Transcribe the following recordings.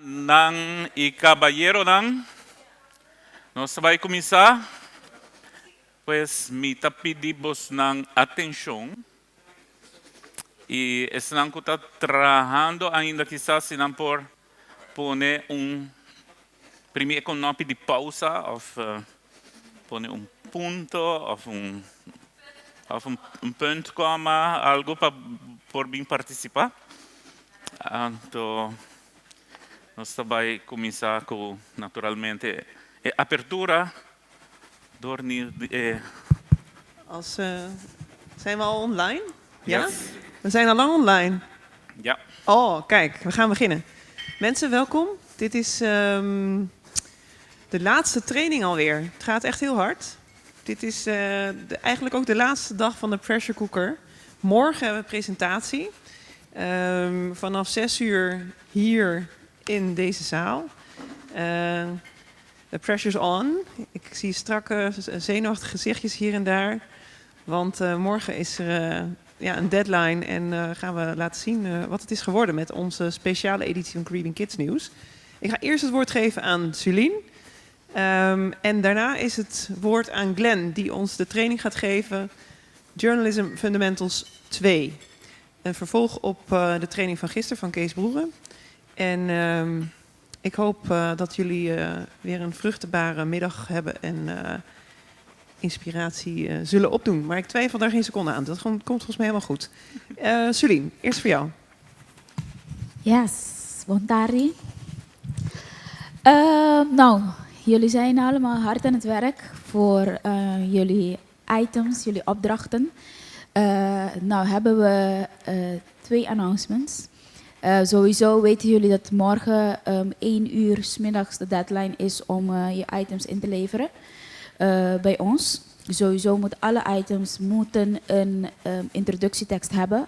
Nang ikaballero nang, nós vai começar, pues me pedimos ng atenção e estão que está trabalhando ainda quizás se não por poner primeiro com nome de pausa ou poner ponto ou um ponto coma algo para por bem participar. Então nós vai começar com naturalmente apertura door Zijn we al online? Ja? Yes. We zijn al lang online. Ja. Oh, kijk, we gaan beginnen. Mensen, welkom. Dit is de laatste training alweer. Het gaat echt heel hard. Dit is eigenlijk ook de laatste dag van de pressure cooker. Morgen hebben we een presentatie. Vanaf 6 uur hier in deze zaal. The pressure's on. Ik zie strakke, zenuwachtige gezichtjes hier en daar. Want morgen is er een deadline en gaan we laten zien wat het is geworden met onze speciale editie van Caribbean Kids Nieuws. Ik ga eerst het woord geven aan Suline. En daarna is het woord aan Glenn, die ons de training gaat geven. Journalism Fundamentals 2. Een vervolg op de training van gisteren van Kees Broeren. En ik hoop dat jullie weer een vruchtbare middag hebben en inspiratie zullen opdoen. Maar ik twijfel daar geen seconde aan. Dat komt volgens mij helemaal goed. Suline, eerst voor jou. Yes, Bontari. Nou, jullie zijn allemaal hard aan het werk voor jullie items, jullie opdrachten. Nou hebben we 2 announcements. Sowieso weten jullie dat morgen 1 uur 's middags de deadline is om je items in te leveren bij ons. Sowieso moeten alle items een introductietekst hebben.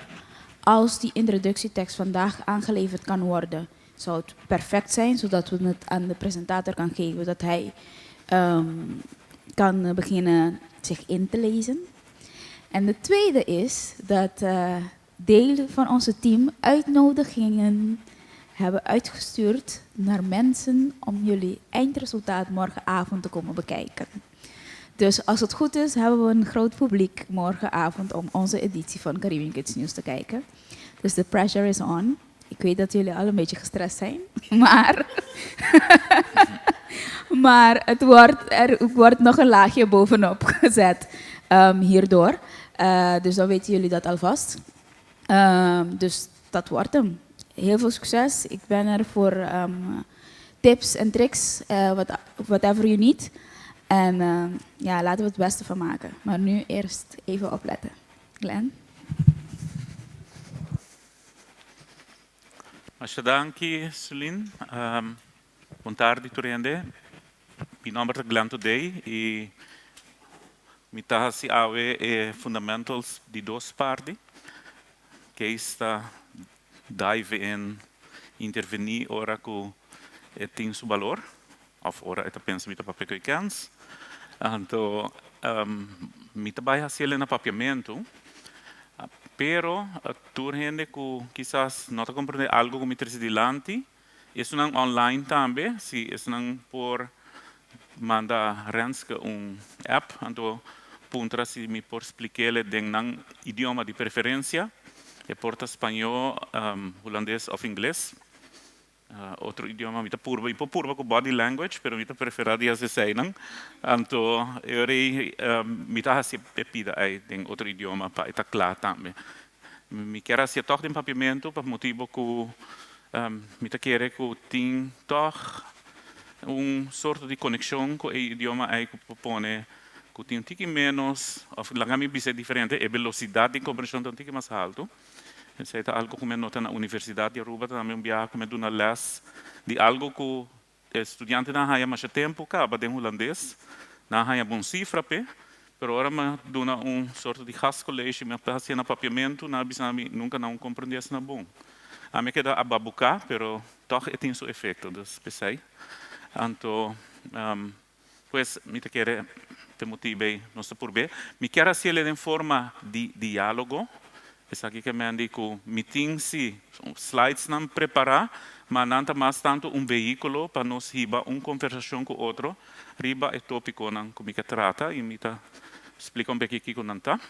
Als die introductietekst vandaag aangeleverd kan worden, zou het perfect zijn, zodat we het aan de presentator kan geven, dat hij kan beginnen zich in te lezen. En de tweede is dat deel van onze team uitnodigingen hebben uitgestuurd naar mensen om jullie eindresultaat morgenavond te komen bekijken. Dus als het goed is, hebben we een groot publiek morgenavond om onze editie van Caribbean Kids News te kijken. Dus de pressure is on. Ik weet dat jullie al een beetje gestrest zijn, maar er wordt nog een laagje bovenop gezet hierdoor. Dus dan weten jullie dat alvast. Dus dat wordt hem. Heel veel succes. Ik ben er voor tips en tricks, whatever you need. En laten we het beste van maken. Maar nu eerst even opletten. Glenn? Danki, Suline. Boa tarde, Turende. Mijn naam is Glenn today. E me tahasi awe fundamentals de 2 partes. Que está dive in intervenir ora que tem su valor. Of ora eta pensa mita papel que cans. Então, mita vai hacer en apapiamento. Pero turhende que quizás não está compreender algo como interesse dilante. Isso não online também, se isso não por manda renska app, então puntra se me por explicar den nang idioma de preferência, e porta espanhol, holandês ou inglês. Outro idioma mita purva com body language, pero mita preferada as sei não. Então eu mita hasi pepida aí den outro idioma para estar claro também. Me quer assim toch den papiamento para motivo que mita quer que tem toch soort de conexão com o idioma aí que propõe que tem um tique menos, of langami bisa diferente, a velocidade de compreensão tem um tique mais alto. Isso é algo que me nota na universidade de Aruba, também um viagem que me dá uma les de algo que o estudante não há mais tempo, acaba de holandês, não há bom cifra, pero agora me dá sorte de gascollege, me faz na papiamento, não bisami nunca não compreender isso na bom. A me queda ababucar, pero toch tem seu efeito, dus pensei. Então, pues me te quer te motive, não sei por bem, me quer hacer em forma de diálogo. Essa aqui que mendi com meeting se slides não preparar, mas nanta mais tanto veículo para nós riba conversação com outro, riba é tópico não como que trata e me explica pouquinho aqui com nanta.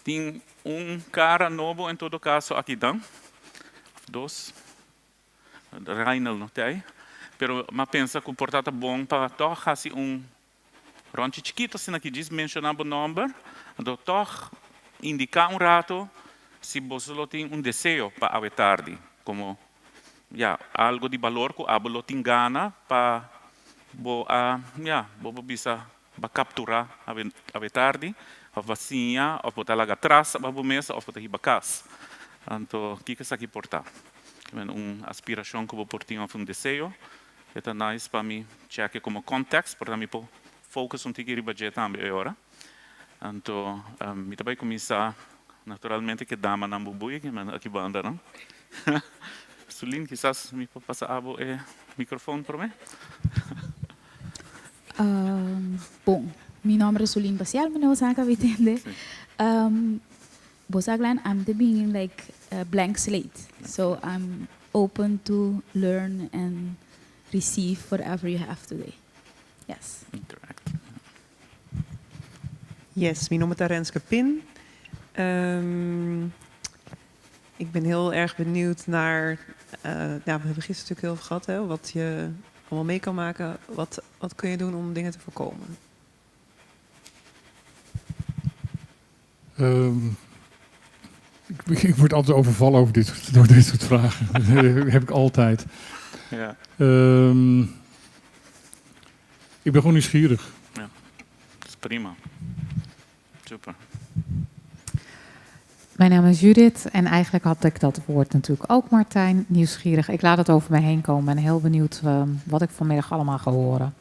Tem cara novo em todo caso aqui dan, dois, Reinel não tem, pero mas pensa que o portátil é bom para toch assim rondje chiquito assim aqui diz mencionar o número, então toch indicar rato se você tem desejo para a tarde, como algo de valor que você tem gana para bisa capturar a tarde, ou vacina, ou botar lá atrás, ou mesa, ou botar casa. Então, o que é isso aqui portar? Aspiração que você tem um desejo, é nice para mim checar como contexto, para mim focus tigre budget também agora. Então, me também começar naturalmente que dama não bubui, que aqui banda não. Sulin, quizás me passa abo microfone para mim. Bom, meu nome é Sulin Basial, mas não sei se entende. Bosaglan, I'm the being like a blank slate, so I'm open to learn and receive whatever you have today. Yes. Interact. Yes, mijn naam is Renske Pin. Ik ben heel erg benieuwd naar... we hebben gisteren natuurlijk heel veel gehad, hè, wat je allemaal mee kan maken. Wat kun je doen om dingen te voorkomen? Ik word altijd overvallen door dit soort vragen. Dat heb ik altijd. Ja. Ik ben gewoon nieuwsgierig. Ja, dat is prima. Super. Mijn naam is Judith en eigenlijk had ik dat woord natuurlijk ook, Martijn. Nieuwsgierig. Ik laat het over mij heen komen en heel benieuwd wat ik vanmiddag allemaal ga horen.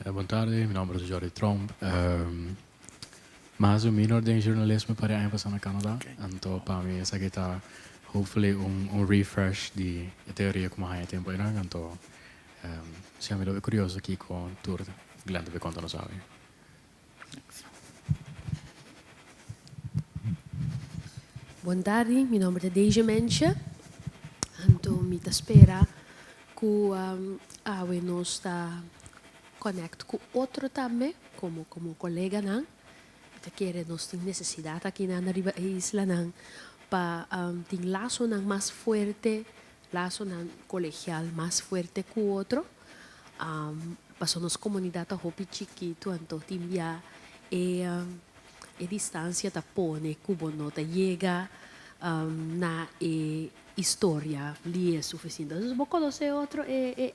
Boa tarde, meu nome é Jorge Tromp. Mas o menor de jornalismo para a empresa na Canadá. Então, para mim, essa aqui está, hopefully, refresh de teoria como há tempo em Irã. Então, siamo curiosi aqui com o tour de Glenda per quanto lo sabe. Boa tarde, meu nome é Deja Mencha. Então, me espera que nós está conecta com outro também, como colega não. Que nós temos necessidade aqui na isla não para ter laço não mais forte, laço não colegial mais forte que o outro. Para nossa comunidade a hopi chiquito, então tinha a distância da pone cubo nota chega na história ali é suficiente. Então, vou conhecer outro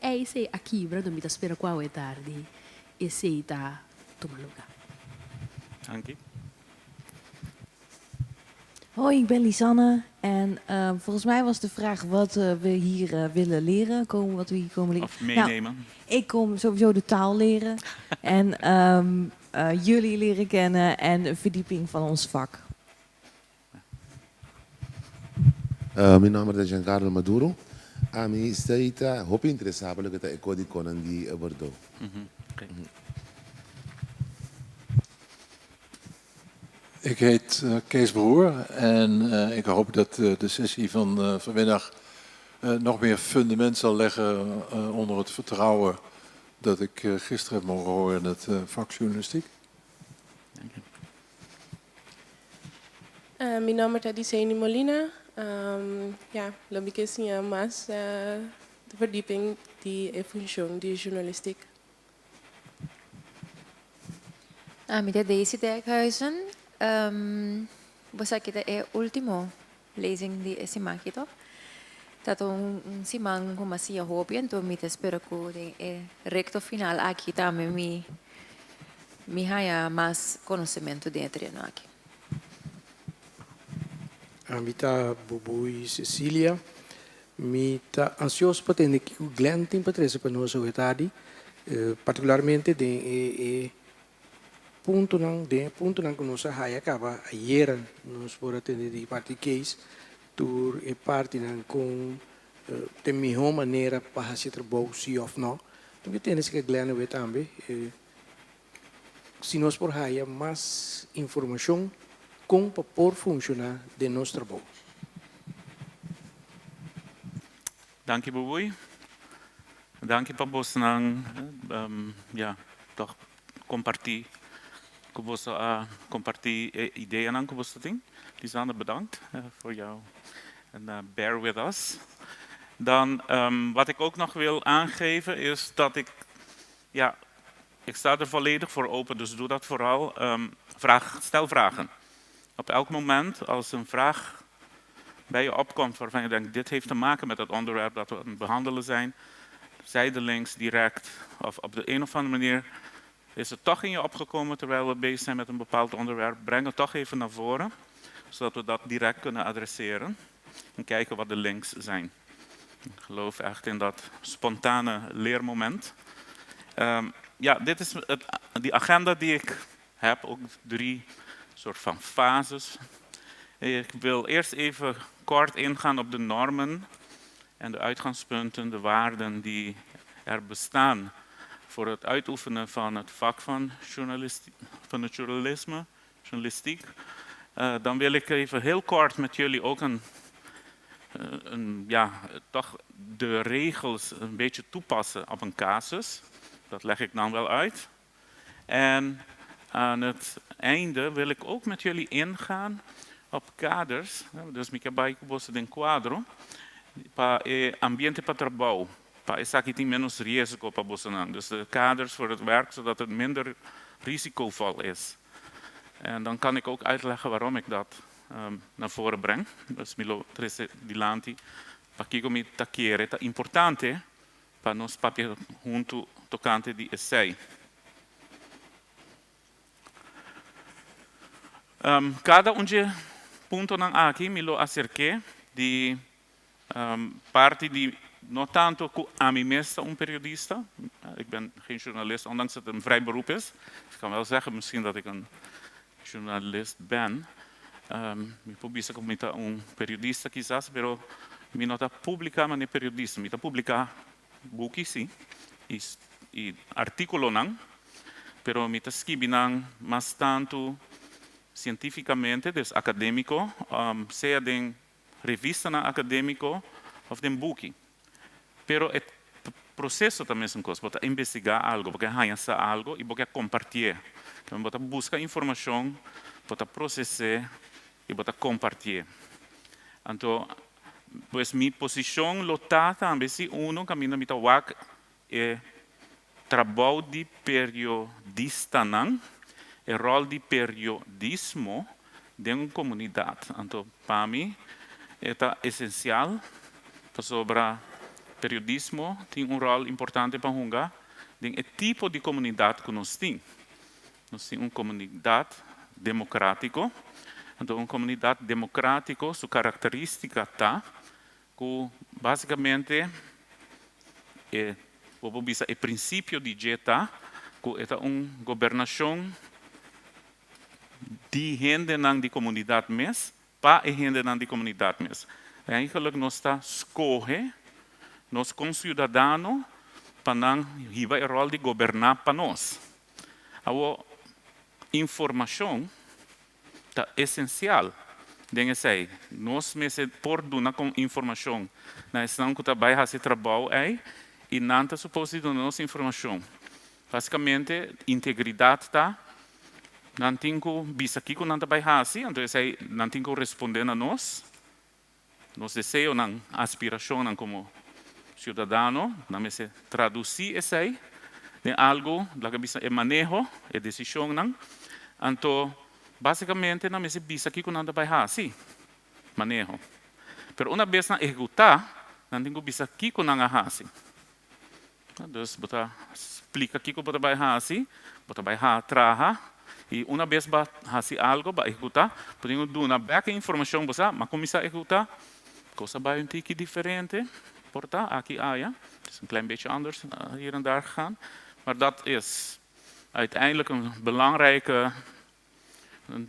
esse aqui, brando me espera qual é tarde, esse está toma lugar. Ankie? Hoi, ik ben Lisanne en volgens mij was de vraag wat we hier willen leren, wat we hier komen leren. Of meenemen? Nou, ik kom sowieso de taal leren en jullie leren kennen en een verdieping van ons vak. Mijn naam is Giancarlo Maduro. A mim está hope interessado que está código conan di Bordeaux. Okay. Ik heet Kees Broer en ik hoop dat de sessie van vanmiddag nog meer fundament zal leggen onder het vertrouwen dat ik gisteren heb mogen horen in het vak journalistiek. Mijn naam is Adiseni Molina. Laat ik zien mas de verdieping die functie die journalistiek. Mi de Daisy Dijkhuizen. Você kita é último lezing di esse makito. Tato simang humasia hopi então me espero que é recto final aqui também me haya mais conhecimento dentro de aqui. Mita Bubu Cecília, mita ansioso para ter que o Glenn tem para trazer para nós hoje tarde, particularmente de ponto não que nós acaba ayer nós por atender de parte case tour e parte não com de melhor maneira para se trabalhar se ou não. Então temos que Glenn ver também se nós por mais informação com por funcionar de nosso trabalho. Dank je, Bubui. Dank je, Pabos, nang ja, toch compartie. Kubos compartie ideeën aan Kubos ting. Lisanne, bedankt voor jou. En bear with us. Dan wat ik ook nog wil aangeven is dat ik sta er volledig voor open, dus doe dat vooral. Stel vragen. Op elk moment als een vraag bij je opkomt waarvan je denkt, dit heeft te maken met het onderwerp dat we aan het behandelen zijn, zijdelings, direct of op de een of andere manier is het toch in je opgekomen terwijl we bezig zijn met een bepaald onderwerp, breng het toch even naar voren, zodat we dat direct kunnen adresseren en kijken wat de links zijn. Ik geloof echt in dat spontane leermoment. Dit is die agenda die ik heb, ook 3 soort van fases. Ik wil eerst even kort ingaan op de normen en de uitgangspunten, de waarden die er bestaan voor het uitoefenen van het vak van het journalistiek. Dan wil ik even heel kort met jullie ook toch de regels een beetje toepassen op een casus. Dat leg ik dan wel uit. En aan het einde wil ik ook met jullie ingaan op kaders. Dus ik heb bij een quadro para ambiente para trabalho, para essa aqui tem menos risco para Bolsonaro. Dus de kaders voor het werk, zodat het minder risicovol is. En dan kan ik ook uitleggen waarom ik dat naar voren breng. Dus Milo Trece Dilanti, para que me taquiere, é importante para nós papel junto tocante de essay. Cada punto nang aqui me lo acerqué de parte die não tanto a mim mesmo een periodista. Ik ben geen journalist, ondanks dat het een vrij beroep is. Ik kan wel zeggen misschien dat ik een journalist ben. Me publica como periodista quizás, pero me nota publica mas não periodista. Me está publicar buki sim, e artículo não, pero me está escrevendo mas tanto cientificamente, dus académico, seja de revista académico of de buki. Pero o processo também é uma coisa, você investigar algo, você arranjar algo e você compartilhar. Então, você busca informação, você processar e você compartilhar. Então, pues minha posição lotada também se caminho me tawak é trabalho de periodista não, é rol de periodismo de uma comunidade. Então, para mim, é essencial sobre periodismo tem rol importante para jogar em o tipo de comunidade que nós temos. Nós temos uma comunidade democrática. Então, uma comunidade democrática, sua característica está que basicamente o princípio de Jeta, que é uma governação de gente de comunidade mesmo, para a gente de comunidade mesmo. Eigenlijk nós está escolhe nós como cidadãos para não riba o rol de governar para nós. A informação é essencial. Dengue sei, nós mesmo por duna com informação, na estão que trabalha esse trabalho e não está suposto dar nossa informação. Basicamente, integridade está, não tem que bisa aqui que não trabalha assim, então sei, não tem que responder a nós, nos desejos, não aspiração, não como cidadão, não me se traduzir esse aí, de algo, lá que bisa é manejo, é decisão, não, então basicamente, não me se bisa aqui que não trabalha assim, manejo. Pero uma vez na executar, não tem que bisa aqui que não é assim. Então, você explica aqui que você vai assim, você vai trabalhar, e uma vez vai fazer algo, vai executar, podemos dar uma back informação, mas começar a executar, coisa vai um tique diferente, porta, aqui há, dus een klein beetje anders hier en daar gaan, maar dat is uiteindelijk een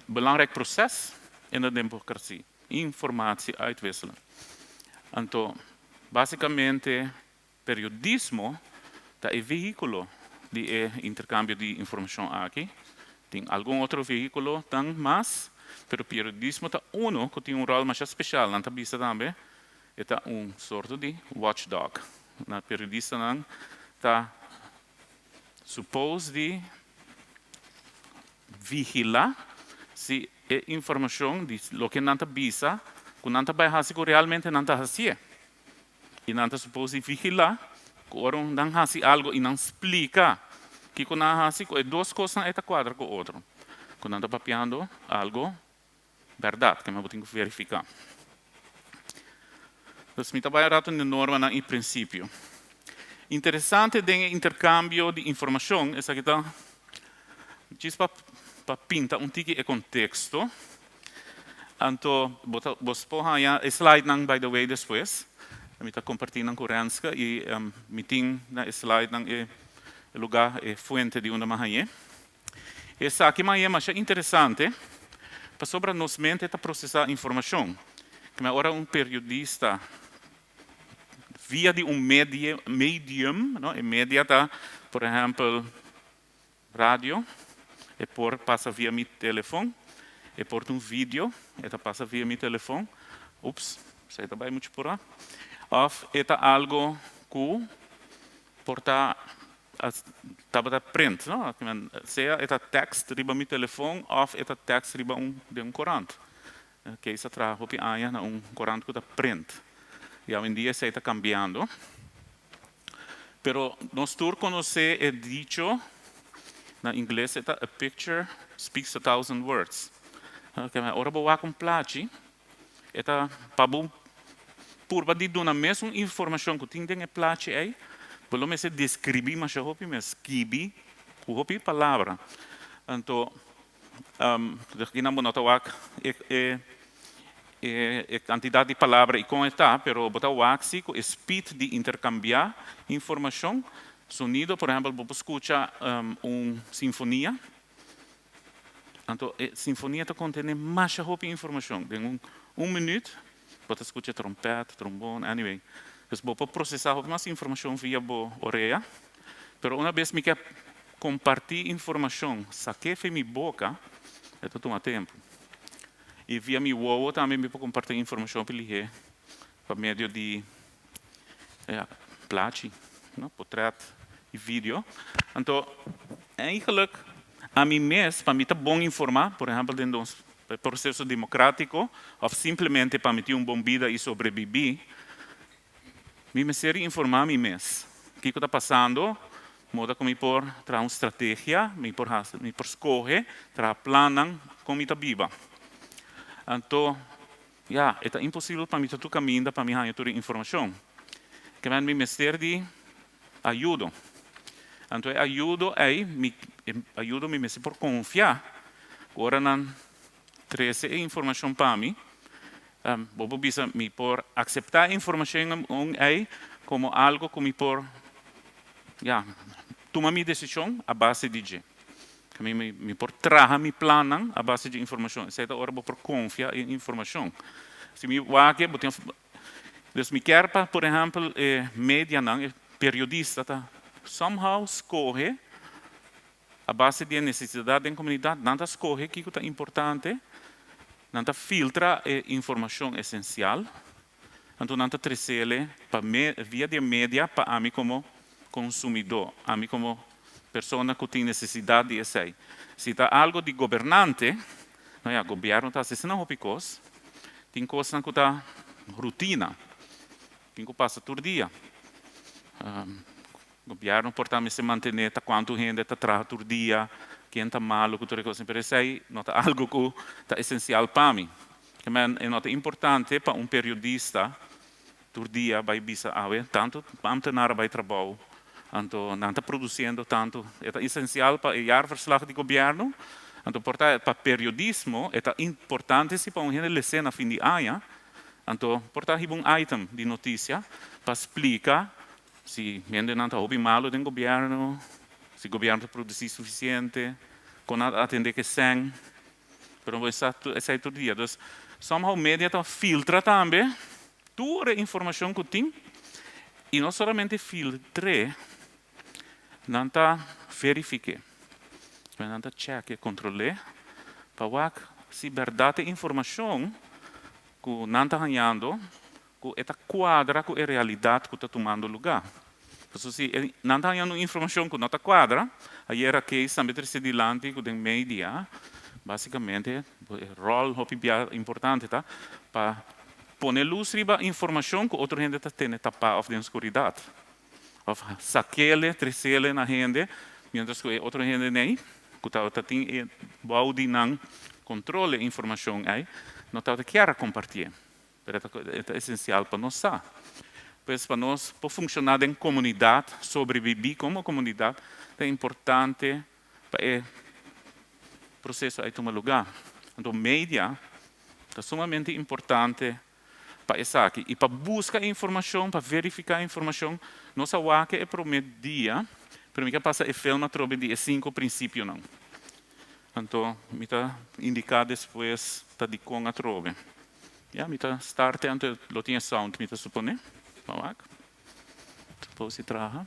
belangrijk proces in de democratie, informatie uitwisselen. Então, basicamente, periodismo é o veículo de intercâmbio de informação aqui. Tem algum outro veículo, mas Pero periodismo tá uno que tem rol mais especial, nanta bisa também, é sorto de watchdog. Na periodista não tá supposed de vigilar se a informação de lo que nanta bisa, que nanta vai fazer que realmente nanta fazer. E nanta supposed de vigilar, que orang não fazer algo e não explica que quando fazer é duas coisas é quadra com o outro. Quando nanta papiando algo verdade, que eu tenho que verificar. Então, me trabalho na norma em princípio. Interessante do intercâmbio de informação é que está para pintar tique e contexto. Então, vos pode slide nang by the way depois. Eu está compartilhando com Renska e meeting na slide nang lugar e fonte de onde mais é. Essa aqui mais interessante. Para sobre nos mente está processar informação. Que agora periodista via de medium, não? E média está, por exemplo, rádio, e por passa via meu telefone, e por vídeo, e passa via meu telefone. Ups, sei também muito por lá. Ou é algo que porta estava print, não? Seja é text riba meu telefone, ou é text riba de corante. Que isso traz hopi aia na corante que está print. E hoje em dia se está cambiando. Pero nós todos conhecemos é dicho na inglês é a picture speaks 1,000 words. Que ora boa com placi, é para por de dar a mesma informação que tem em placi aí. Pelo menos descrever, mas eu hopi mas escrever, o hopi palavra. Então, aqui na monotawak é quantidade de palavras e como está, pero botawak sim o speed de intercambiar informação, sonido, por exemplo, vou escutar sinfonia. Então, a sinfonia contém mais hopi informação. Em minuto, você escuta trompete, trombone, anyway. Então, vou processar mais informação via a orelha. Pero uma vez que compartilhar informação, saquei de minha boca, é todo um tempo. E via meu WoW também me vou compartilhar informação por meio de plaatje, portret e vídeo. Então, eigenlijk, a mim mesmo, para mim é bom informar, por exemplo, dentro do processo democrático, ou simplesmente para me ter bom vida e sobreviver, me seria informar a mim mesmo. O que está passando? Moda como por tra uma estratégia, me por escolher, tra planan como está viva. Então, é impossível para mim tu caminhar para mim ganhar toda a informação. Que me ser de ajuda. Então, ajuda me por confiar. Agora não traz informação para mim. Vou bisa me por aceitar a informação aí como algo como por tomar minha decisão a base de que me por trazer me planan a base de informação. Certa hora vou por confiar em informação. Se me wake, me quer para, por exemplo, média não, periodista tá somehow escolhe a base de necessidade da comunidade, não escolhe que é importante. Não filtra a informação essencial, então não trazê-la via de mídia para mim como consumidor, a mim como pessoa que tem necessidade de isso. Se está algo de governante, o governo está fazendo coisas, tem coisas que está rotina, tem que passa todo dia. O governo pode se manter quanto gente está traz todo dia. Quem está malo, que tudo coisa, mas isso aí não é algo que está essencial para mim. É nota importante para periodista, todo dia vai bisa tanto para nada vai trabalho, então não está produzindo tanto, é essencial para o jaarverslag do governo, então para periodismo é importante se para gente ler na fim de ano, então portanto um item de notícia para explicar se gente não está ouvindo malo do governo. Se o governo produzir suficiente, com atender que sem, mas não sai todo dia. Então, somehow, mídia filtra também toda a informação que tem, e não somente filtra, não verifica, não check, controlar, para se verdade informação que não está ganhando, que está quadra com a realidade que está tomando lugar. Então, se não está ganhando informação que não está quadra, aí era que também se dilante com a mídia, basicamente, o rol é importante, tá? Para poner luz riba informação que outra gente está tendo tapar of de escuridade. Of saquele, trecele na gente, mientras que outra gente nem, que está tendo bom de não controle a informação aí, não está quer compartilhar. É essencial para nós. Pois para nós, para funcionar em comunidade, sobreviver como comunidade, é importante para o processo aí tomar lugar. Então, mídia é sumamente importante para isso aqui. E para buscar informação, para verificar informação, nossa wake é promedia, para mim que passa e filma trobe de 5 princípios não. Então, me está indicar depois tá de com a trobe. Ja, me está starte ante lo tinha sound, me está supone. Vamos depois se traga.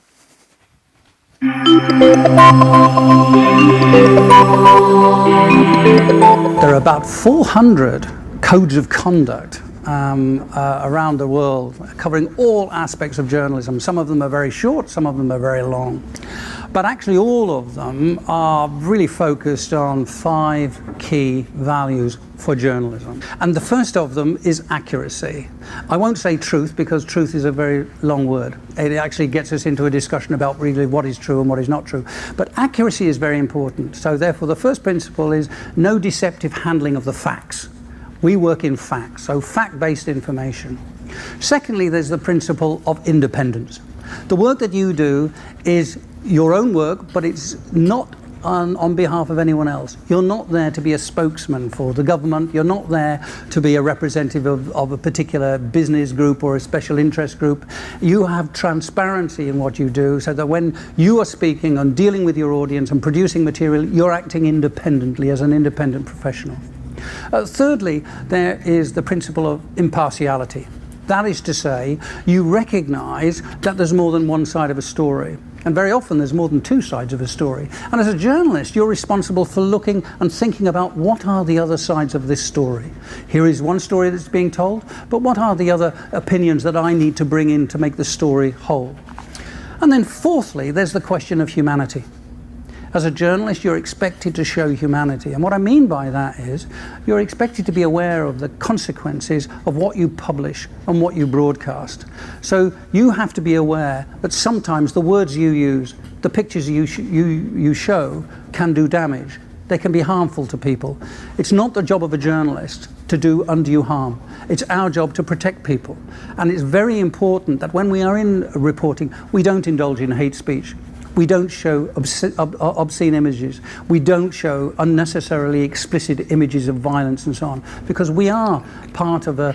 There are about 400 codes of conduct around the world, covering all aspects of journalism. Some of them are very short, some of them are very long. But actually all of them are really focused on 5 key values for journalism. And the first of them is accuracy. I won't say truth because truth is a very long word. It actually gets us into a discussion about really what is true and what is not true. But accuracy is very important. So therefore the first principle is no deceptive handling of the facts. We work in facts, so fact-based information. Secondly, there's the principle of independence. The work that you do is your own work, but it's not on behalf of anyone else. You're not there to be a spokesman for the government. You're not there to be a representative of a particular business group or a special interest group. You have transparency in what you do so that when you are speaking and dealing with your audience and producing material, you're acting independently as an independent professional. Thirdly, there is the principle of impartiality. That is to say, you recognise that there's more than one side of a story. And very often there's more than 2 sides of a story. And as a journalist, you're responsible for looking and thinking about what are the other sides of this story. Here is one story that's being told, but what are the other opinions that I need to bring in to make the story whole? And then fourthly, there's the question of humanity. As a journalist, you're expected to show humanity. And what I mean by that is you're expected to be aware of the consequences of what you publish and what you broadcast. So you have to be aware that sometimes the words you use, the pictures you show can do damage. They can be harmful to people. It's not the job of a journalist to do undue harm. It's our job to protect people. And it's very important that when we are in reporting, we don't indulge in hate speech. We don't show obscene images. We don't show unnecessarily explicit images of violence and so on, because we are part of a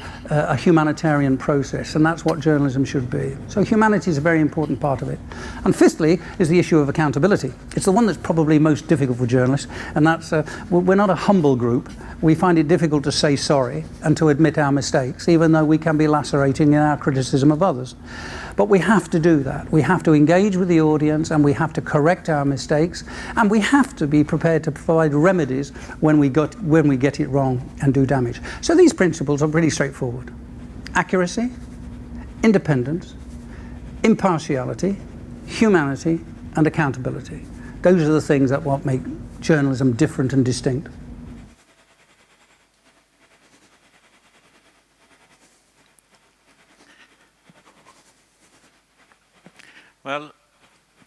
humanitarian process, and that's what journalism should be. So humanity is a very important part of it. And fifthly is the issue of accountability. It's the one that's probably most difficult for journalists, and that's we're not a humble group. We find it difficult to say sorry and to admit our mistakes, even though we can be lacerating in our criticism of others. But we have to do that. We have to engage with the audience, and we have to correct our mistakes, and we have to be prepared to provide remedies when we get it wrong and do damage. So these principles are pretty straightforward. Accuracy, independence, impartiality, humanity, and accountability. Those are the things that what make journalism different and distinct. Wel,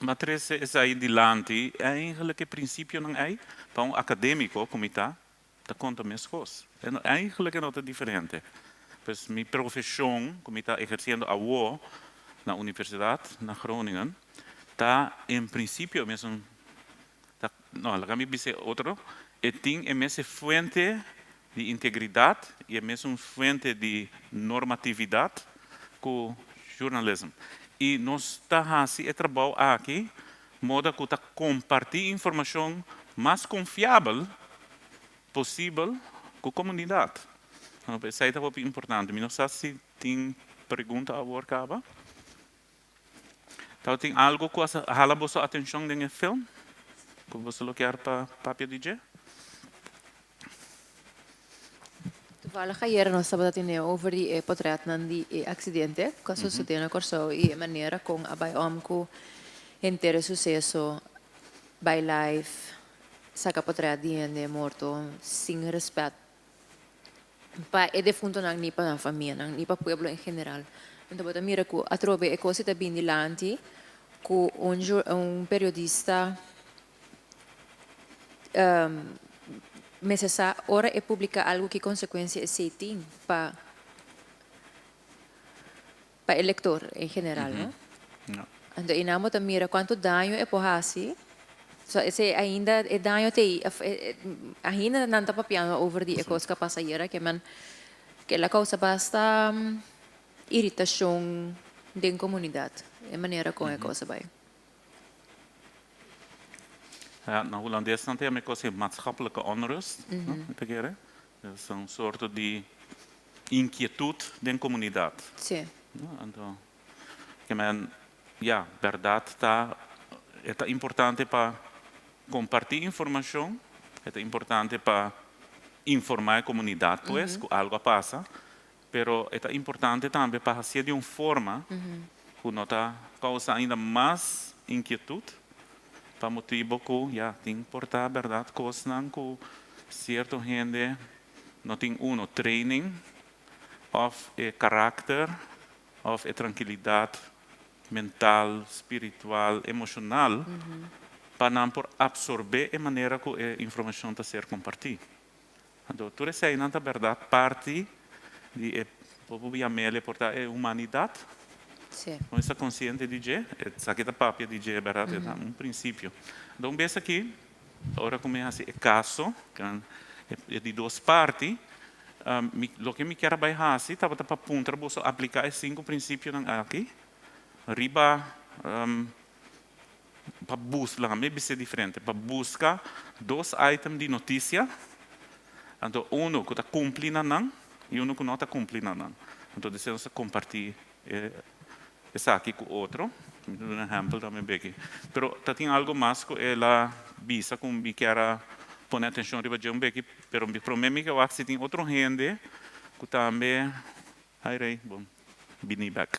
matriz is aí dilante, é eigenlijk het principe não é, para académico como está conta minhas coisas. É eigenlijk nota diferente. Pois minha profissão, como está exercendo a UO na universidade, na Groningen, está em princípio mesmo, não, lá me dizer outro, tem a mesma fonte de integridade e a mesma fonte de normatividade com o jornalismo. E nós estamos a trabalhar aqui, modo que compartilhar informação mais confiável possível com a comunidade. Isso é muito importante. Não sei se tem pergunta a workaba. Então, tem algo que hala a sua atenção nesse filme? Que você quer para Papia DJ? Toevallig hier nós estamos tendo over die portret nan die accidente, caso se tiene corso e maneira com abai omco inteiro sucesso by life, saca portret de morto sem respeito. Pa é defunto nang ni pa família, nang ni pa pueblo em geral. Então bota mira que a trobe é coisa tá bem diante com periodista mas essa hora é publicar algo que consequência é tem para eleitor em geral, não? Então inamo tá mira quanto dano é por assim. So, esse ainda é dano ainda não está papiando over die coisa que passa aí, que ela causa basta irritação da comunidade, de maneira como é coisa vai. Ja, nou, Hollandees dan hebben we een maatschappelijke onrust. Dat is een soort die inquietude in de comunidade. Sim. Então, ja, verdade é importante para compartilhar informação, é importante para informar a comunidade, pues, que algo passa, pero é importante também para fazer de uma forma que não causa ainda mais inquietude. Para motivo que ja, tem que importar verdade coisas que certa gente não tem training of caráter of tranquilidade mental, espiritual, emocional para não por absorver a maneira que a informação está ser compartilhada. Então, tudo isso aí, na verdade, parte de povo chamar portar a humanidade. Sim. Não está consciente de que essa aqui da papia de que é verdade, é princípio. Então, veja aqui, agora começa o caso, que é de duas partes. O que me quer baixar, estava para apontar, vou aplicar os 5 princípios aqui. Riba, para buscar, maybe ser diferente, para buscar 2 items de notícia. Então, um que está cumprindo e um que não está cumprindo. Então, decidimos compartilhar essa aqui com o outro. Um exemplo também aqui. Mas tem algo mais que ela visa como me quer pôr atenção riba de aqui, mas para mim que eu acho que tem outro gente que também, bom, bini back.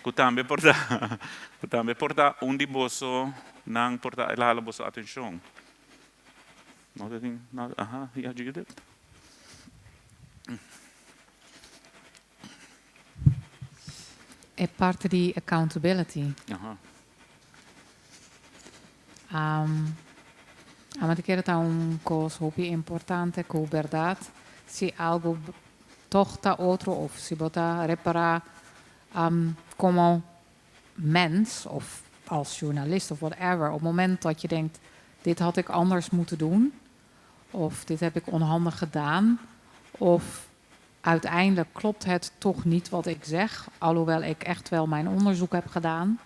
Que também porta de bolso, não porta ela bolso atenção. Não tem nada, e ajuda. É parte de accountability. Mas eu quero dar coisa super importante com a verdade. Se algo toch está outro, ou se botar reparar como mens, of als journalist, of whatever. Op het moment dat je denkt, dit had ik anders moeten doen. Of dit heb ik onhandig gedaan. Of uiteindelijk klopt het toch niet wat ik zeg, alhoewel ik echt wel mijn onderzoek heb gedaan,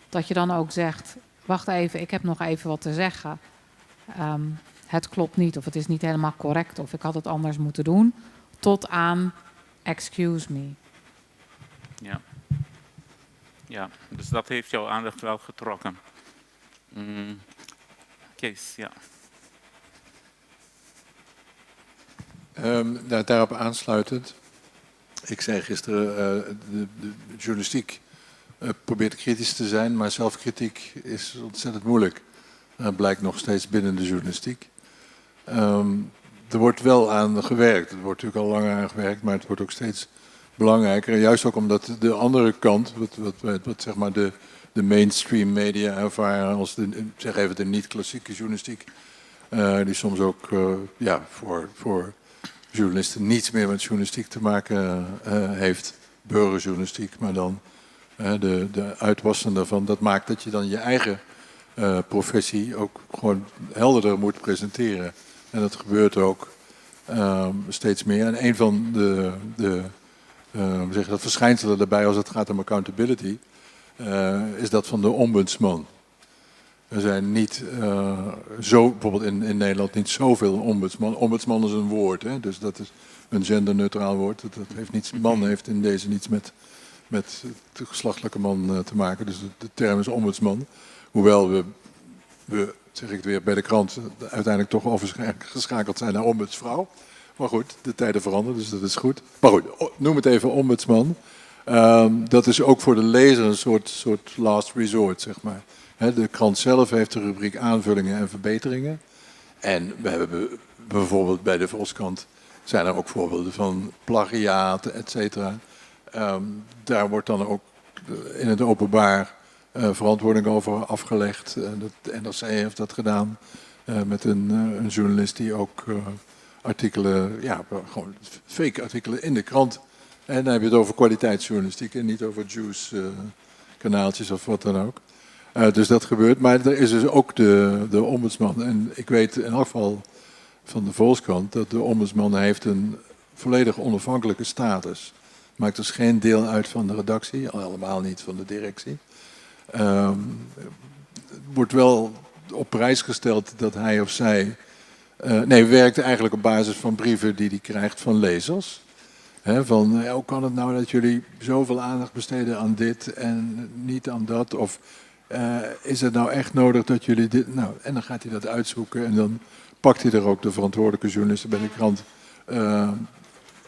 dat je dan ook zegt, wacht even, ik heb nog even wat te zeggen. Het klopt niet, of het is niet helemaal correct, of ik had het anders moeten doen, tot aan excuse me. Ja. Ja, dus dat heeft jouw aandacht wel getrokken. Kees, ja. Daarop aansluitend, ik zei gisteren, de journalistiek probeert kritisch te zijn, maar zelfkritiek is ontzettend moeilijk. Blijkt nog steeds binnen de journalistiek. Er wordt wel aan gewerkt, er wordt natuurlijk al lang aan gewerkt, maar het wordt ook steeds belangrijker. En juist ook omdat de andere kant, wat zeg maar de mainstream media ervaren als zeg even de niet-klassieke journalistiek, die soms ook voor journalisten niets meer met journalistiek te maken heeft, burgerjournalistiek, maar dan de uitwassen daarvan, dat maakt dat je dan je eigen professie ook gewoon helderder moet presenteren. En dat gebeurt ook steeds meer. En een van de verschijnselen daarbij als het gaat om accountability, is dat van de ombudsman. Er zijn niet bijvoorbeeld in Nederland niet zoveel ombudsman. Ombudsman is een woord, hè? Dus dat is een genderneutraal woord. Dat heeft niets, man heeft in deze niets met de geslachtelijke man te maken. Dus de term is ombudsman. Hoewel we, zeg ik het weer, bij de krant uiteindelijk toch overgeschakeld zijn naar ombudsvrouw. Maar goed, de tijden veranderen, dus dat is goed. Maar goed, noem het even ombudsman. Dat is ook voor de lezer een soort last resort, zeg maar. De krant zelf heeft de rubriek aanvullingen en verbeteringen. En we hebben bijvoorbeeld bij de Volkskrant zijn er ook voorbeelden van plagiaten, et cetera. Daar wordt dan ook in het openbaar verantwoording over afgelegd. De NRC heeft dat gedaan met een journalist die ook artikelen, ja, gewoon fake artikelen in de krant. En dan heb je het over kwaliteitsjournalistiek en niet over juice kanaaltjes of wat dan ook. Dus dat gebeurt. Maar er is dus ook de ombudsman. En ik weet in elk geval van de Volkskrant dat de ombudsman heeft een volledig onafhankelijke status. Maakt dus geen deel uit van de redactie, al helemaal niet van de directie. Wordt wel op prijs gesteld dat hij of zij... werkt eigenlijk op basis van brieven die hij krijgt van lezers. Van, hoe kan het nou dat jullie zoveel aandacht besteden aan dit en niet aan dat? Of is het nou echt nodig dat jullie dit... Nou, en dan gaat hij dat uitzoeken en dan pakt hij er ook de verantwoordelijke journalisten bij de krant.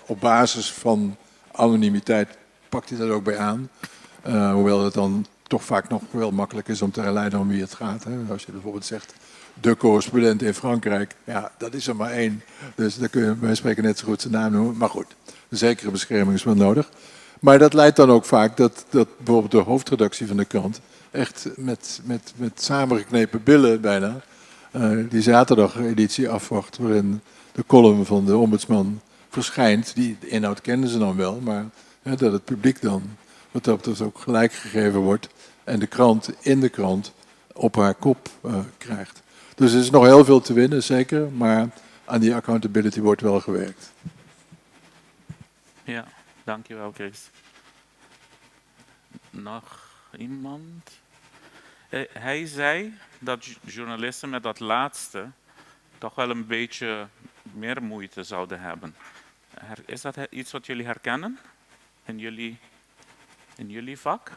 Op basis van anonimiteit pakt hij dat ook bij aan. Hoewel het dan toch vaak nog wel makkelijk is om te herleiden om wie het gaat. Als je bijvoorbeeld zegt, de correspondent in Frankrijk, ja, dat is er maar één. Dus dan kun je bij spreken net zo goed zijn naam noemen. Maar goed, een zekere bescherming is wel nodig. Maar dat leidt dan ook vaak dat bijvoorbeeld de hoofdredactie van de krant echt met samengeknepen billen bijna die zaterdag-editie afwacht, waarin de column van de ombudsman verschijnt. Die inhoud kennen ze dan wel, maar dat het publiek dan wat dat betreft ook gelijk gegeven wordt en de krant in de krant op haar kop krijgt. Dus er is nog heel veel te winnen, zeker, maar aan die accountability wordt wel gewerkt. Ja, dankjewel Chris. Nog iemand? Hij zei dat journalisten met dat laatste toch wel een beetje meer moeite zouden hebben. Is dat iets wat jullie herkennen in jullie vak?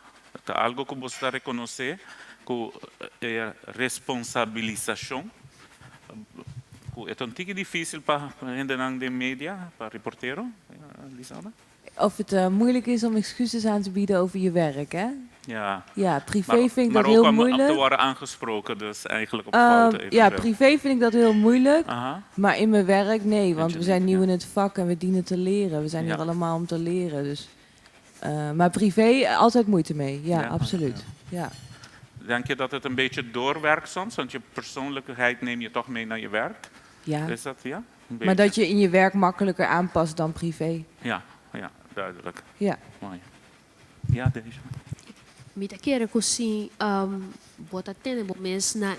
Algo que você reconoce como responsabilização. É um tique difícil para gente de media, para reportero, Lisana? Of het moeilijk is om excuses aan te bieden over je werk, hè? Ja. Ja, privé maar, vind ik maar dat heel ook moeilijk. om te worden aangesproken, dus eigenlijk op fouten. Ja, privé vind ik dat heel moeilijk. Aha. Maar in mijn werk, nee. Want we zijn nieuw ja. in het vak en we dienen te leren. We zijn Ja. hier allemaal om te leren. Dus, maar privé, altijd moeite mee. Ja, Ja, absoluut. Ja. Denk je dat het een beetje doorwerkt soms? Want je persoonlijkheid neem je toch mee naar je werk? Ja. Is dat, ja? Maar dat je in je werk makkelijker aanpast dan privé. Ja, ja, duidelijk. Ja. Mooi. Ja, deze. Mita quero que bota tene momentos na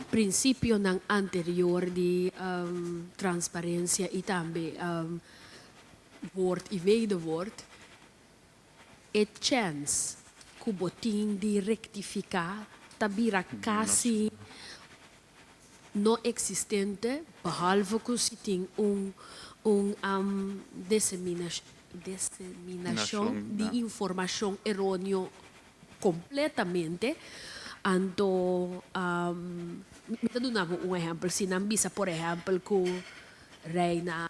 princípio ng anterior de transparência e também woord e wederwoord chance que botin de rectificar tabira quase não existente behalve que se tem disseminação de informação errônea completamente. Então, me dá um exemplo. Se não bisa, por exemplo, que Reina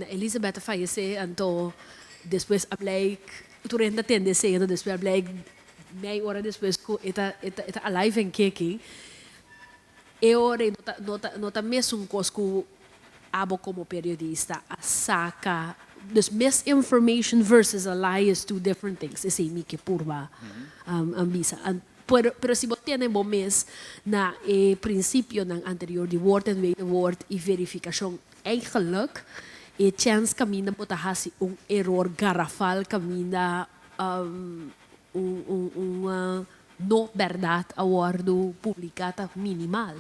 Elizabeth faleceu, então depois a Blake, tu renda tendência, então depois a Blake, meia hora depois que está alive em kicking, eu nota mesmo coisa que abo como periodista a saca. Dus misinformation versus a lie is two different things. Is een beetje purba ambisa. Pero si você tem bom mês na princípio ng anterior de woord en wederwoord e verificação eigenlijk chance camina bota hasi error garrafal camina no verdade a wordo publicata minimal.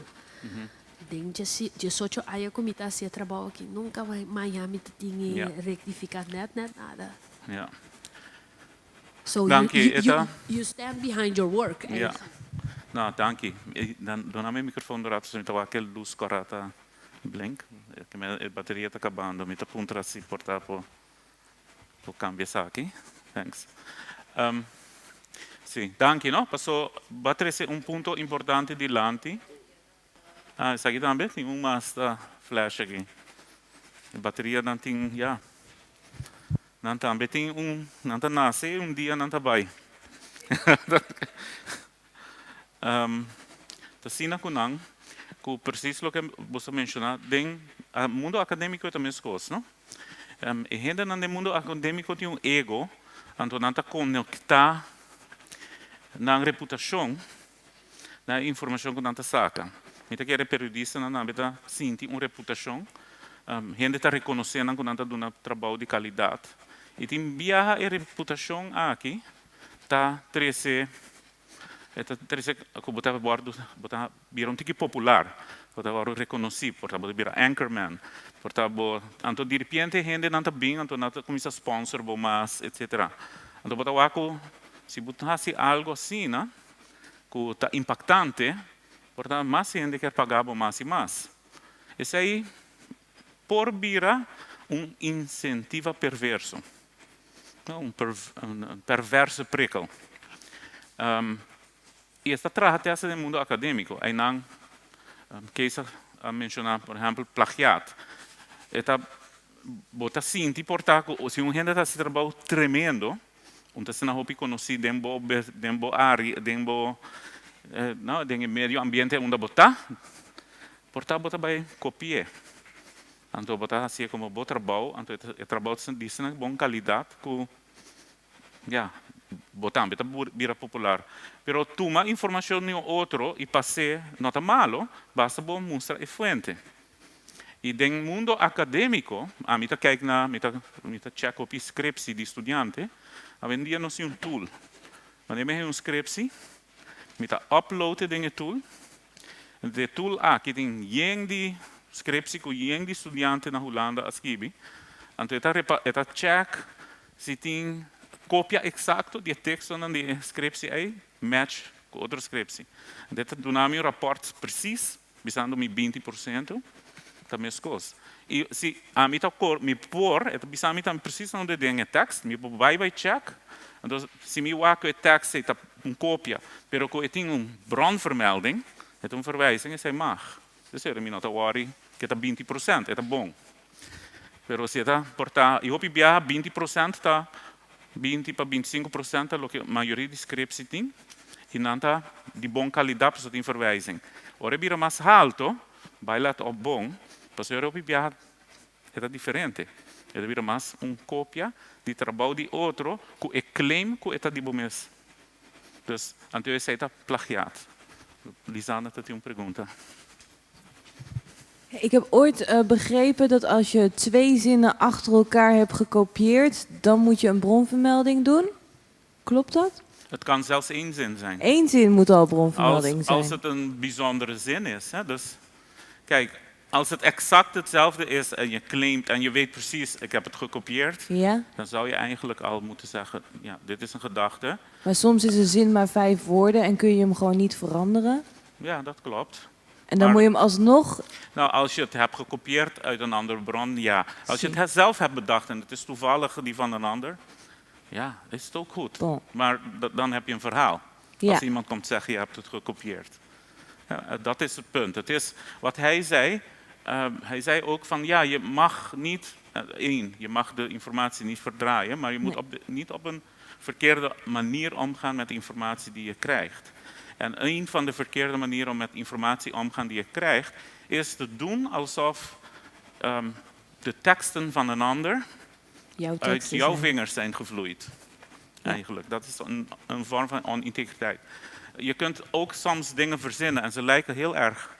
Denk je socio aya comita se trabalho aqui nunca vai Miami tinha rectificar net nada. Ja. So Dank je, you stand behind your work. Ja. Nou, dank je. Dan a minha microfone dourado se então aquele luz corata blink, que a bateria está acabando, me está punta se portar por cambiar aqui. Thanks. Sì, dank je, no? Passo battere un punto importante di Lanti. Ah, sta aqui também tem uma flash aqui. de bateria não tem, ja, não também tem não nasce dia não vai. Tasina kunang, ku precies lo que você mencionou, den mundo acadêmico também é coisa, não? E ainda no mundo acadêmico tem ego, então não está conectar na reputação, na informação que não está saca. Mita que é periodista, não está sentindo uma reputação, gente está reconhecendo que não está dando trabalho de qualidade. E tem via a reputação aqui, está 13 que botava bordo, botava vira um tique popular, botava reconhecido, portanto vira anchorman, portanto anto de repente gente não está bem, anto não começa a sponsor, mas etc. Anto botava ako, se botasse algo assim, né, que está impactante, portanto mais gente quer pagar mais e mais. Isso aí por vira incentivo perverso, perverso prikkel. E esta trata essa do mundo acadêmico. Aí não, Kees a mencionar, por exemplo, plagiato. Eta bota sinti portaco, se gente está se trabalho tremendo, onde se não conhece dembo área, dembo não, dembo meio ambiente onde botar, porta bota vai copiar. Então botar assim como bom trabalho, então é trabalho de boa qualidade, que ja, botar, beta vira popular. Pero toma informação de outro e passe nota malo, basta bom mostrar a fonte. E no mundo acadêmico, a mim kijk na, mita check op scriptie de estudante, a vendia não um tool. Wanneer je een scriptie, mita uploaden dingen tool, de tool aqui tem jeng die scriptie com jeng die estudante na Holanda a escrever, então eta check se tem cópia exato de texto na de scriptie aí, match com outra scriptie. Detta donami rapport precies, bisando mi 20%, também as coisas. E se a mim tá me por, eta bisami tam precies onde tem o texto, me vai check. Então se me waco o texto é cópia, pero que tem bronvermelding, é verwijzing e sei mag. Dus é mi nota worry que tá 20%, é bom. Pero se tá portar, eu hope bia 20% tá 20 para 25% é o que a maioria de scripts tem, e não está de boa qualidade para a verwijzing. Ora, vira mais alto, vai lá op bom, mas eu hope bia é diferente. Ele vira mais cópia de trabalho de outro, que é claim que é de bom mesmo. Dus, então eu sei está plagiado. Lisana, dat een pergunta. Ik heb ooit begrepen dat als je 2 zinnen achter elkaar hebt gekopieerd, dan moet je een bronvermelding doen. Klopt dat? Het kan zelfs 1 zin zijn. 1 zin moet al bronvermelding zijn. Als het een bijzondere zin is. Hè? Dus, kijk, als het exact hetzelfde is en je claimt en je weet precies, ik heb het gekopieerd, ja? Dan zou je eigenlijk al moeten zeggen, ja, dit is een gedachte. Maar soms is een zin maar 5 woorden en kun je hem gewoon niet veranderen. Ja, dat klopt. En dan moet je hem alsnog... Nou, als je het hebt gekopieerd uit een andere bron, ja. Als je het zelf hebt bedacht en het is toevallig die van een ander, ja, is het ook goed. Bon. Maar dan heb je een verhaal. Ja. Als iemand komt zeggen, je hebt het gekopieerd. Ja, dat is het punt. Het is wat hij zei. Hij zei ook van, ja, je mag niet, je mag de informatie niet verdraaien, maar je moet niet op een verkeerde manier omgaan met de informatie die je krijgt. En een van de verkeerde manieren om met informatie omgaan die je krijgt, is te doen alsof de teksten van een ander uit jouw vingers zijn gevloeid. Ja. Eigenlijk, dat is een vorm van onintegriteit. Je kunt ook soms dingen verzinnen en ze lijken heel erg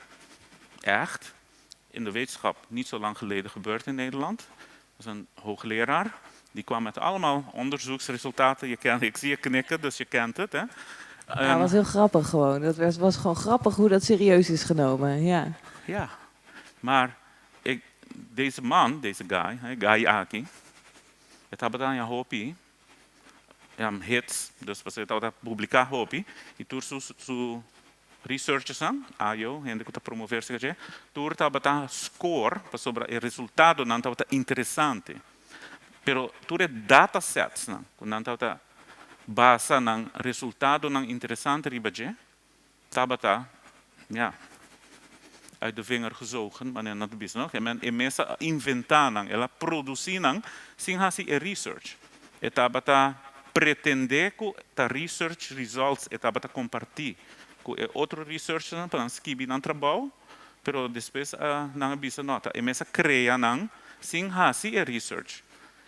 echt. In de wetenschap niet zo lang geleden gebeurd in Nederland. Dat is een hoogleraar. Die kwam met allemaal onderzoeksresultaten. Ik zie je knikken, dus je kent het. Hè? Ja, dat was heel grappig gewoon. Het was gewoon grappig hoe dat serieus is genomen. Ja, ja. Maar deze man, deze guy Aki, het hebben dan je hopi, hits, dus we zeiden dat publicar hopi, e tur su researchers ayo, gente que está promover se tur tá score sobre o resultado não tá interessante. Pero tur é datasets não tá basa nang resultado nang interessante ribaje, tabata, ja. uit de vinger gezogen, maar in het business. En men emesa inventanang, ela producinang, sing hasi e research. Etabata pretende ku ta research results etabata compartir ku e outro research nan para skibi nan trabalho, pero depois nang bisa nota. Emesa crea nang sing hasi e research.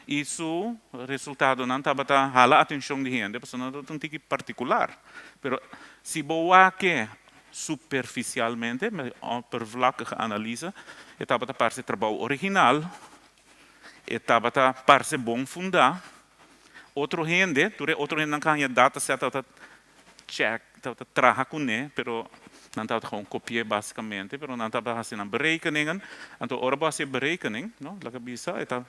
Isso resultado nan tabata hala atenção de gente, porque não tem que particular. Pero se boa que superficialmente, met oppervlakkige analyse, etabata parse trabalho original, etabata parse bom fundar. Outro gente não kan dataset dat check, dat traga com né, pero não tá gewoon copiar basicamente, pero não tá fazendo berekeningen, então ora base berekening, no, laga bisa, eta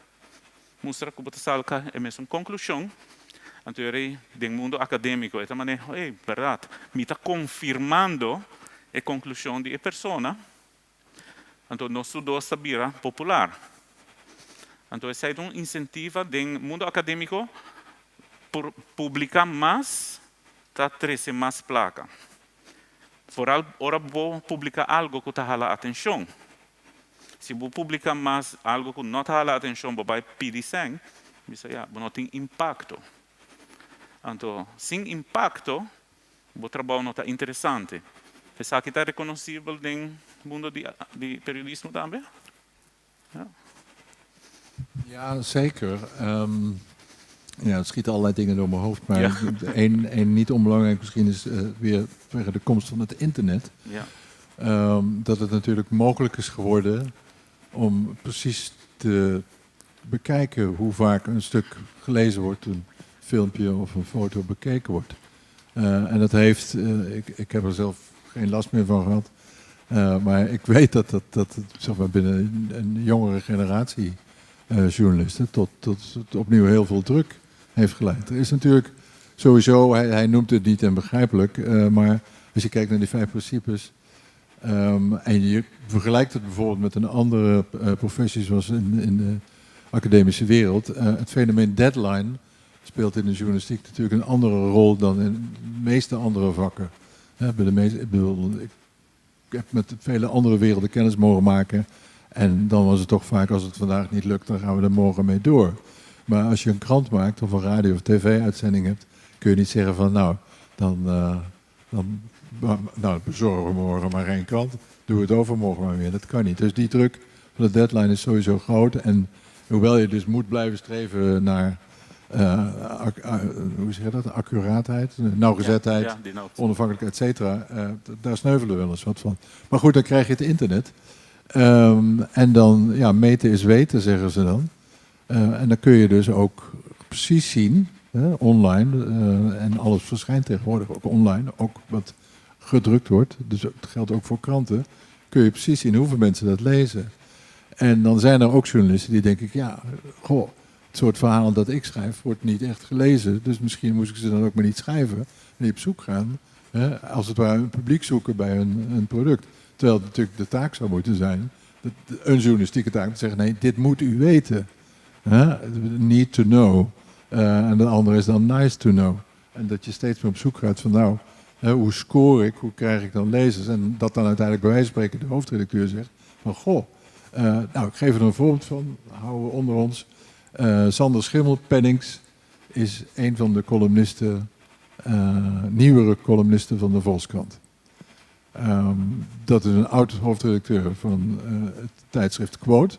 mostra que bota salka é mesmo conclusão. Então eu do mundo acadêmico, eta mané, verdade, me tá confirmando a conclusão de persona. Então nós estudamos sabira popular. Então esse é incentivo do mundo acadêmico por publicar mais, tá trazer mais placa. Vooral, ora vou publicar algo que tá hala atenção. Se vou publicar mais algo que não tá hala atenção, vou vai pedir sem, isso não tem impacto. Então, sem impacto, o trabalho não tá interessante. Isso aqui está reconhecível no mundo de periodismo também? Ja, zeker. Ja, het schieten allerlei dingen door mijn hoofd, maar één niet onbelangrijk misschien is weer vanwege de komst van het internet. Ja. Dat het natuurlijk mogelijk is geworden om precies te bekijken hoe vaak een stuk gelezen wordt, een filmpje of een foto bekeken wordt. En dat heeft, ik heb er zelf geen last meer van gehad, maar ik weet dat zeg maar, binnen een jongere generatie journalisten tot opnieuw heel veel druk heeft geleid. Er is natuurlijk sowieso, hij noemt het niet en begrijpelijk, maar als je kijkt naar die 5 principes en je vergelijkt het bijvoorbeeld met een andere professie zoals in de academische wereld, het fenomeen deadline speelt in de journalistiek natuurlijk een andere rol dan in de meeste andere vakken. Ik heb met vele andere werelden kennis mogen maken en dan was het toch vaak, als het vandaag niet lukt, dan gaan we er morgen mee door. Maar als je een krant maakt of een radio- of tv-uitzending hebt, kun je niet zeggen van dan bezorgen we morgen maar geen krant, doen we het overmorgen maar weer. Dat kan niet. Dus die druk van de deadline is sowieso groot. En hoewel je dus moet blijven streven naar hoe zeg je dat? Accuraatheid, nauwgezetheid, onafhankelijkheid, et cetera. Daar sneuvelen we wel eens wat van. Maar goed, dan krijg je het internet. En dan, meten is weten, zeggen ze dan. En dan kun je dus ook precies zien, online, en alles verschijnt tegenwoordig ook online, ook wat gedrukt wordt, dus het geldt ook voor kranten, kun je precies zien hoeveel mensen dat lezen. En dan zijn er ook journalisten die denken, het soort verhaal dat ik schrijf wordt niet echt gelezen, dus misschien moest ik ze dan ook maar niet schrijven en die op zoek gaan, als het ware een publiek zoeken bij een product. Terwijl het natuurlijk de taak zou moeten zijn, een journalistieke taak, te zeggen, nee, dit moet u weten. Need to know. En de andere is dan nice to know. En dat je steeds meer op zoek gaat van hoe score ik, hoe krijg ik dan lezers? En dat dan uiteindelijk bij wijze van spreken de hoofdredacteur zegt van ik geef er een voorbeeld van, houden we onder ons. Sander Schimmelpennings is een van de columnisten, nieuwere columnisten van de Volkskrant. Dat is een oud hoofdredacteur van het tijdschrift Quote.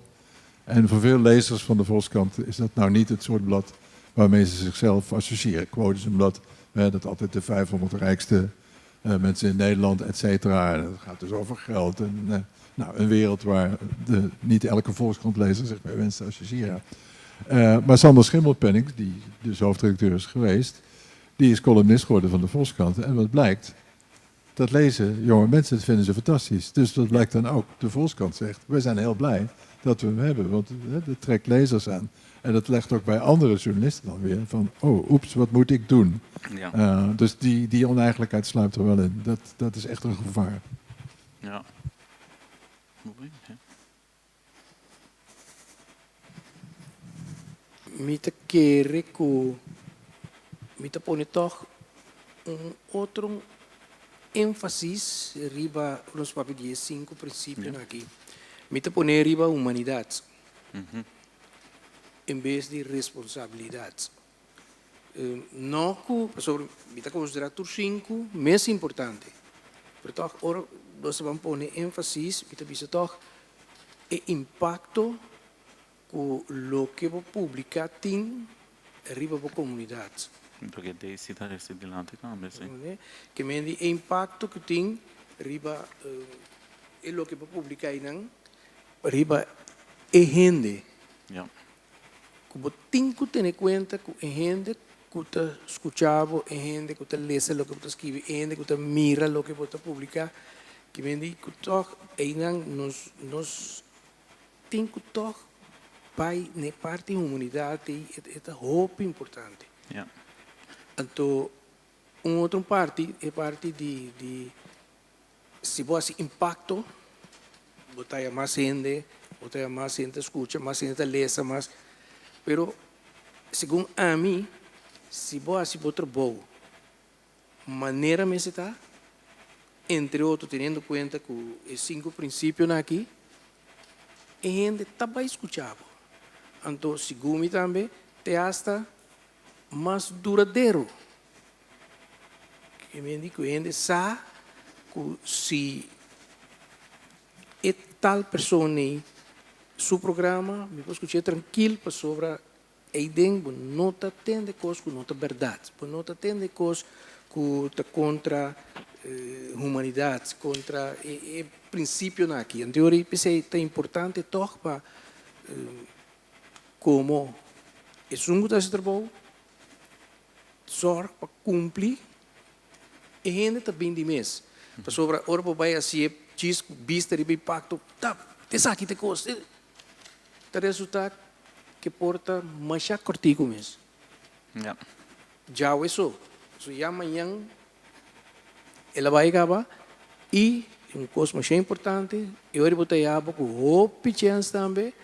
En voor veel lezers van de Volkskrant is dat nou niet het soort blad waarmee ze zichzelf associëren. Quote is een blad dat altijd de 500 rijkste mensen in Nederland, et cetera. Dat gaat dus over geld. En een wereld waar niet elke Volkskrantlezer zich mee wenst te associëren. Maar Sander Schimmelpennings, die dus hoofdredacteur is geweest, die is columnist geworden van de Volkskrant. En wat blijkt? Dat lezen jonge mensen, dat vinden ze fantastisch. Dus dat blijkt dan ook. De Volkskrant zegt, we zijn heel blij dat we hem hebben, want dat trekt lezers aan. En dat legt ook bij andere journalisten dan weer van, oeps, wat moet ik doen? Ja. Dus die oneigenlijkheid sluipt er wel in. Dat is echt een gevaar. Ja. Mita kere ku mita poni toch outro énfasis riba nos papéis 5 princípios aqui. Me te poner riba humanidade em vez de responsabilidades. Não que sobre me te considerar tu 5 mais importante. Pero toch ora nós vamos pôr énfasis me te bisa toch o impacto que lo que vou publicar tem riba para comunidade. Porque Daisy está delante também, sim. Que me o impacto que tem riba e lo que vou publicar aí riba e gente. Ja. Que vou ter que ter em conta que a gente que está escutando, a gente que está lendo o que está escrevendo, a gente que está mira o que está publicar, que me diz que toch aí nós tem que toch vai na parte da comunidade é muito importante. Ja. Então, outra parte é parte de se você impacto, botar mais gente escuta, mais gente lesa, mais. Pero, segundo a mim, se você botar bom, maneira me está, entre outros, tendo em conta que os 5 princípios aqui, a gente também escuchava. Então, segundo também, te hasta mais duradouro. Que me diz que a gente sabe que se é tal pessoa seu programa, me posso escutar tranquilo para sobre aí dentro, não está tendo coisas que não é verdade, não está tendo coisas que está contra humanidade, contra o princípio aqui. Então, eu pensei que é importante toch para como é um que está bom, zorg para cumprir e gente também de mês. Para sobre a hora para assim, diz que vista de impacto, tá, te saque te coisa. O resultado que porta mais cortico mesmo. Ja. Já é isso. So, já amanhã ela vai acabar e coisa mais importante, eu vou botar a água com roupa chance também,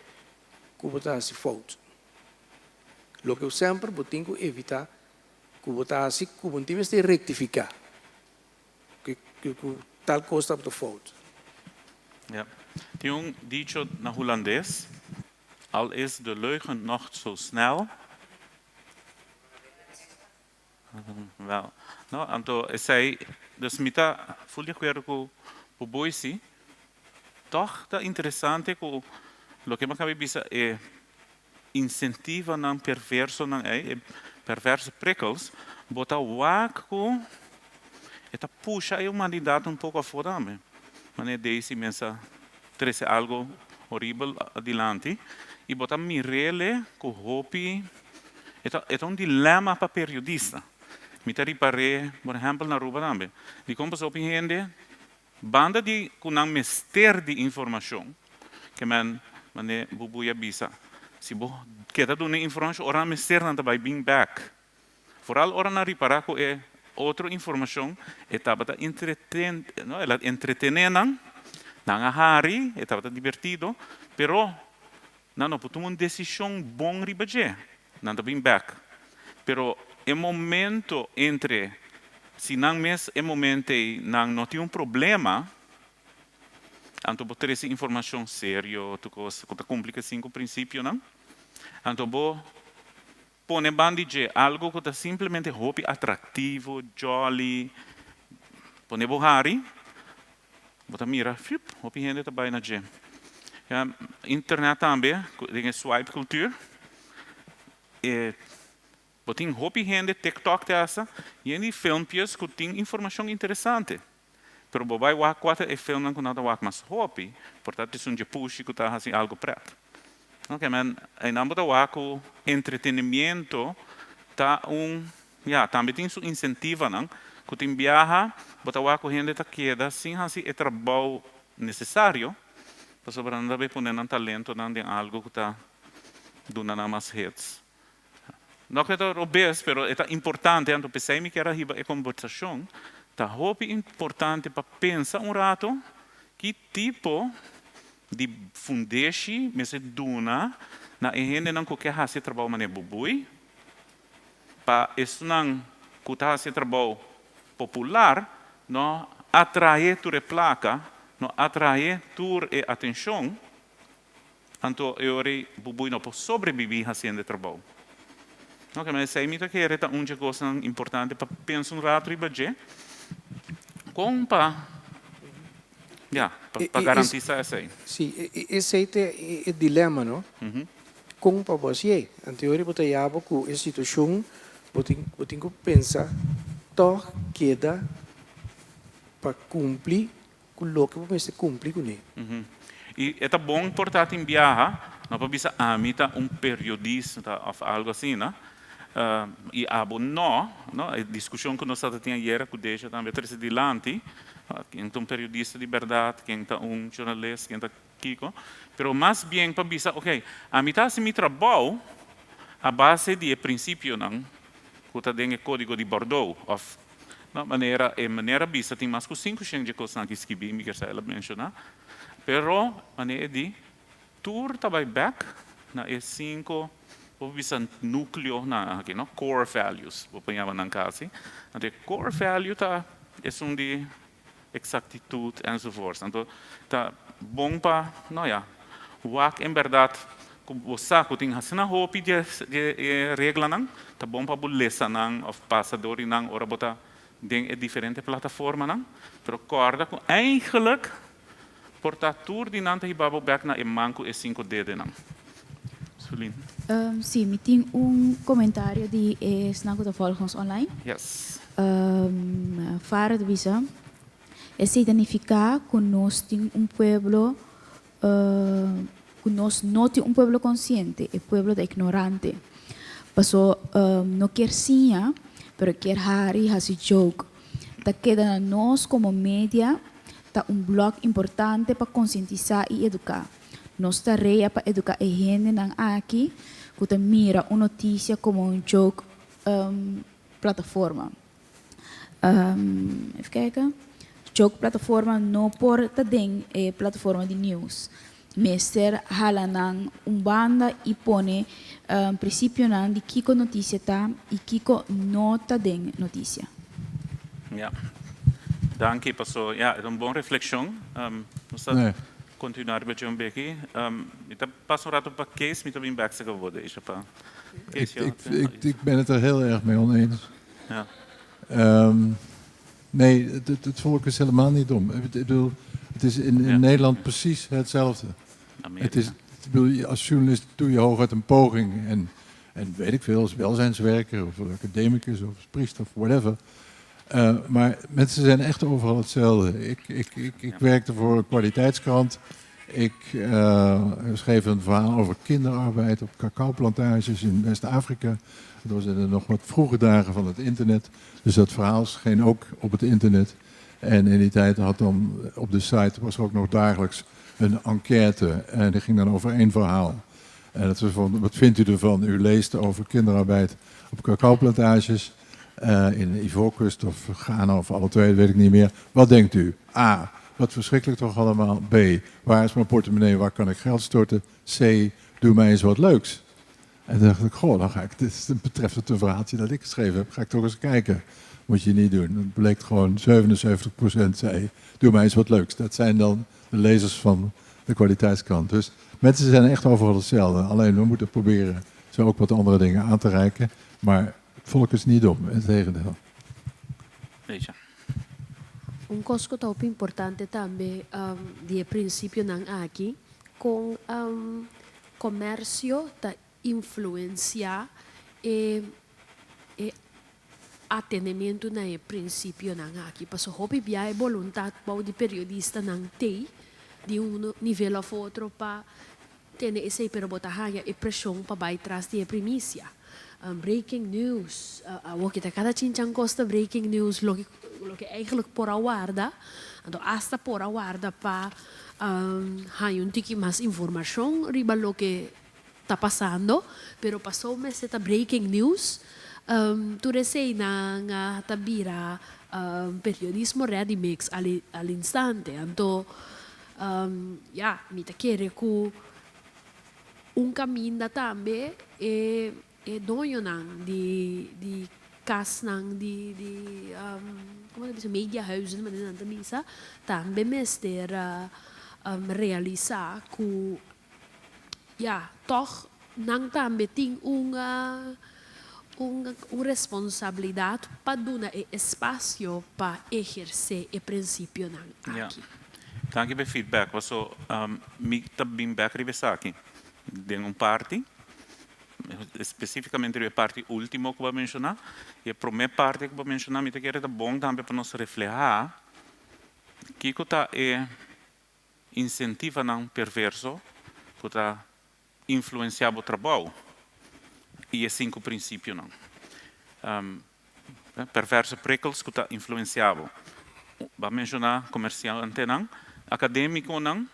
que botar assim falta. O que eu sempre tenho que evitar, que botar assim, que eu tenho que rectificar. Que tal coisa está falta. Ja. Tem dicho na holandês, al is de leugen nog zo snel. Wel, no, então, sei, dus mita, full de acordo com o Boise, toch tá interessante que o que me acabei de é incentiva não perverso não perverso prikkels, botar o waco, eta puxa a humanidade pouco afora também, mas desse mensa trazer algo horrível adiante e botar mirele com hopi, é dilema para periodista. Mita ripare, por exemplo, na rua também. De como op gente, banda de kunang mister de informação, que man bubuya bisa. Se bo kita dune informação, ora mister nanta by being back. Vooral ora na ripara ko outra informação, etapa ta no, ela entretener nang hari, etapa divertido, pero não putum decisão bom ribaje, nanta being back. Pero o momento entre, se não mesmo é momento não tem problema, então vou ter essa informação séria, tu complica 5 princípios, não? Então vou pôr bandije algo que está simplesmente hobby atrativo, jolly, pôr bohari, vou mira, hobby gente está bem na gym. Internet também, tem swipe culture, tem hobby gente, TikTok dessa, e tem filmpjes que tem informação interessante. Pero bobai wak quatro é filme que nada wak mas hobby, portanto é push que está assim algo preto. Ok, mas em ambos wak o entretenimento tá também tem su incentiva não, que tem viaja, bota wak o gente tá queda, sim assim é trabalho necessário, para sobrando bem poner um talento não de algo que tá dando na mais redes. Não que é obes, pero é importante, então pensei que era a conversação, tá hobby importante para pensar rato que tipo de fundeshi me se duna na gente não qualquer fazer trabalho mané bubui, para isso não que fazer trabalho popular, não atrair tu placa, no atrair tu atenção, então eu bubui não posso sobreviver fazendo trabalho. Ok, mas sei muito que é uma coisa importante para pensar rato e budget, como para garantir isso aí. Sim, esse é o dilema, não? Como para você, em teoria, você já com a situação, você tem que pensar, toch queda para cumprir com o que você cumprir com ele. E é bom importante em viajar, não para bisa amita periodista ou algo assim, né? E abo não, a discussão que nós tínhamos ayer com deixa também presidente, quem é periodista de verdade, quem é jornalista, quem é Kiko, pero mais bem para bisa, ok, a mitad se me trabalho a base de princípio não, que tem o código de Bordeaux, of maneira bisa tem mais que 5 de coisas que escrevi, me quer ela mencionar, pero maneira de tour tabai back na e 5 o bisa núcleo na aqui, no core values, o punhava na casa, então core value tá é de exactitude enzovoorts. Então, tá bom para, o em verdade, o saco tem assim na roupa de regra não, tá bom para bolesa não, ou passador não, ora botar tem diferente plataforma não, pero corda com eigenlijk portatur de não tem babo back na manco e 5 dedos não. Sulin. Sim, me tem comentário de Snago de volgens online. Yes. Fara de visa. Significa que nós temos pueblo, que nós não temos pueblo consciente, é pueblo de ignorante. Passou, não quer sim, pero quer hari, hasi joke. Tá queda nós como mídia, tá bloco importante para conscientizar e educar. Nós tarefa para educar a gente não aqui, que tá mira uma notícia como joke plataforma. Even kijken. Joke plataforma não por tadeng plataforma de news. Meester hala nang banda e pone princípio nang de kiko notícia tá e kiko não tadeng notícia. Ja. Dank je, passou. Ja, é uma boa reflexão. Continuar met John Becky. Ik pas een raad op een case met een back geworden. Ik ben het er heel erg mee oneens. Ja. Nee, het volk is helemaal niet dom. Ik bedoel, het is in Nederland precies hetzelfde. Het is, als journalist doe je hooguit een poging en weet ik veel, als welzijnswerker of academicus of priester of whatever. Maar mensen zijn echt overal hetzelfde. Ik werkte voor een kwaliteitskrant. Ik schreef een verhaal over kinderarbeid op cacaoplantages in West-Afrika. Dat was in nog wat vroege dagen van het internet. Dus dat verhaal scheen ook op het internet. En in die tijd had dan op de site was er ook nog dagelijks een enquête. En die ging dan over één verhaal. En dat was van, wat vindt u ervan? U leest over kinderarbeid op cacaoplantages. In Ivoorkust of Ghana of alle twee, weet ik niet meer. Wat denkt u? A, wat verschrikkelijk toch allemaal. B, waar is mijn portemonnee, waar kan ik geld storten? C, doe mij eens wat leuks. En toen dacht ik, goh, dan ga ik, dit betreft het een verhaaltje dat ik geschreven heb, ga ik toch eens kijken. Moet je niet doen. Het bleek gewoon 77% zei, doe mij eens wat leuks. Dat zijn dan de lezers van de kwaliteitskrant. Dus mensen zijn echt overal hetzelfde. Alleen we moeten proberen ze ook wat andere dingen aan te reiken. Maar het volk is niet dom, het tegendeel. Deixa. Coisa que é importante também de princípio não aqui com comércio tá influenciar e atendimento na princípio não aqui passou hobby bia vontade para de periodista não tem de nível a outro para ter esse pero botar e pressão para vai trás de primícia. Breaking news, kita cada cincang costa breaking news, lo que eigenlijk por a guarda, então hasta por a guarda para um tiki mais informação riba lo que está passando, pero passou me esta breaking news, tu resei na tabira periodismo ready mix al instante, então me te quer que caminho também e dono de kas ng como dice, mediahuizen, maar dan de misa, também mester realizar que, ja, toch, nang também tem uma responsabilidade para dar espaço para exercer o princípio aqui. Ja. Dank je bij feedback. Was zo, ik ben bij aqui. De parte, especificamente a parte última que eu vou mencionar, e a primeira parte que eu vou mencionar, me quero é bom também para nós refletir que está incentiva não perverso, que está influenciado o trabalho e é 5 princípios não. Perverso prikkels que está influenciado. Vou mencionar comercial não, acadêmico não.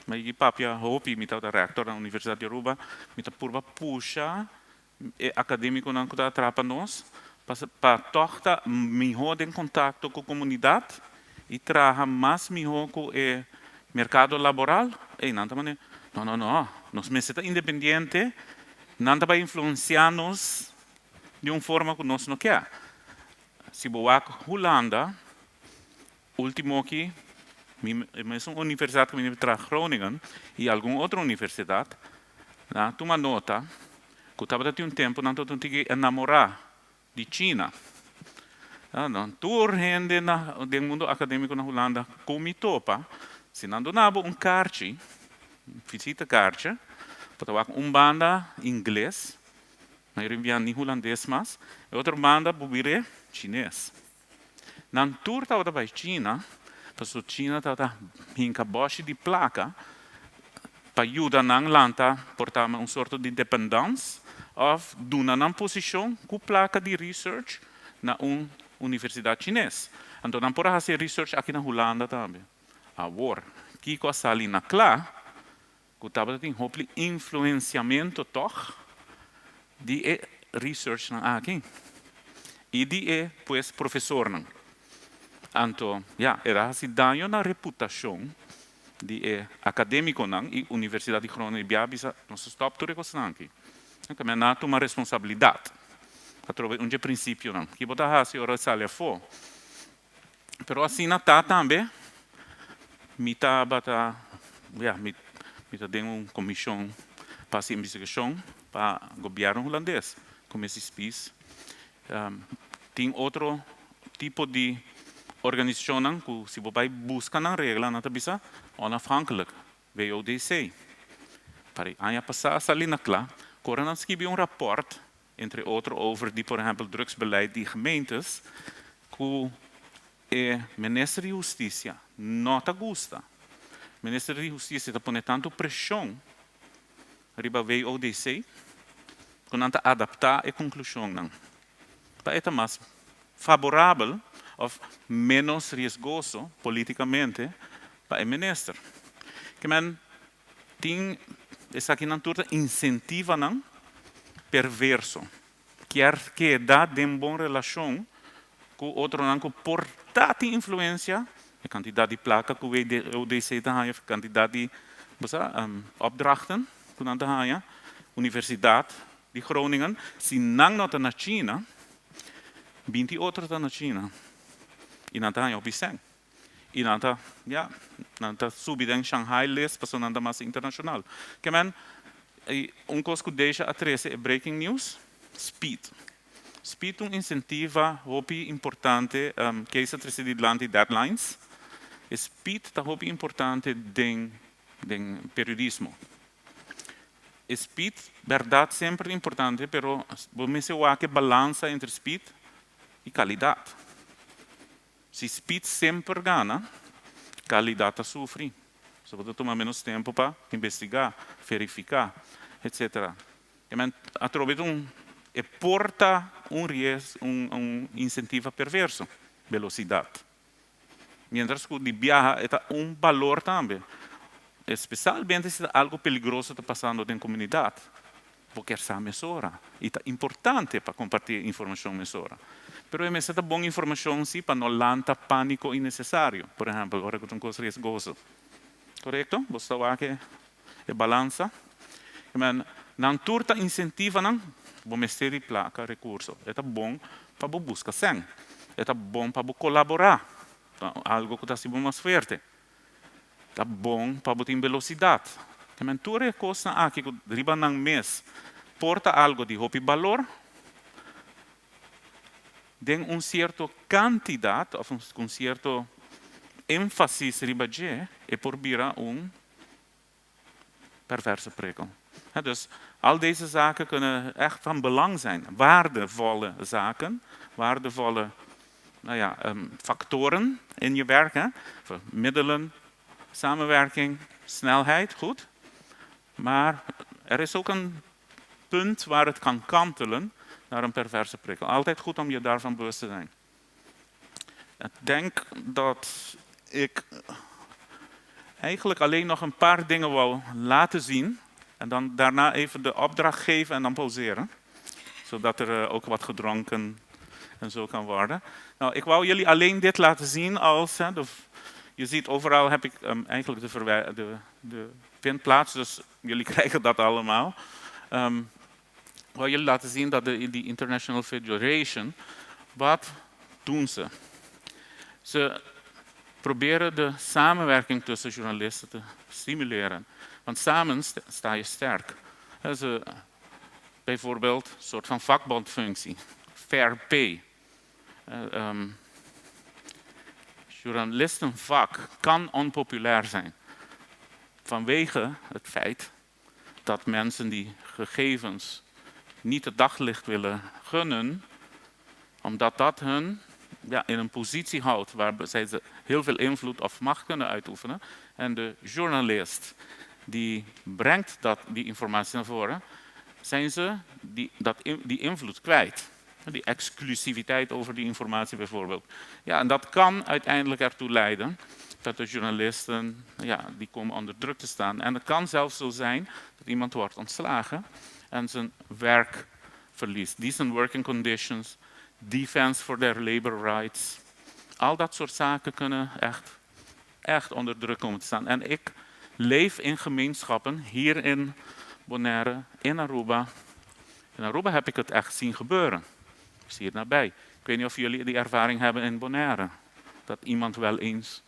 Mas eu papia hopi mita da rector da Universidade de Aruba mita purba puxa acadêmico não que atrapa nós para torta melhor em contato com a comunidade e traga mais melhor com o mercado laboral e não também não nós meseta independente não vai influenciar nos de uma forma que nós não quer se boa Holanda último aqui mas uma universidade que me traz Groningen e alguma outra universidade, toma nota que estava tendo tempo não tô tinha enamorar de China. Não, tour gente do mundo acadêmico na Holanda como topa, se não donava carte, visita carte, para banda inglês, mas enviar nem holandês mas, e outra banda bubire chinês. Na tour estava para China. Porque a China está em boche de placa para ajudar a lanta a portar uma sorte de dependência ou dar uma posição com placa de research na universidade chinesa. Então, não pode fazer research aqui na Holanda também. Agora, que com a salina clara, que estava tendo influenciamento toch de research aqui e de pues professor não. Então, era assim daño na reputação de acadêmico não e Universidade de Groningen biabisa nós stop tudo isso aqui. Então, é nato uma responsabilidade. Para um princípio não. Que botar assim ora sale fo. Pero assim na tá também. Mita bata, mita tem uma comissão para essa investigação para o governo holandês, como esse PIS. Tem outro tipo de organisação que se você busca na regra, não está onafhankelijk, WODC. Para ano passado, ali na Kla, Corona escreveu rapport, entre outros, over die, por exemplo, drugsbeleid de gemeentes, que o ministro de Justiça não gosta. O ministro de Justiça está pondo tanto pressão riba WODC, que não está adaptar a conclusão. Para é mais favorável ou menos riscoso politicamente para o ministro. Que men tem essa aqui na turma incentiva não perverso, quer que dá de boa relação com outro não que porta influência, a quantidade de placa que o ODC tem, a quantidade de opdrachten que não tem, Universidade de Groningen, se não está na China, 20 outros estão na China. E não está em Obiseng. E não está subido em Shanghai list para não mais internacional. Que men, coisa que deixa a 13 é breaking news, speed. Speed incentiva, hopi importante, que é essa de deadlines. Speed está hopi importante den periodismo. Speed, verdade, sempre importante, pero vamos ver que balança entre speed e qualidade. Se speed sempre ganha, qualidade sofre. Você pode tomar menos tempo para investigar, verificar, etc. Através porta incentivo perverso, velocidade. Mientras que de viaja é valor também. Especialmente se algo peligroso está passando na comunidade. Porque essa mesura. E é importante para compartilhar informação mesura. Pero é necessário boa informação sim para não lançar pânico innecessário. Por exemplo, agora que coisa riscoso. Correto? Você vai que é balança. Não turta incentiva não o Ministério placa recurso. É bom para buscar sem. É bom para colaborar. Algo que está se mais forte. É bom para ter velocidade. Que mentura é coisa aqui que riba nang mês porta algo de hopi valor. Den uma certa quantidade, ou um certo ênfase riba je, e por bira perverse prikkel. Dus al deze zaken kunnen echt van belang zijn. Waardevolle zaken, waardevolle factoren in je werk. Hè? Voor middelen, samenwerking, snelheid, goed. Maar er is ook een punt waar het kan kantelen naar een perverse prikkel. Altijd goed om je daarvan bewust te zijn. Ik denk dat ik eigenlijk alleen nog een paar dingen wou laten zien. En dan daarna even de opdracht geven en dan pauzeren. Zodat er ook wat gedronken en zo kan worden. Nou, ik wou jullie alleen dit laten zien als... je ziet overal heb ik eigenlijk de vindplaats. Dus jullie krijgen dat allemaal. Ik wou jullie laten zien dat die International Federation... Wat doen ze? Ze proberen de samenwerking tussen journalisten te stimuleren. Want samen sta je sterk. Bijvoorbeeld een soort van vakbondfunctie. Fair pay. Journalistenvak kan onpopulair zijn. Vanwege het feit dat mensen die gegevens niet het daglicht willen gunnen. Omdat dat hun in een positie houdt waarbij ze heel veel invloed of macht kunnen uitoefenen. En de journalist die brengt die informatie naar voren, zijn ze die invloed kwijt. Die exclusiviteit over die informatie bijvoorbeeld. Ja, en dat kan uiteindelijk ertoe leiden dat de journalisten die komen onder druk te staan. En het kan zelfs zo zijn dat iemand wordt ontslagen en zijn werk verliest. Decent working conditions, defense for their labor rights. Al dat soort zaken kunnen echt onder druk komen te staan. En ik leef in gemeenschappen hier in Bonaire, in Aruba. In Aruba heb ik het echt zien gebeuren. Ik zie het nabij. Ik weet niet of jullie die ervaring hebben in Bonaire. Dat iemand wel eens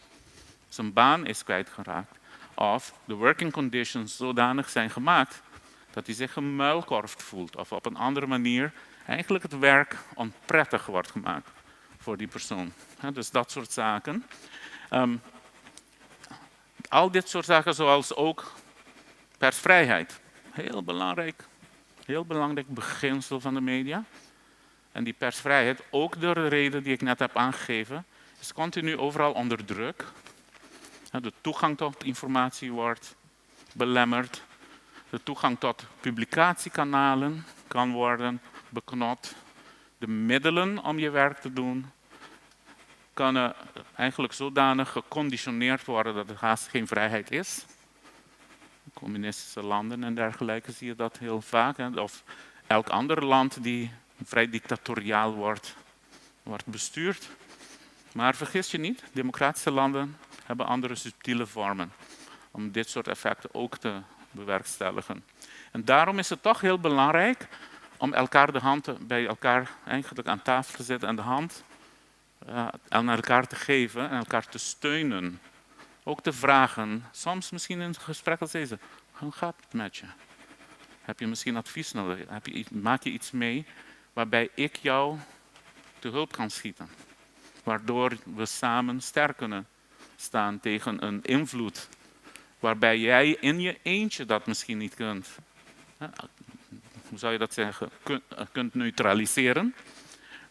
zijn baan is kwijtgeraakt. Of de working conditions zodanig zijn gemaakt dat hij zich gemuilkorfd voelt. Of op een andere manier eigenlijk het werk onprettig wordt gemaakt voor die persoon. Dus dat soort zaken. Al dit soort zaken zoals ook persvrijheid. Heel belangrijk beginsel van de media. En die persvrijheid, ook door de reden die ik net heb aangegeven, is continu overal onder druk. De toegang tot informatie wordt belemmerd. De toegang tot publicatiekanalen kan worden beknot. De middelen om je werk te doen kunnen eigenlijk zodanig geconditioneerd worden dat er haast geen vrijheid is. In communistische landen en dergelijke zie je dat heel vaak. Of elk ander land die vrij dictatoriaal wordt bestuurd. Maar vergis je niet, democratische landen hebben andere subtiele vormen om dit soort effecten ook te bewerkstelligen. En daarom is het toch heel belangrijk om elkaar de hand bij elkaar eigenlijk aan tafel te zetten en de hand aan elkaar te geven en elkaar te steunen. Ook te vragen, soms misschien in een gesprek als deze, hoe gaat het met je? Heb je misschien advies nodig? Maak je iets mee waarbij ik jou te hulp kan schieten? Waardoor we samen sterk kunnen staan tegen een invloed waarbij jij in je eentje dat misschien niet kunt. Hoe zou je dat zeggen? Kunt neutraliseren.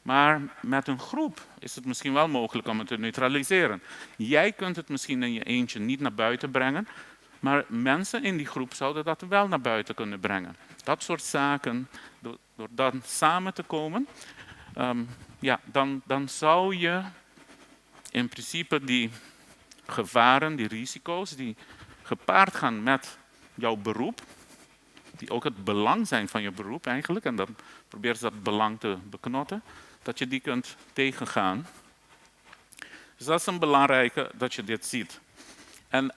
Maar met een groep is het misschien wel mogelijk om het te neutraliseren. Jij kunt het misschien in je eentje niet naar buiten brengen, maar mensen in die groep zouden dat wel naar buiten kunnen brengen. Dat soort zaken, door dan samen te komen, dan zou je in principe die gevaren, die risico's, die gepaard gaan met jouw beroep, die ook het belang zijn van je beroep eigenlijk, en dan probeer je dat belang te beknotten, dat je die kunt tegengaan. Dus dat is een belangrijke dat je dit ziet. En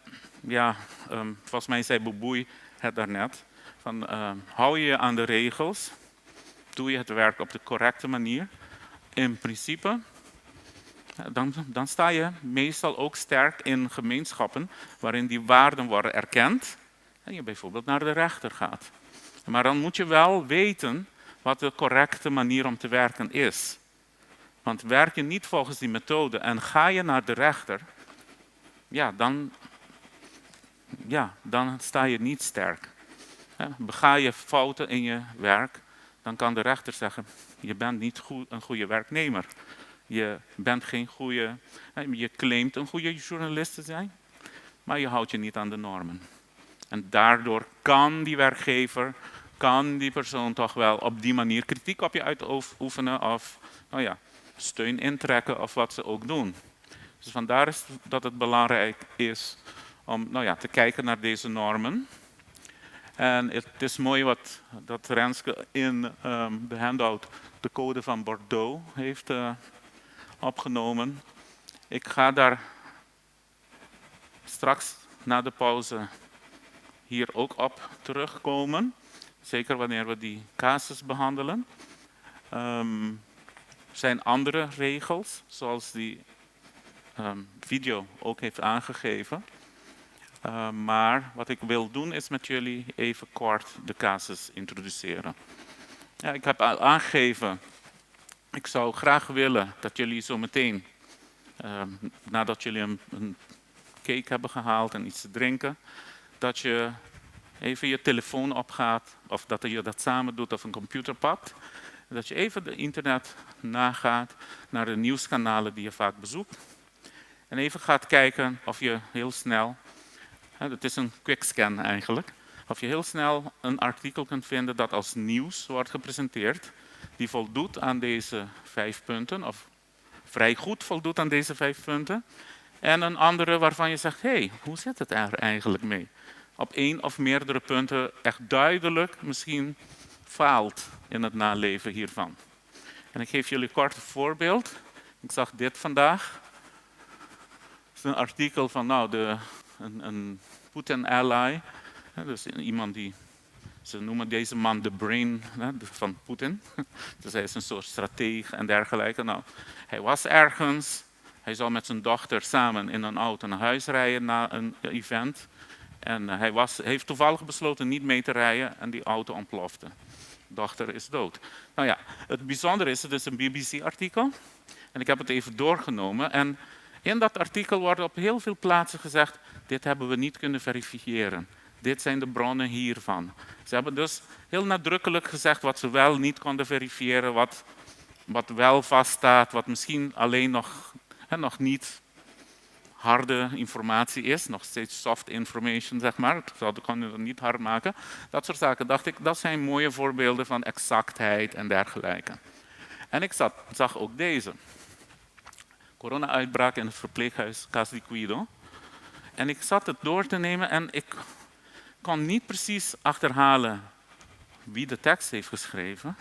volgens mij zei Boeboei het daarnet, van hou je aan de regels, doe je het werk op de correcte manier, in principe, dan sta je meestal ook sterk in gemeenschappen waarin die waarden worden erkend en je bijvoorbeeld naar de rechter gaat. Maar dan moet je wel weten wat de correcte manier om te werken is. Want werk je niet volgens die methode en ga je naar de rechter, dan sta je niet sterk. Bega je fouten in je werk, dan kan de rechter zeggen, je bent niet een goede werknemer. Je bent geen goede, je claimt een goede journalist te zijn, maar je houdt je niet aan de normen. En daardoor kan die werkgever, kan die persoon toch wel op die manier kritiek op je uitoefenen of steun intrekken of wat ze ook doen. Dus vandaar is dat het belangrijk is om te kijken naar deze normen. En het is mooi dat Renske in de handout de code van Bordeaux heeft opgenomen. Ik ga daar straks na de pauze hier ook op terugkomen. Zeker wanneer we die casus behandelen. Er zijn andere regels, zoals die video ook heeft aangegeven. Maar wat ik wil doen is met jullie even kort de casus introduceren. Ja, ik heb al aangegeven, ik zou graag willen dat jullie zo meteen, nadat jullie een cake hebben gehaald en iets te drinken, dat je even je telefoon opgaat, of dat je dat samen doet of een computer pakt. Dat je even de internet nagaat naar de nieuwskanalen die je vaak bezoekt. En even gaat kijken of je heel snel, het is een quickscan eigenlijk, of je heel snel een artikel kunt vinden dat als nieuws wordt gepresenteerd, die voldoet aan deze 5 punten, of vrij goed voldoet aan deze 5 punten. En een andere waarvan je zegt, hé, hoe zit het er eigenlijk mee? Op 1 of meerdere punten echt duidelijk misschien faalt in het naleven hiervan. En ik geef jullie kort een voorbeeld. Ik zag dit vandaag. Het is een artikel van een Putin-ally. Dus iemand die, ze noemen deze man de brain van Poetin. Dus hij is een soort strateeg en dergelijke. Nou, hij was ergens. Hij zou met zijn dochter samen in een auto naar huis rijden na een event. En hij heeft toevallig besloten niet mee te rijden en die auto ontplofte. De dochter is dood. Nou ja, het bijzondere is, het is een BBC-artikel. En ik heb het even doorgenomen. En in dat artikel wordt op heel veel plaatsen gezegd, dit hebben we niet kunnen verifiëren. Dit zijn de bronnen hiervan. Ze hebben dus heel nadrukkelijk gezegd wat ze wel niet konden verifiëren, wat wel vaststaat, wat misschien alleen nog niet harde informatie is, nog steeds soft information, zeg maar. Dat kan je niet hard maken. Dat soort zaken, dacht ik, dat zijn mooie voorbeelden van exactheid en dergelijke. En ik zag ook deze. Corona-uitbraak in het verpleeghuis Cas di Guido. En ik zat het door te nemen en ik kon niet precies achterhalen wie de tekst heeft geschreven,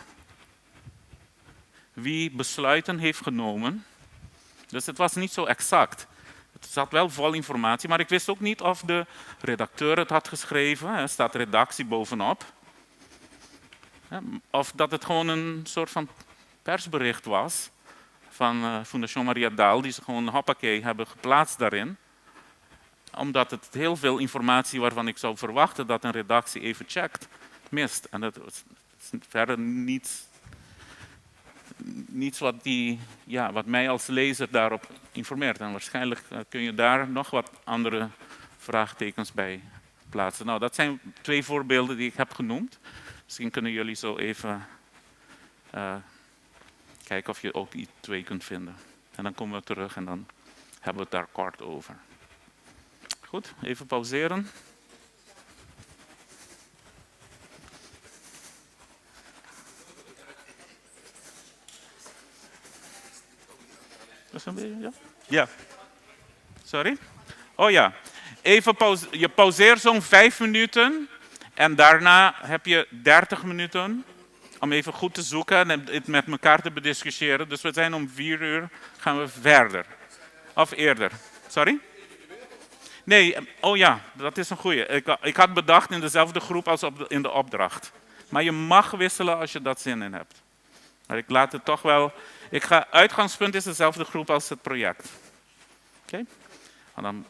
wie besluiten heeft genomen. Dus het was niet zo exact. Het zat wel vol informatie, maar ik wist ook niet of de redacteur het had geschreven. Er staat redactie bovenop. Of dat het gewoon een soort van persbericht was van Fundación Maria Dal, die ze gewoon hoppakee hebben geplaatst daarin. Omdat het heel veel informatie waarvan ik zou verwachten dat een redactie even checkt, mist. En dat is verder niets wat mij als lezer daarop informeert. En waarschijnlijk kun je daar nog wat andere vraagtekens bij plaatsen. Nou, dat zijn 2 voorbeelden die ik heb genoemd. Misschien kunnen jullie zo even kijken of je ook die 2 kunt vinden. En dan komen we terug en dan hebben we het daar kort over. Goed, even pauzeren. Dat is een beetje, ja? Ja. Sorry? Oh ja. Even je pauzeert zo'n 5 minuten. En daarna heb je 30 minuten om even goed te zoeken en het met elkaar te bediscussiëren. Dus we zijn om 4 uur gaan we verder. Of eerder. Sorry? Nee, oh ja, dat is een goeie. Ik had bedacht in dezelfde groep als in de opdracht. Maar je mag wisselen als je dat zin in hebt. Maar ik laat het toch wel... Uitgangspunt is dezelfde groep als het project. Oké? En dan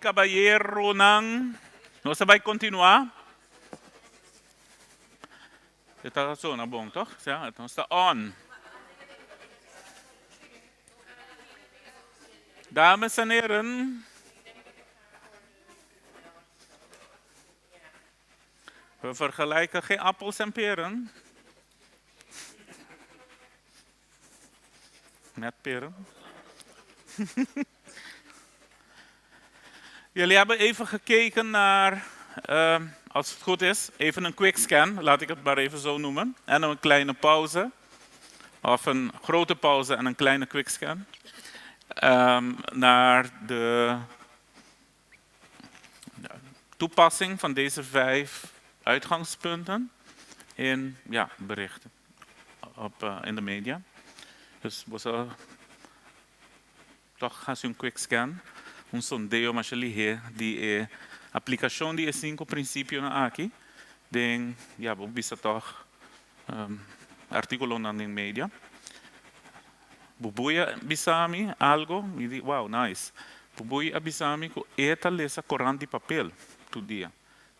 caballero ng... No sabay continuar? Ito so na bom, toch? Ito está on. Dames en heren. We vergelijken geen appels en peren. Met peren. Jullie hebben even gekeken naar, als het goed is, even een quickscan, laat ik het maar even zo noemen. En een kleine pauze. Of een grote pauze en een kleine quickscan. Naar de toepassing van deze 5 uitgangspunten in berichten in de media. Dus we zullen toch gaan een quick scan, un sondeo mas ali die aplicação die 5 princípios na aqui, den we bisa toch artículo na media. Bubuya bisami algo, e di wow nice. Bubuya bisami ko eta lesa coran de papel todo dia.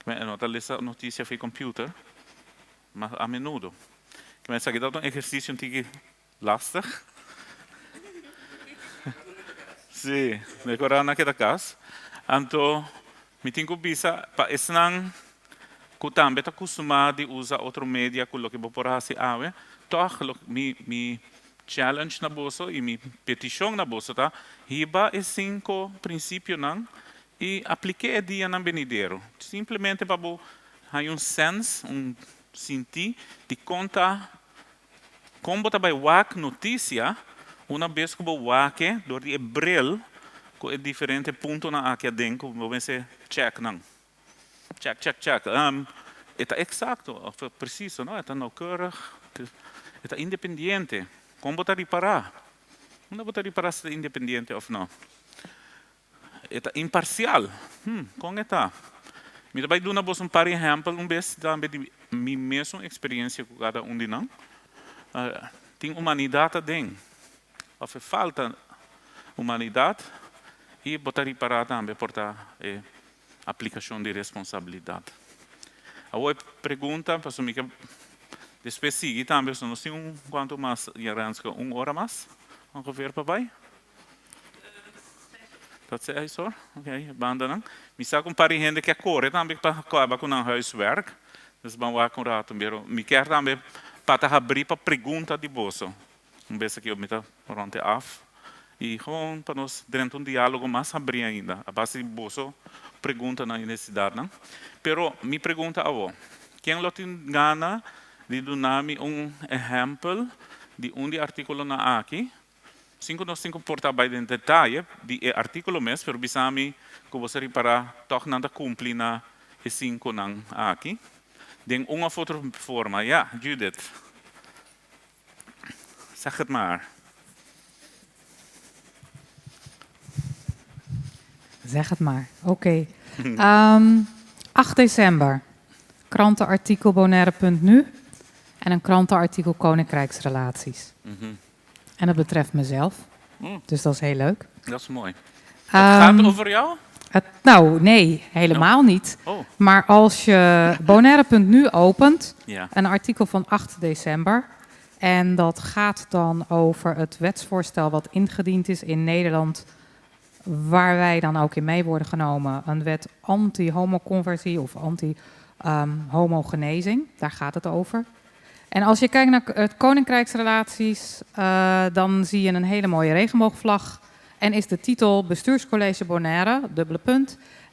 Nota lesa notícia via computer, mas a menudo. Começa a dar um exercício antigo lastig. Sim, decorar naquela casa. Então, me tenho bisa para esnang kutambe ta kusuma de usa outro media com o que vou por assim ave. Toch mi challenge na bolso e mi petição na bolso tá. Hiba e 5 princípios nang e apliquei a dia na benideiro. Simplesmente para ter sense, sentir de conta como tá vai wak notícia. Uma vez que eu wake, door die bril, com diferente pontos na aqui dentro, vou ver check não. Check. Está exacto, preciso, não? Está nauwkeurig, está independiente. Como está reparar? Não está reparar se é independiente ou não. Está imparcial. Como está? Me vai dar um par de exemplos, vez também de minha mesma experiência com cada de nós. Tem humanidade dentro. Of falta humanidade e botar reparar também por a aplicação de responsabilidade. A outra pergunta, para o que depois seguir também, se não sei quanto mais, Jaranska, 1 hora mais, ongeveer papai. Dat zei zo? Oké, banda não. Me sabe um par de gente que corre também para acabar com um huiswerk. Dus ben waar com rato mesmo. Me quer também para abrir para pergunta de bolso. Vez aqui eu me tá rond af. E gewoon para nós dentro diálogo mais abrir ainda. A base de bolso pergunta na universidade, não? Pero me pergunta a você, quem lo tem gana de dar-me exemplo de artículo na aqui? 5 porta bij de detalhe de artículo mesmo, pero bisami que você reparar toch nada cumprir na 5 nang aqui. Den uma outra forma, Judith. Zeg het maar. Zeg het maar, oké. 8 december, krantenartikel Bonaire.nu en een krantenartikel Koninkrijksrelaties. En dat betreft mezelf, dus dat is heel leuk. Dat is mooi. Het gaat over jou? Nou, nee, helemaal niet. Oh. Maar als je Bonaire.nu opent, Ja. een artikel van 8 december... En dat gaat dan over het wetsvoorstel wat ingediend is in Nederland, waar wij dan ook in mee worden genomen. Een wet anti-homoconversie of anti-homogenezing. Daar gaat het over. En als je kijkt naar het Koninkrijksrelaties, dan zie je een hele mooie regenboogvlag. En is de titel Bestuurscollege Bonaire, :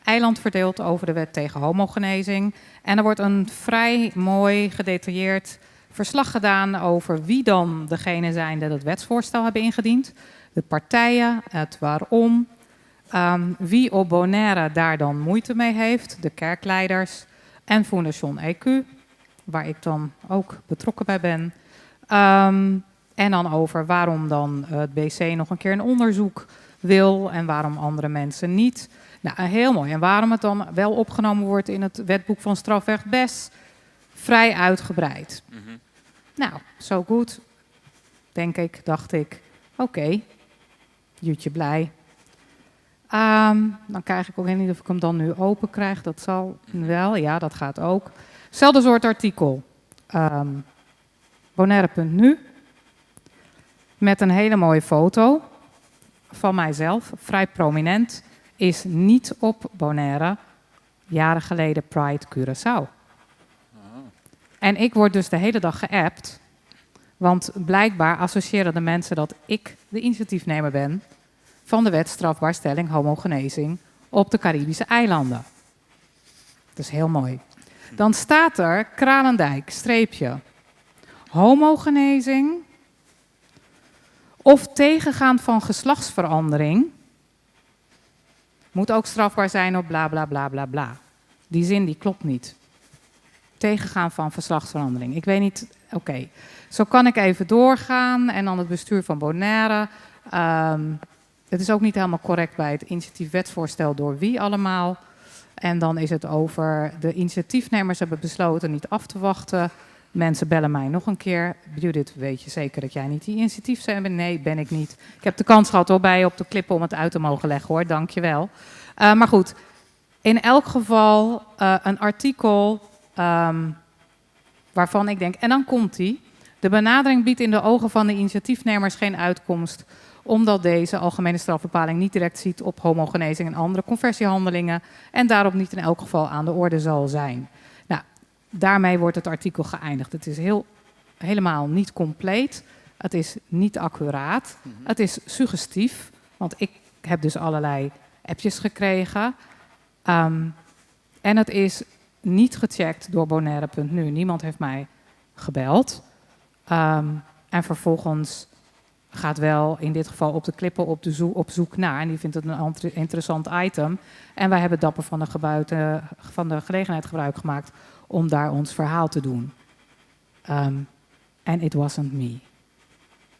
eiland verdeeld over de wet tegen homogenezing. En er wordt een vrij mooi gedetailleerd verslag gedaan over wie dan degene zijn die het wetsvoorstel hebben ingediend. De partijen, het waarom, wie op Bonaire daar dan moeite mee heeft, de kerkleiders en Fondation EQ, waar ik dan ook betrokken bij ben. En dan over waarom dan het BC nog een keer een onderzoek wil en waarom andere mensen niet. Nou, heel mooi. En waarom het dan wel opgenomen wordt in het wetboek van strafrecht BES, vrij uitgebreid. Nou, zo goed, denk ik, dacht ik. Oké, Jutje blij. Dan krijg ik ook niet of ik hem dan nu open krijg. Dat zal wel, ja, dat gaat ook. Hetzelfde soort artikel. Bonaire.nu. Met een hele mooie foto van mijzelf, vrij prominent. Is niet op Bonaire, jaren geleden Pride Curaçao. En ik word dus de hele dag geappt. Want blijkbaar associëren de mensen dat ik de initiatiefnemer ben van de wet strafbaarstelling homogenezing op de Caribische eilanden. Dat is heel mooi. Dan staat er Kralendijk, streepje, homogenezing of tegengaan van geslachtsverandering moet ook strafbaar zijn op bla bla bla bla bla. Die zin die klopt niet. Tegengaan van geslachtsverandering. Ik weet niet, oké. Zo kan ik even doorgaan en dan het bestuur van Bonaire. Het is ook niet helemaal correct bij het initiatief wetsvoorstel door wie allemaal. En dan is het over de initiatiefnemers hebben besloten niet af te wachten. Mensen bellen mij nog een keer. Judith, weet je zeker dat jij niet die initiatief bent? Nee, ben ik niet. Ik heb de kans gehad hoor, bij je op de klippen om het uit te mogen leggen hoor, dankjewel. Maar goed, in elk geval een artikel waarvan ik denk, en dan komt die. De benadering biedt in de ogen van de initiatiefnemers geen uitkomst, omdat deze algemene strafbepaling niet direct ziet op homogenezing en andere conversiehandelingen en daarop niet in elk geval aan de orde zal zijn. Nou, daarmee wordt het artikel geëindigd. Het is helemaal niet compleet. Het is niet accuraat. Het is suggestief, want ik heb dus allerlei appjes gekregen. En het is niet gecheckt door Bonaire.nu. Niemand heeft mij gebeld. En vervolgens gaat wel in dit geval op de klippen op zoek naar. En die vindt het een interessant item. En wij hebben dapper van de gelegenheid gebruik gemaakt om daar ons verhaal te doen. And it wasn't me.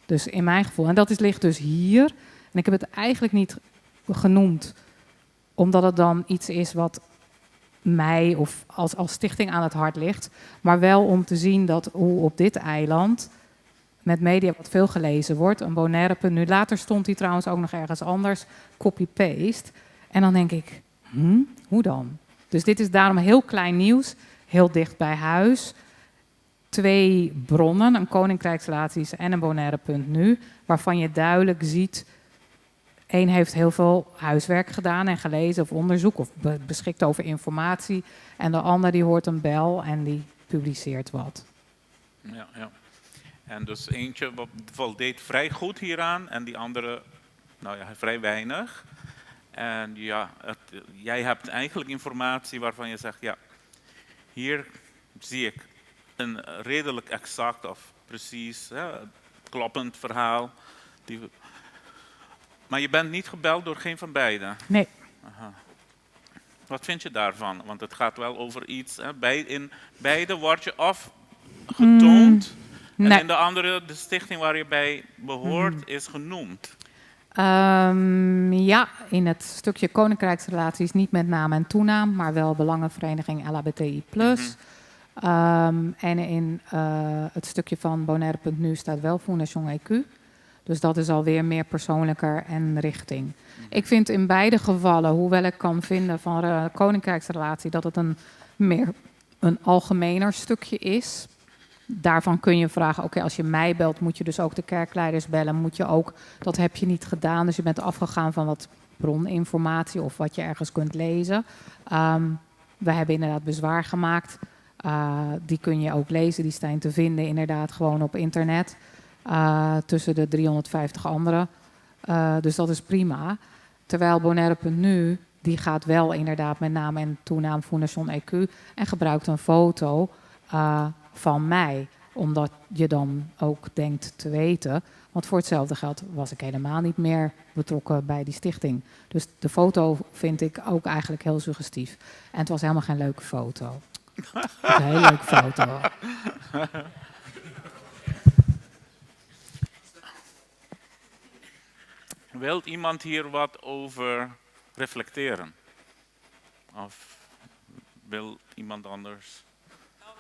Dus in mijn gevoel. En dat ligt dus hier. En ik heb het eigenlijk niet genoemd, omdat het dan iets is wat mij of als stichting aan het hart ligt. Maar wel om te zien dat hoe op dit eiland met media wat veel gelezen wordt. Een Bonaire.nu. Later stond hij trouwens ook nog ergens anders. Copy-paste. En dan denk ik, hoe dan? Dus dit is daarom heel klein nieuws. Heel dicht bij huis. 2 bronnen, een Koninkrijksrelaties en een Bonaire.nu. Waarvan je duidelijk ziet, één heeft heel veel huiswerk gedaan en gelezen of onderzoek of beschikt over informatie. En de ander die hoort een bel en die publiceert wat. Ja, ja. En dus eentje voldeed vrij goed hieraan en die andere nou ja, vrij weinig. En ja, jij hebt eigenlijk informatie waarvan je zegt, ja, hier zie ik een redelijk exact of precies kloppend verhaal. Maar je bent niet gebeld door geen van beiden? Nee. Aha. Wat vind je daarvan? Want het gaat wel over iets. In beide word je of getoond. Nee. En in de andere, de stichting waar je bij behoort, is genoemd. Ja, in het stukje Koninkrijksrelaties niet met naam en toenaam, maar wel Belangenvereniging LHBTI+. En in het stukje van Bonaire.nu staat wel Fondation EQ. Dus dat is alweer meer persoonlijker en richting. Ik vind in beide gevallen, hoewel ik kan vinden van Koninkrijksrelatie dat het meer een algemener stukje is. Daarvan kun je vragen, oké, als je mij belt, moet je dus ook de kerkleiders bellen. Moet je ook, dat heb je niet gedaan, dus je bent afgegaan van wat broninformatie of wat je ergens kunt lezen. We hebben inderdaad bezwaar gemaakt. Die kun je ook lezen, die staan te vinden inderdaad gewoon op internet. Tussen de 350 anderen. Dus dat is prima. Terwijl Bonaire.nu, die gaat wel inderdaad met naam en toenaam Fondation EQ en gebruikt een foto van mij. Omdat je dan ook denkt te weten. Want voor hetzelfde geld was ik helemaal niet meer betrokken bij die stichting. Dus de foto vind ik ook eigenlijk heel suggestief. En het was helemaal geen leuke foto. Een hele leuke foto. Wilt iemand hier wat over reflecteren? Of wil iemand anders?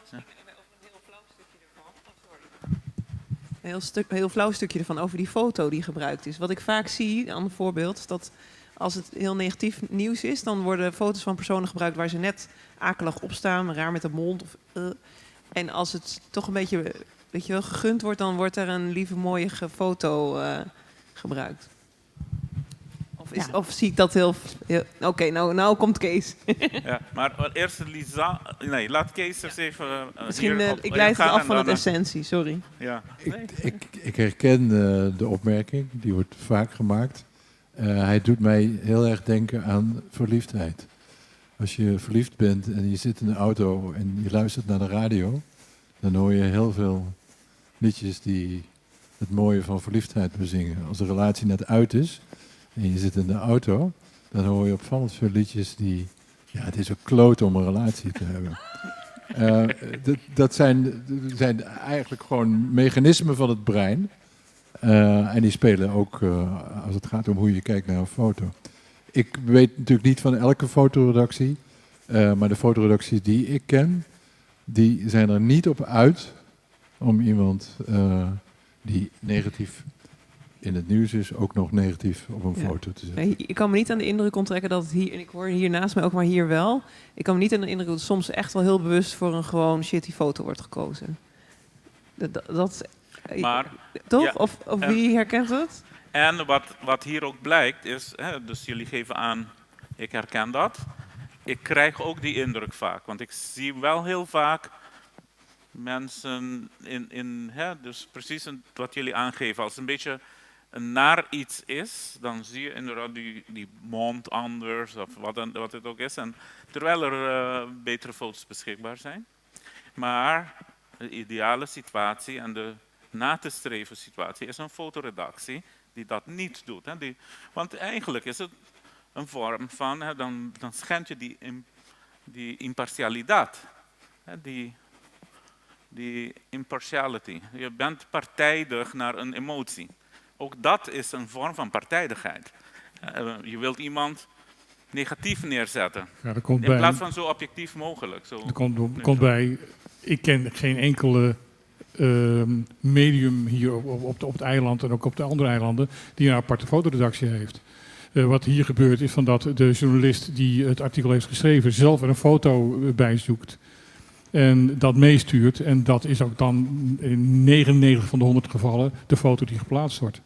Een heel flauw stukje ervan over die foto die gebruikt is. Wat ik vaak zie, een ander voorbeeld, is dat Als het heel negatief nieuws is, dan worden foto's van personen gebruikt waar ze net akelig op staan, raar met de mond. En als het toch een beetje, weet je wel, gegund wordt, dan wordt er een lieve mooie foto gebruikt. Of zie ik dat heel... Oké, nou komt Kees. Ja, maar eerst Lisa... Nee, laat Kees eens even... Misschien, ik leid het af van de essentie, sorry. Ja. Ik herken de opmerking, die wordt vaak gemaakt. Hij doet mij heel erg denken aan verliefdheid. Als je verliefd bent en je zit in de auto en je luistert naar de radio, dan hoor je heel veel liedjes die het mooie van verliefdheid bezingen. Als de relatie net uit is en je zit in de auto, dan hoor je opvallend veel liedjes die... Ja, het is ook kloot om een relatie te hebben. Dat zijn eigenlijk gewoon mechanismen van het brein. En die spelen ook als het gaat om hoe je kijkt naar een foto. Ik weet natuurlijk niet van elke fotoredactie, maar de fotoredacties die ik ken, die zijn er niet op uit om iemand die negatief in het nieuws is, ook nog negatief op een foto te zetten. Nee, ik kan me niet aan de indruk onttrekken dat het hier, en ik hoor hier naast mij ook, maar hier wel. Ik kan me niet aan de indruk dat soms echt wel heel bewust voor een gewoon shitty foto wordt gekozen. Maar, toch? Ja, of wie herkent het? En wat hier ook blijkt is, dus jullie geven aan, ik herken dat. Ik krijg ook die indruk vaak, want ik zie wel heel vaak mensen dus precies wat jullie aangeven, als het een beetje een naar iets is, dan zie je inderdaad die mond anders of wat het ook is. En terwijl er betere foto's beschikbaar zijn. Maar de ideale situatie en de na te streven situatie is een fotoredactie die dat niet doet. Want eigenlijk is het een vorm van, dan schend je die impartialiteit. Die impartiality. Je bent partijdig naar een emotie. Ook dat is een vorm van partijdigheid. Je wilt iemand negatief neerzetten. Ja, dat komt in plaats van zo objectief mogelijk. Er komt bij, ik ken geen enkele medium hier op het eiland en ook op de andere eilanden die een aparte fotoredactie heeft. Wat hier gebeurt is van dat de journalist die het artikel heeft geschreven zelf er een foto bij zoekt. En dat meestuurt. En dat is ook dan in 99 van de 100 gevallen de foto die geplaatst wordt.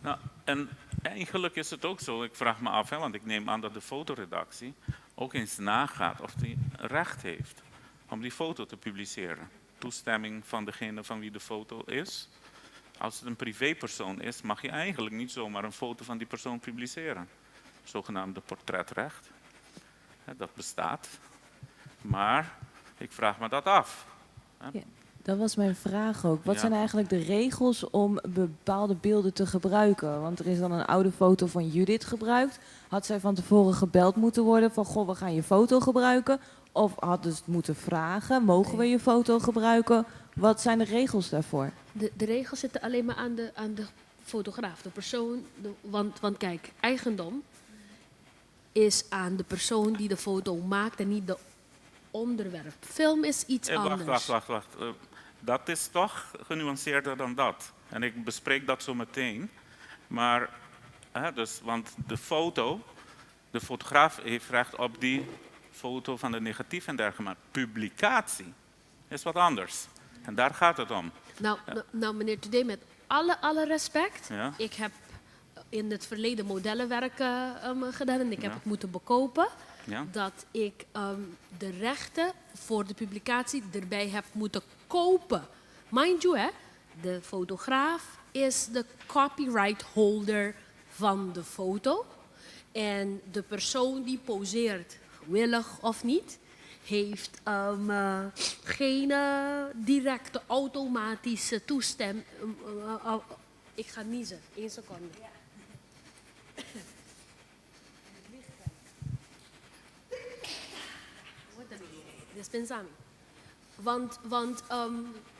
Nou, en eigenlijk is het ook zo, ik vraag me af, want ik neem aan dat de fotoredactie ook eens nagaat of die recht heeft om die foto te publiceren. Toestemming van degene van wie de foto is. Als het een privépersoon is, mag je eigenlijk niet zomaar een foto van die persoon publiceren. Zogenaamde portretrecht. Dat bestaat. Maar ik vraag me dat af. Ja, dat was mijn vraag ook. Wat zijn eigenlijk de regels om bepaalde beelden te gebruiken? Want er is dan een oude foto van Judith gebruikt. Had zij van tevoren gebeld moeten worden van, goh, we gaan je foto gebruiken? Of hadden ze het moeten vragen, mogen we je foto gebruiken? Wat zijn de regels daarvoor? De regels zitten alleen maar aan de fotograaf, de persoon. Want kijk, eigendom is aan de persoon die de foto maakt en niet de onderwerp. Film is iets anders. Wacht. Dat is toch genuanceerder dan dat. En ik bespreek dat zo meteen. Maar, want de fotograaf heeft recht op die foto van de negatief en dergelijke. Maar publicatie is wat anders. En daar gaat het om. Nou meneer Today, met alle respect. Ja. Ik heb in het verleden modellenwerk gedaan en ik heb het moeten bekopen. Ja. Dat ik de rechten voor de publicatie erbij heb moeten kopen. Mind you, de fotograaf is de copyright holder van de foto. En de persoon die poseert, willig of niet, heeft geen directe automatische toestemming. Ik ga niezen, 1 seconde. Dispensami. Want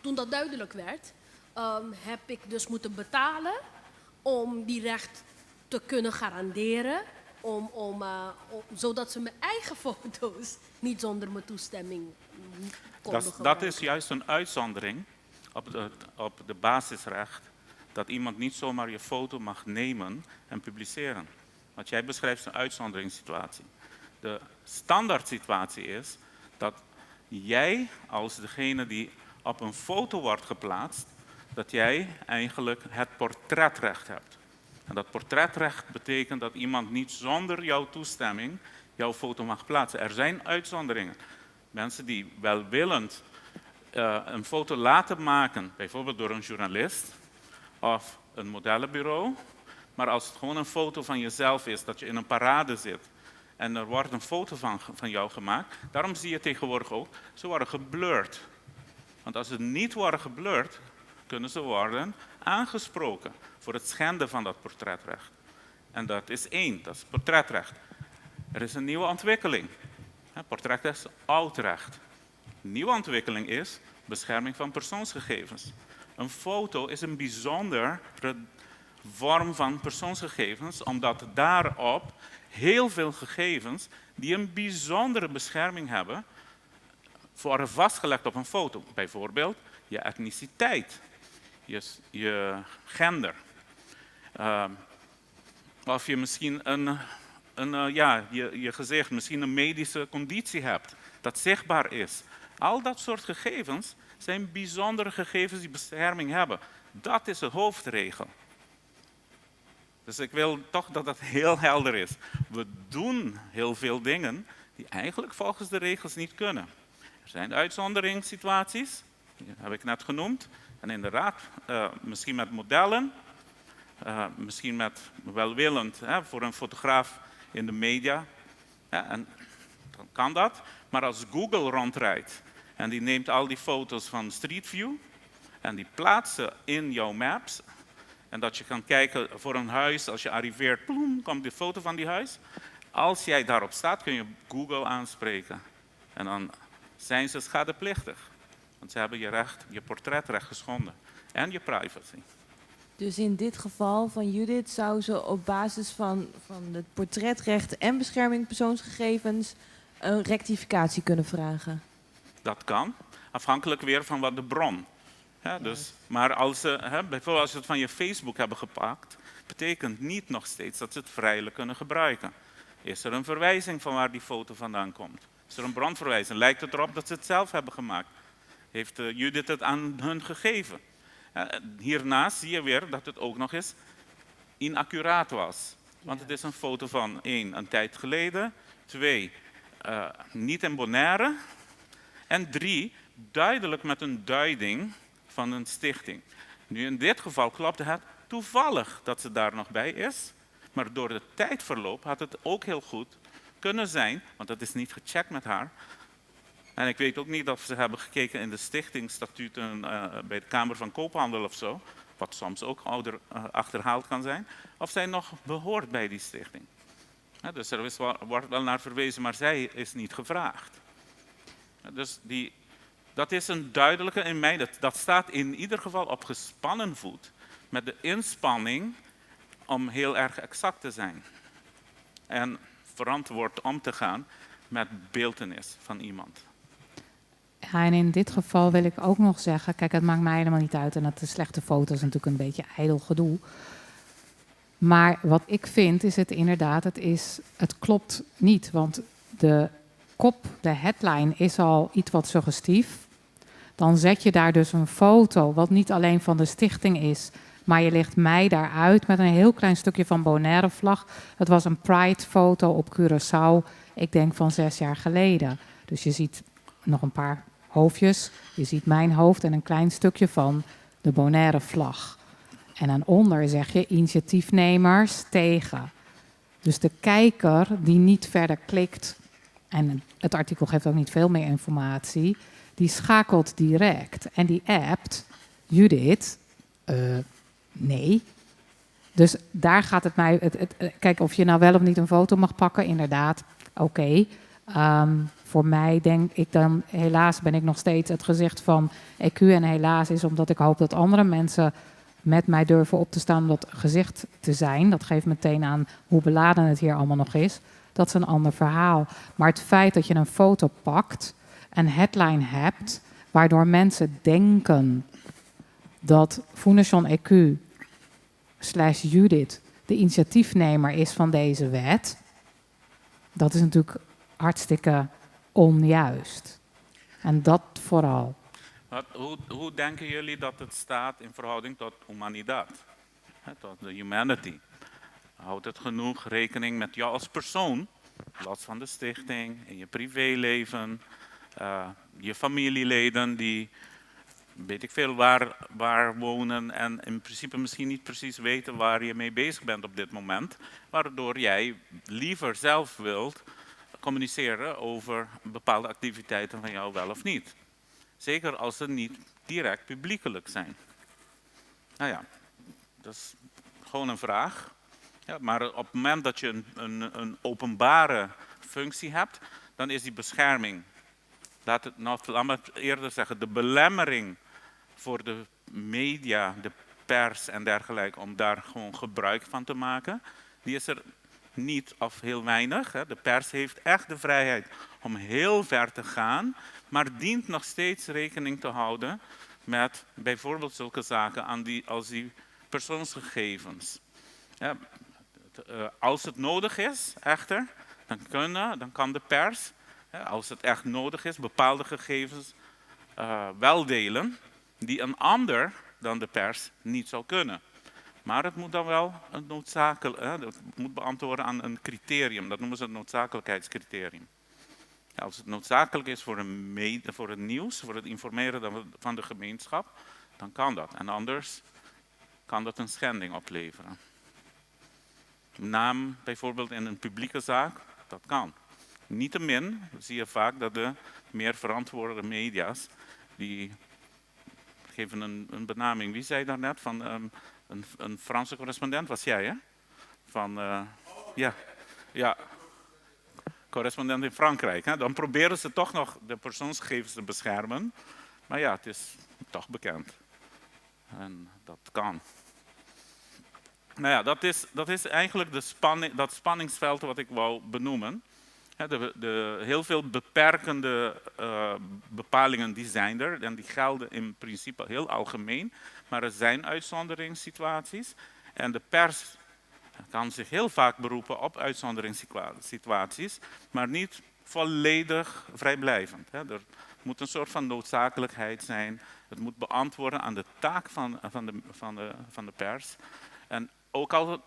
toen dat duidelijk werd, heb ik dus moeten betalen om die recht te kunnen garanderen. Zodat ze mijn eigen foto's niet zonder mijn toestemming konden gebruiken. Dat is juist een uitzondering op de basisrecht. Dat iemand niet zomaar je foto mag nemen en publiceren. Wat jij beschrijft is een uitzonderingssituatie. De standaard situatie is dat jij als degene die op een foto wordt geplaatst, dat jij eigenlijk het portretrecht hebt. En dat portretrecht betekent dat iemand niet zonder jouw toestemming jouw foto mag plaatsen. Er zijn uitzonderingen. Mensen die welwillend een foto laten maken, bijvoorbeeld door een journalist of een modellenbureau. Maar als het gewoon een foto van jezelf is, dat je in een parade zit en er wordt een foto van jou gemaakt, daarom zie je tegenwoordig ook, ze worden geblurred. Want als ze niet worden geblurred, kunnen ze worden aangesproken voor het schenden van dat portretrecht. En dat is één, dat is portretrecht. Er is een nieuwe ontwikkeling. Portretrecht is oud recht. Een nieuwe ontwikkeling is bescherming van persoonsgegevens. Een foto is een bijzondere vorm van persoonsgegevens, omdat daarop heel veel gegevens die een bijzondere bescherming hebben, worden vastgelegd op een foto. Bijvoorbeeld je etniciteit, je gender. Of je misschien je gezicht, misschien een medische conditie hebt, dat zichtbaar is. Al dat soort gegevens zijn bijzondere gegevens die bescherming hebben. Dat is de hoofdregel. Dus ik wil toch dat dat heel helder is. We doen heel veel dingen die eigenlijk volgens de regels niet kunnen. Er zijn uitzonderingssituaties, die heb ik net genoemd. En inderdaad, misschien met modellen, misschien met welwillend voor een fotograaf in de media. Ja, en dan kan dat. Maar als Google rondrijdt en die neemt al die foto's van Street View en die plaatst ze in jouw maps. En dat je kan kijken voor een huis, als je arriveert, ploem, komt de foto van die huis. Als jij daarop staat, kun je Google aanspreken. En dan zijn ze schadeplichtig. Want ze hebben je portretrecht geschonden. En je privacy. Dus in dit geval van Judith zou ze op basis van het portretrecht en bescherming persoonsgegevens een rectificatie kunnen vragen? Dat kan, afhankelijk weer van wat de bron. Ja, dus, maar bijvoorbeeld als ze het van je Facebook hebben gepakt, betekent niet nog steeds dat ze het vrijelijk kunnen gebruiken. Is er een verwijzing van waar die foto vandaan komt? Is er een bronverwijzing? Lijkt het erop dat ze het zelf hebben gemaakt? Heeft Judith het aan hun gegeven? Hiernaast zie je weer dat het ook nog eens inaccuraat was. Want het is een foto van een tijd geleden. 2, niet in Bonaire. En 3, duidelijk met een duiding van een stichting. Nu in dit geval klopte het toevallig dat ze daar nog bij is. Maar door de tijdverloop had het ook heel goed kunnen zijn, want dat is niet gecheckt met haar. En ik weet ook niet of ze hebben gekeken in de stichtingsstatuten bij de Kamer van Koophandel of zo, wat soms ook achterhaald kan zijn, of zij nog behoort bij die stichting. Ja, dus er wordt wel naar verwezen, maar zij is niet gevraagd. Ja, dus dat is een duidelijke in mij, dat staat in ieder geval op gespannen voet met de inspanning om heel erg exact te zijn. En verantwoord om te gaan met beeltenis van iemand. Ja, en in dit geval wil ik ook nog zeggen, kijk, het maakt mij helemaal niet uit en dat de slechte foto's natuurlijk een beetje ijdel gedoe. Maar wat ik vind is het inderdaad, het klopt niet, want de kop, de headline is al iets wat suggestief. Dan zet je daar dus een foto, wat niet alleen van de stichting is, maar je legt mij daaruit met een heel klein stukje van Bonaire vlag. Het was een Pride-foto op Curaçao, ik denk van 6 jaar geleden. Dus je ziet nog een paar hoofdjes. Je ziet mijn hoofd en een klein stukje van de Bonaire vlag. En aan onder zeg je initiatiefnemers tegen. Dus de kijker die niet verder klikt, en het artikel geeft ook niet veel meer informatie, die schakelt direct en die appt, Judith, nee. Dus daar gaat het mij, kijk of je nou wel of niet een foto mag pakken, inderdaad, oké. Voor mij denk ik dan, helaas ben ik nog steeds het gezicht van EQ. En helaas is omdat ik hoop dat andere mensen met mij durven op te staan om dat gezicht te zijn. Dat geeft meteen aan hoe beladen het hier allemaal nog is. Dat is een ander verhaal. Maar het feit dat je een foto pakt, een headline hebt, waardoor mensen denken dat Foundation EQ /Judith de de initiatiefnemer is van deze wet. Dat is natuurlijk hartstikke onjuist. En dat vooral. Hoe denken jullie dat het staat in verhouding tot humanidad? Tot de humanity? Houdt het genoeg rekening met jou als persoon, los van de stichting, in je privéleven, je familieleden die weet ik veel waar wonen en in principe misschien niet precies weten waar je mee bezig bent op dit moment, waardoor jij liever zelf wilt communiceren over bepaalde activiteiten van jou wel of niet. Zeker als ze niet direct publiekelijk zijn. Nou ja, dat is gewoon een vraag. Ja, maar op het moment dat je een openbare functie hebt, dan is die bescherming, laat me het eerder zeggen, de belemmering voor de media, de pers en dergelijke, om daar gewoon gebruik van te maken, die is er niet of heel weinig. De pers heeft echt de vrijheid om heel ver te gaan, maar dient nog steeds rekening te houden met bijvoorbeeld zulke zaken als die persoonsgegevens. Ja, als het nodig is, echter, dan kan de pers, als het echt nodig is, bepaalde gegevens wel delen die een ander dan de pers niet zou kunnen. Maar het moet dan wel het moet beantwoorden aan een criterium. Dat noemen ze het noodzakelijkheidscriterium. Ja, als het noodzakelijk is voor het nieuws, voor het informeren van de gemeenschap, dan kan dat. En anders kan dat een schending opleveren. Naam bijvoorbeeld in een publieke zaak, dat kan. Niettemin zie je vaak dat de meer verantwoorde media's, die geven een benaming. Wie zei daarnet? Van een Franse correspondent, was jij hè? Ja, correspondent in Frankrijk. Hè? Dan proberen ze toch nog de persoonsgegevens te beschermen. Maar ja, het is toch bekend. En dat kan. Nou ja, dat is eigenlijk dat spanningsveld wat ik wou benoemen. Heel veel beperkende bepalingen die zijn er en die gelden in principe heel algemeen. Maar er zijn uitzonderingssituaties en de pers kan zich heel vaak beroepen op uitzonderingssituaties, maar niet volledig vrijblijvend. Er moet een soort van noodzakelijkheid zijn. Het moet beantwoorden aan de taak van de pers. En ook al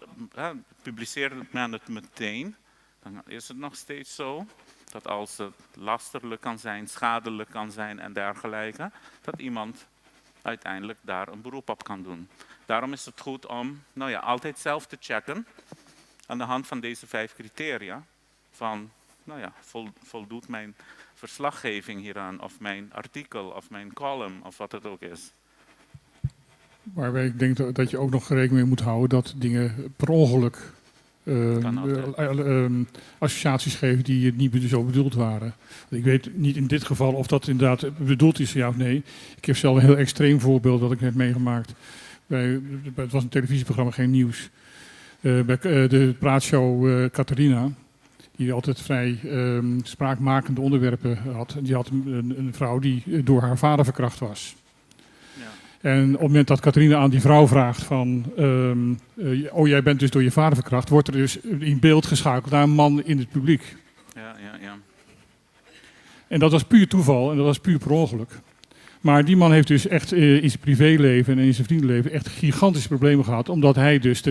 publiceert men het meteen, dan is het nog steeds zo dat als het lasterlijk kan zijn, schadelijk kan zijn en dergelijke, dat iemand uiteindelijk daar een beroep op kan doen. Daarom is het goed om altijd zelf te checken aan de hand van deze 5 criteria. Van, voldoet mijn verslaggeving hieraan, of mijn artikel, of mijn column, of wat het ook is. Waarbij ik denk dat je ook nog rekening mee moet houden dat dingen per ongeluk associaties geven die niet zo bedoeld waren. Ik weet niet in dit geval of dat inderdaad bedoeld is, ja of nee. Ik heb zelf een heel extreem voorbeeld dat ik net meegemaakt. Het was een televisieprogramma, geen nieuws. Bij de praatshow Catharina, die altijd vrij spraakmakende onderwerpen had. Die had een vrouw die door haar vader verkracht was. En op het moment dat Catharina aan die vrouw vraagt van, jij bent dus door je vader verkracht, wordt er dus in beeld geschakeld naar een man in het publiek. Ja. En dat was puur toeval en dat was puur per ongeluk. Maar die man heeft dus echt in zijn privéleven en in zijn vriendenleven echt gigantische problemen gehad, omdat hij dus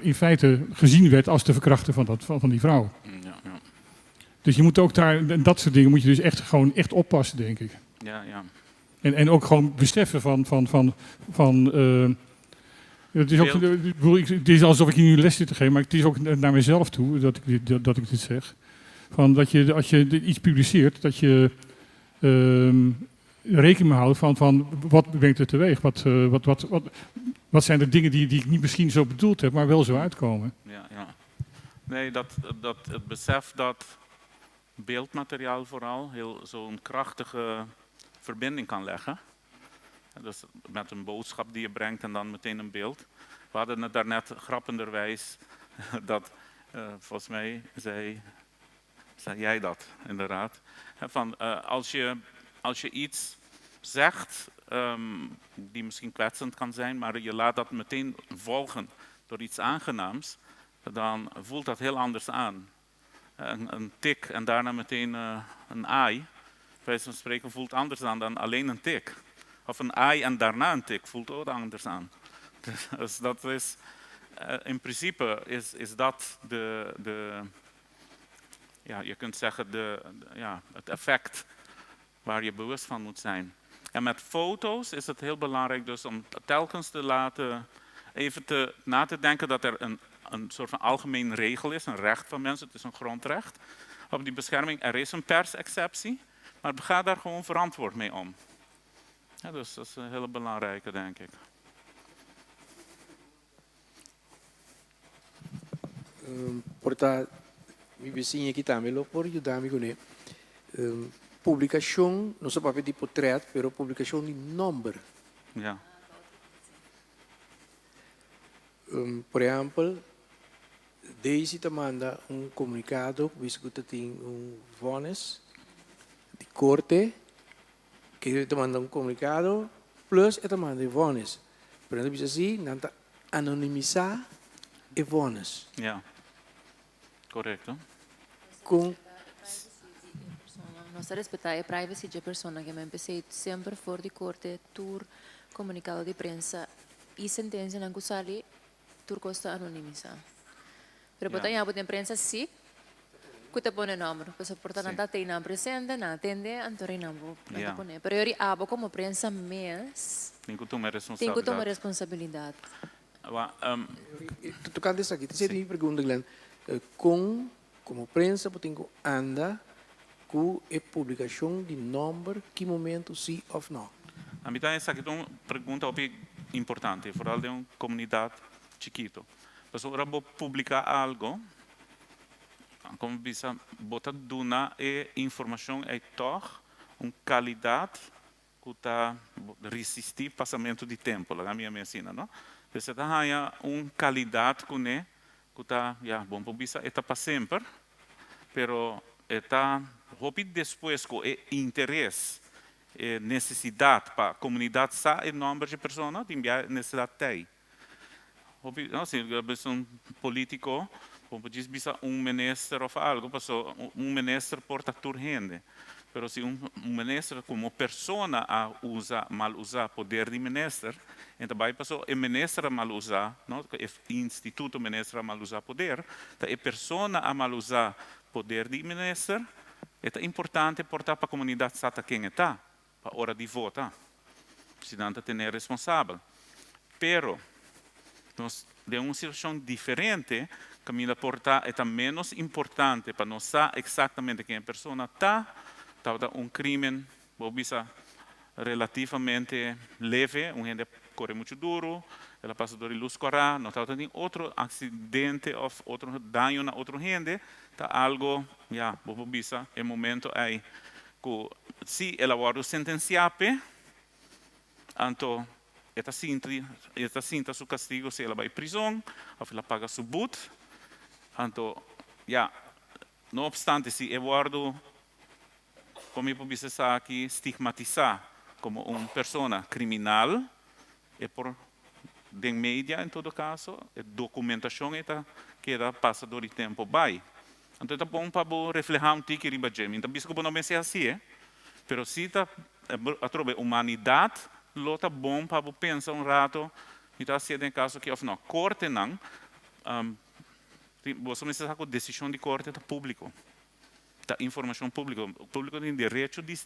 in feite gezien werd als de verkrachter van die vrouw. Ja. Dus je moet ook daar, dat soort dingen moet je dus echt oppassen, denk ik. Ja. En ook gewoon beseffen het is alsof ik je nu les zit te geven, maar het is ook naar mezelf toe dat ik dit zeg. Van dat je, als je iets publiceert, dat je rekening mee houdt van wat brengt het teweeg? Wat zijn de dingen die ik niet misschien zo bedoeld heb, maar wel zo uitkomen? Ja. Nee, het besef dat beeldmateriaal vooral zo'n krachtige verbinding kan leggen. Dus met een boodschap die je brengt en dan meteen een beeld. We hadden het daarnet grappenderwijs dat, volgens mij zei jij dat inderdaad. Van, als je iets zegt die misschien kwetsend kan zijn, maar je laat dat meteen volgen door iets aangenaams, dan voelt dat heel anders aan. Een tik en daarna meteen een ai, bij wijze van spreken, voelt anders aan dan alleen een tik. Of een ai en daarna een tik voelt ook anders aan. Dus dat is, in principe is dat je kunt zeggen het effect waar je bewust van moet zijn. En met foto's is het heel belangrijk dus om telkens te laten, na te denken dat er een soort van algemeen regel is, een recht van mensen, het is een grondrecht. Op die bescherming, er is een persexceptie, maar ga daar gewoon verantwoord mee om. Ja, dus dat is een hele belangrijke, denk ik. Porta, mi vizinha que também lo por ajudar me com publicação, não só papel de portrait, pero publicação de número. Ja. Por exemplo, deze te manda comunicado, que tem vonnis de corte, que te manda comunicado, plus te manda vonnis. Por exemplo, bisa assim, não tá anonimizar e vonnis. Ja, correcto. Com Nós respeitar a privacy da pessoa que me empecei sempre fora de corte, tur comunicado de prensa e sentença não gosali, tur costa anonimizar. Pero botar em de prensa sim, que te põe número, porque porta não tem na presente, não atende, antori não vou põe. Pero eu abo como prensa mês. Tem que tomar Tem que tomar responsabilidade. Tocando isso aqui, tem uma pergunta, Glenn. Como prensa, tem que andar com a publicação de número, que momento sim ou não? A mim essa aqui é uma pergunta importante, vooral de uma comunidade chiquito. Mas ora vou publicar algo, como bisa botar duna e informação é toch uma qualidade que está resistir passamento de tempo, lá na minha medicina, não? Então tá há uma qualidade que está, bom bisa está para sempre, pero está hopi depois com interesse, necessidade para a comunidade sa e número de pessoas que necessidade tem. Não, se um político, como diz, bisa ministro ou algo, passou ministro porta tur gente. Pero se ministro como pessoa mal usa poder de ministro, então vai passou ministro mal usar, não, instituto ministro mal usar poder, então a pessoa mal usar poder de ministro, é importante portar para a comunidade sata quem está, para a hora de votar, se não tem responsável. Pero de uma situação diferente, Camila portar é menos importante para não saber exatamente quem a pessoa está, um crime, bisa relativamente leve, gente corre muito duro, ela passa por luz correr, não tem outro acidente ou outro dano na outra gente, tá algo, bisa é momento aí que se ela vai sentenciar, então esta sinta seu castigo se ela vai prisão, ou ela paga seu boot, então, não obstante se eu guardo como eu posso dizer aqui, estigmatizar como uma pessoa criminal, é por de mídia, em todo caso, a documentação que passa do tempo vai. Então, é bom para refletir um tique riba gem. Então, bispo não pensa assim, mas se a trobe humanidade, lota bom para pensar rato, então se é caso que não corte não, você me sabe a decisão de corte é público. Da informação pública. O público tem direito de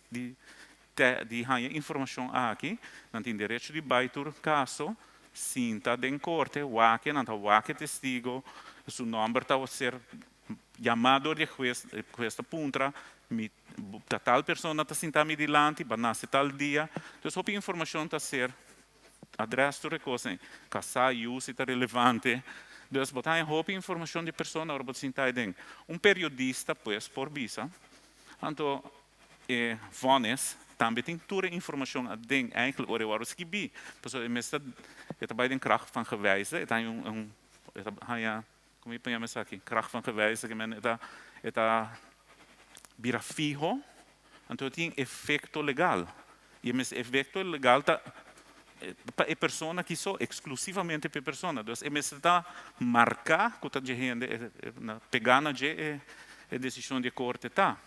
informação aqui, não tem direito de baitur caso, sinta de corte, wake, não wake testigo, seu nome está a ser chamado de esta punta, tal pessoa está sentada me delante, vai nascer tal dia, então a informação está a ser adresso de coisa, caçar e uso está relevante. Dus botar em roupa informação de pessoa, ora botar sentar dentro. Periodista, pues, por visa, então, vonnes, também tem toda informação dentro, eigenlijk, ora waar het gebied. Pessoa, meestal, het bij de kracht van gewijzen, het como eu penso aqui, kracht van gewijzen, que men, het bira fijo, então tem efeito legal. E esse efeito legal para persona que só exclusivamente para persona. Dus é está marcar que a gente pegar na a decisão de corte tá.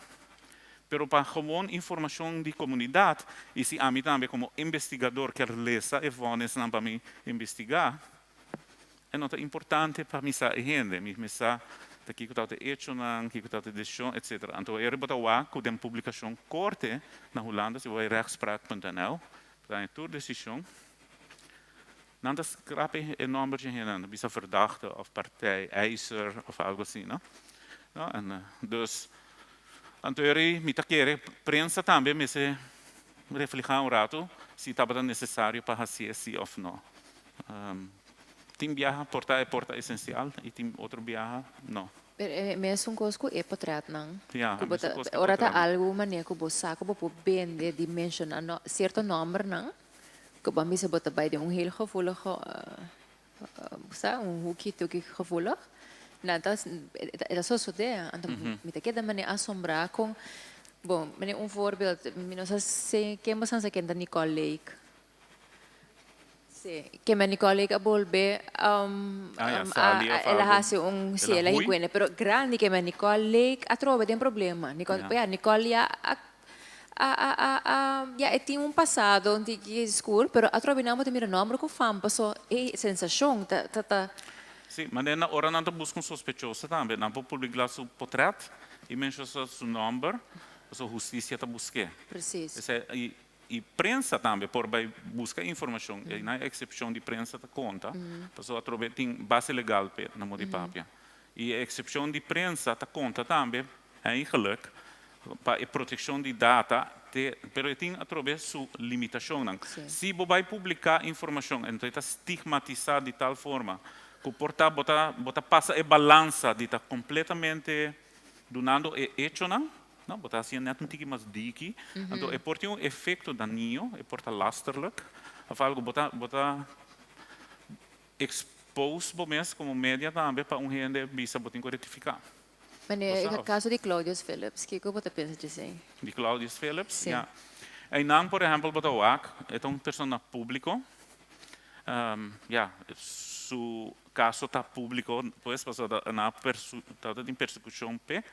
Pero para gewoon informação de comunidade, e se a mim também como investigador quer ler e vones não para mim investigar, é nota importante para mim a gente, me sa daqui que está hecho não, que está decisão, etc. Então eu botar lá com a publicação corte na Holanda, se vai rechtspraak.nl, para a tua decisão. Não das grappig een nummer geen, bisa verdachte of partij, eiser of algo assim, não? No, en, dus, anterior, me querer prensa também, me se reflejar rato, se estava necessário para fazer sim ou não. Tem viaja, porta é essencial, e tem outro viaja, não. Mas coisa que é portrait, não? Ja, ora tá algo maneira que você sabe, que você bem de mencionar certo número, não? Que você se bota bij de heel gevoelige, hoekje gevoelig. Nou, dat is zo zo daar. En met de manier assombrar com, bom, meneer voorbeeld, nós se quem você sabe que Nicole Lake. Sim, que Nicole Lake a bolbe, ela hace se ela higiene, pero grande que Nicole Lake a trova tem problema. Nicole já tinha passado onde school, pero a trova não tem mira nome que fam, passou é sensação, tá. Sim, mas na hora não busca sospechoso também, não pode publicar seu portrait e mencionar seu nome, sua justiça está buscando. Preciso. E prensa também, por vai buscar informação, e na exceção de prensa tá conta, pessoa trova tem base legal na mão de papel. E a exceção de prensa tá conta também, eigenlijk, para a proteção de data, pero tem a través sua limitação. Se você vai publicar informação, então está estigmatizado de tal forma que porta passa a balança de estar completamente donando e hecho não, botar assim net um tique mais diki, então é por ter um efeito daninho, é por ter lasterlijk, of algo botar expose mesmo como média também para gente bisa botar retificar. Mas no caso de Claudius Phillips, que você pensa dizer? De Claudius Phillips, sim. Ja. E não, por exemplo, botar o é um persona público, su caso está público, pois passou na persecução p,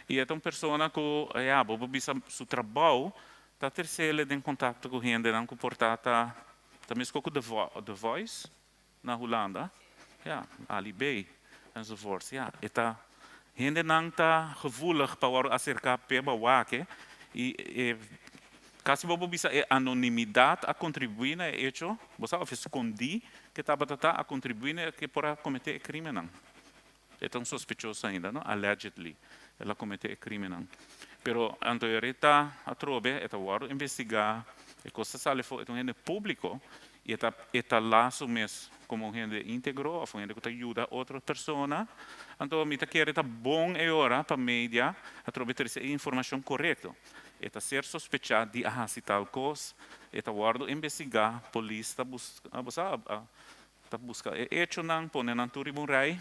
e é uma pessoa que, bobo bisa su trabalho, está terceira em contato com gente, não que portata, também escolhe The Voice na Holanda, Ali B, enzovoorts, eta gente não está gevoelig para acercar peba wake, e caso bobo bisa anonimidade a contribuir na hecho, você of escondi que estava a contribuir que para cometer crime não. É tão sospechoso ainda, não? Allegedly, ela cometeu crime não. Pero anteriorita a trobe, eta waro investigar, e coisa sale foi um gente público e eta laço mes como gente íntegro, ou gente que ajuda outra pessoa. Então, me quer tá bom é hora para mídia a trobe ter essa informação correta. Eta ser sospechado de se tal coisa, eta waro investigar, polícia tá busca é hecho não, põe na turibun rai.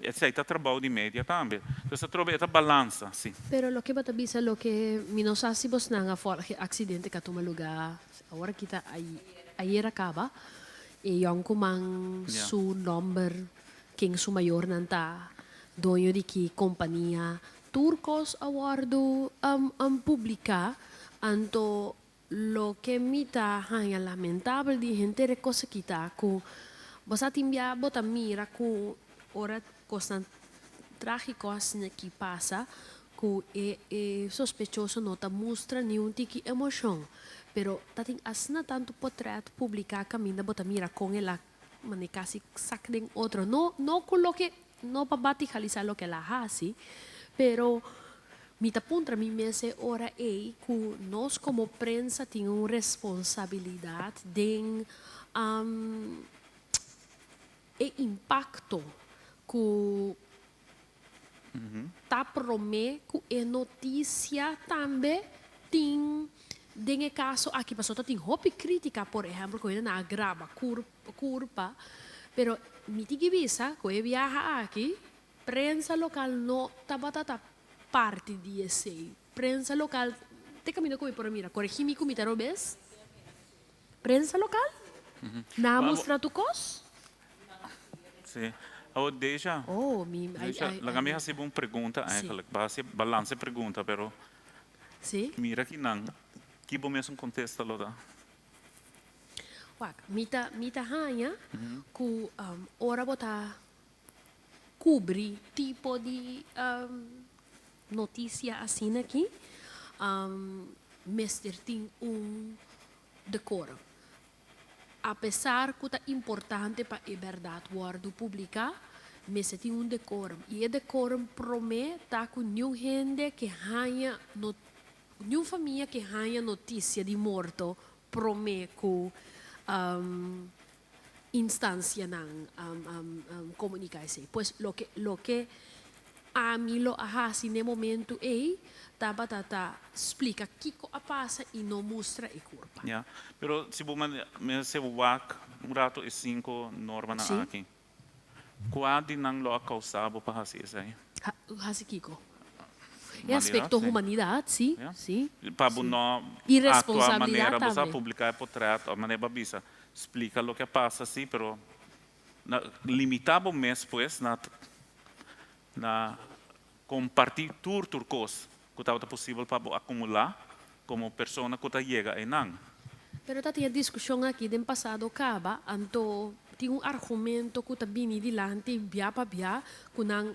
Esse está trabalho de média também. Então, se trobe essa balança, sim. Pero lo que bata bisa lo que minosasibos na nga for accidente ka tumaluga. Agora kita ayer acaba e yung kumang su number king su mayor nanta doño di ki compañía turcos awardo publica anto lo que mita hanya lamentable di gente de cosa kita ku basa timbia bota mira ku ora cosas trágicas que pasa que sospechoso no te muestra ni un tiki emoción pero tating asna tanto portrait publicar camina bota mira con ela mane casi sacden otro no con lo que no para baticalizar lo que la hace pero mi tapuntra mi mese ora que nos como prensa tiene una responsabilidad de e impacto que tá promê que é notícia também tem de caso aqui passou tem roupa crítica por exemplo que na grava curva pero me tive visa que viaja aqui prensa local não tá batata parte desse prensa local te caminho como por mira corrigir mi comité robes prensa local? Namus tratukos? Sim. Oh, deixa. Oh, La kami recebo uma pergunta eigenlijk. Balance pergunta, pero Sim. mira que não. Que bom mesmo contesta lo da. Wak, mita hanya ku ora bota cobrir tipo de notícia assim aqui, mestre tem decoro. Apesar que é importante para a verdade guardo publicar, mas tem decoro. E o decoro promete que nenhuma gente que ganha, nenhuma família que ganha notícia de morto promete que instância não comunicar-se. Pois lo que a mim lo hace no momento é tata explica o que passa e não mostra a culpa. Ja, pero se você wak rato e 5 norma na aqui. Qual de não lo causado para fazer isso aí? Hasi Kiko. E aspecto humanidade, sim. Sim. Para não atuar maneira você publicar portrait, a maneira bisa explica o que passa sim, pero limitado mês pues na compartir turcos que estava possível para acumular como pessoa que chega e não. Pero tinha discussão aqui do passado acaba, então tinha argumento que está bem dilante, bia para bia, que não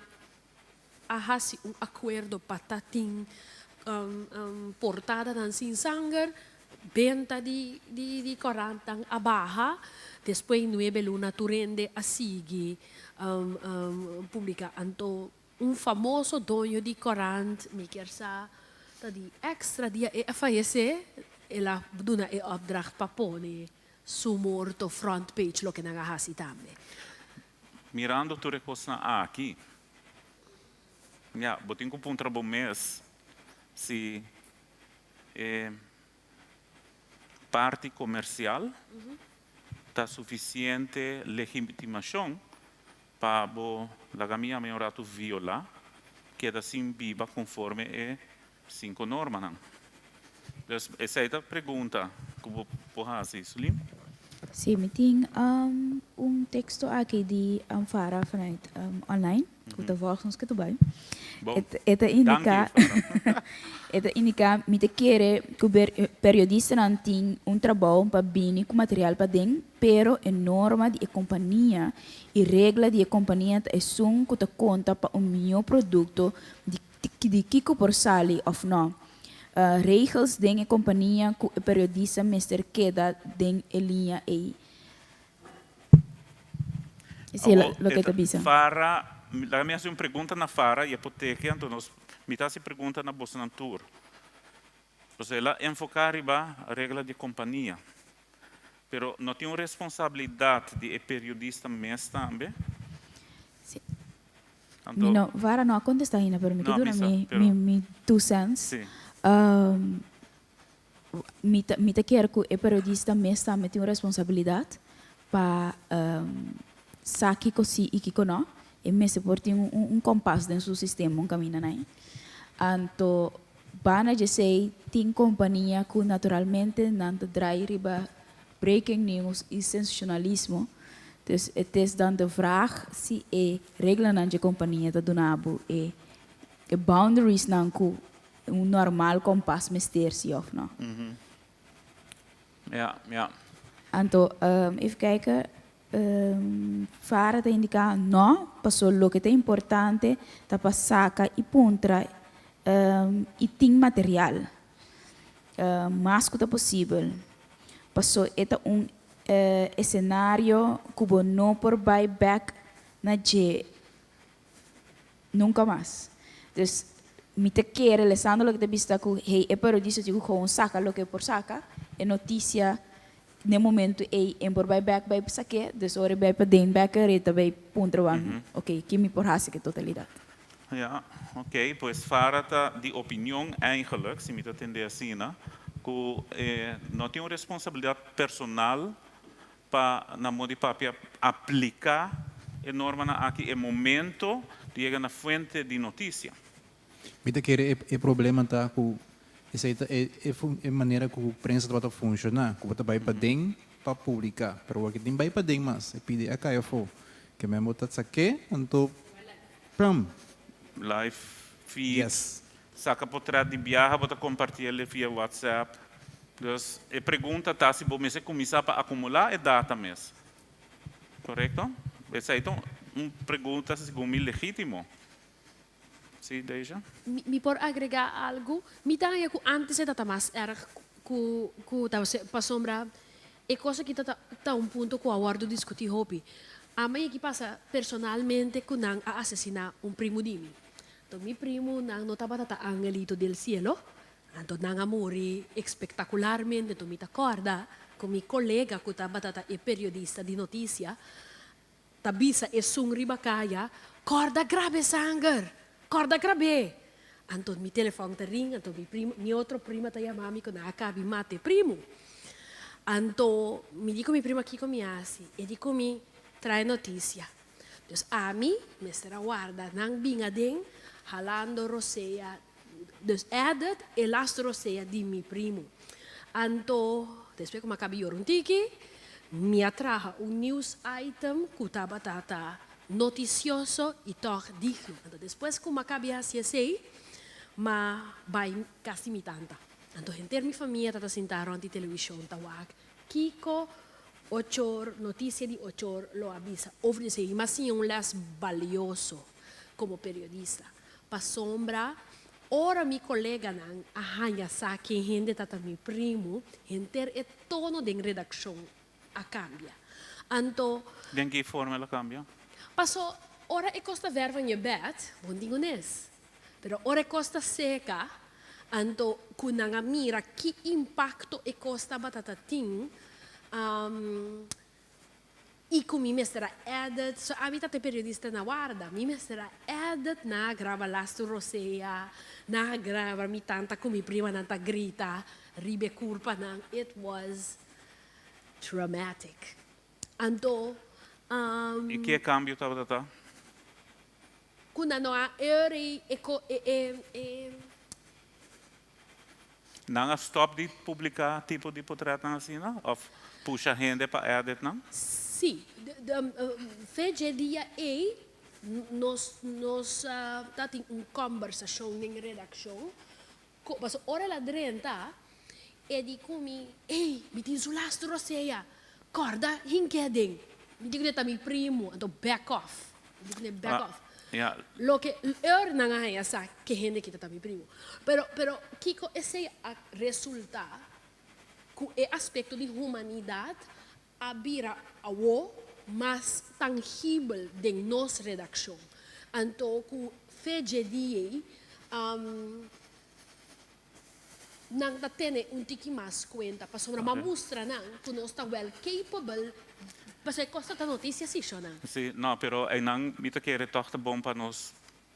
hasi acordo para ter portada dan sin sangue, venta de corantang abaja, depois 9 luna turende a seguir publica. Então famoso dono de corante, me quer sa, de extra dia e fallecer, ela duna e opdracht para pôr su morto front page lo que naga hasi também. Mirando tu recosta aqui, botin com um bom mês, se parte comercial está suficiente legitimação para a gaminha melhorato violar, que é assim viva conforme é 5 normas. Então, essa é a pergunta que eu vou fazer, Sulim. Sim, eu tenho texto aqui de Fara vanuit online, que eu vou ons que bij. Het indica me te querer que o periodista não tem trabalho para bem com material para dentro, pero a norma de companhia e regra de companhia é só que te conta para melhor produto de Kiko por sali of não. Regels de companhia que o periodista mestre queda dentro a linha aí. Isso é o que te bisa. Fara, la minha pergunta na Fara e hipoteca, então nós me tá se pergunta na Bosantur. Então ela enfocar a regra de companhia, pero não tem uma responsabilidade de periodista mesmo também. Sim. Não, Vara não contesta ainda, pero me quedo na mi 2 cents. Sim. Me te quer que o periodista mesmo também tem uma responsabilidade para saber que e que não. E mesmo por ter compasso dentro do sistema, caminho aí. Então, bana de sei tem companhia que naturalmente não trai riba breaking news e sensacionalismo. Dus het is dan de vraag se é regra na de companhia da donabo e boundaries não que normal compasso mestersi of não. Ja. Então, even kijken. Fara te indica no, passou lo que é importante, tá passaca e puntra e tem material, mais que tá possível. Passou eta cenário que não por buyback na je nunca mais. Então, me te quer lesando lo que te vista que hey, pero disso digo com saca lo que por saca, é notícia no momento em por buyback vai para que desore vai para den backer e também ponto one. Ok, que me por hasse que totalidade. Ja, oké. Pues Fara de opinião eigenlijk, se me entender assim, né? Que não tem uma responsabilidade personal para na modo de aplicar a norma aqui é momento de chegar na fonte de notícia. Me te querer é problema tá com Essa é a maneira que a prensa está funcionar, que você vai para dentro para publicar, pero o que tem vai para dentro mas, é pedir a caia for, que mesmo tá saque, então, pram. Live feed, Yes. saca potret de viaja, bota compartilha via WhatsApp. Dus a pergunta tá se você começar a acumular data mesmo. Correto? Essa é então uma pergunta segundo mim legítimo. Sim, Deja? Me por agregar algo, me tanga que antes era mais erg que para sombra é coisa que tá ponto que eu aguardo discutir hopi. A mãe que passa personalmente que não a assassinar primo de mim. Então, meu primo não estava angelito del cielo. Então, não morri espetacularmente. Então, me acorda com meu colega que estava periodista de notícia. Tabisa e sung ribacaya, corda grave sangue, corda grave. Então, meu telefone te ring, então, meu outro primo te chamava que não acaba mate primo. Então, me digo meu primo aqui comigo, e digo me traz notícia. Dus a mim, me estará guarda, não vinha den, halando roseia, dus edit e last roseia de meu primo. Então, depois como acabei um tiki, me atraja news item que estava noticioso e toch digno. Então, depois como acabei assim, mas vai quase me tanta. Então, entre minha família está sentado na televisão, tawag, Kiko, 8 horas, notícia de 8 horas, lo avisa. Oferece, mas sim les valioso como periodista. Para sombra, ora mi colega não arranha saque gente tata mi primo, enter e tono de redação a cambia. Então, de que forma ela cambia? Passou, ora e costa verva em bed, bom digo nes. Pero ora e costa seca, então, kunanga mira que impacto e costa batata ting, e com mi mestra edit, so a mim tá periodista na guarda, mi mestra edit na grava last roseia, na grava mi tanta com mi prima nanta grita, ribe culpa nang, it was traumatic. Então, e que cambio estava tá? Quando não há eri Não stop de publicar tipo de portrait assim, não? Ou puxa gente para edit, não? Sim, fez dia e nós tá tem conversação em redação, mas hora lá dentro e di comi, ei, me tin sulastro roseia, corda hinkeden, me digo que mi primo, então back off, me digo back off. Yeah. Lo que não é essa que gente que está mi primo, pero Kiko esse resulta que é aspecto de humanidade abira o mais tangível de nossa redação. Então, que fez dia não está tendo tiki mais conta para sobre uma mostra não que nós está well capable. Porque costa da notícia sim, não? Sim, não, pero é não me tá querer tocar bom para nós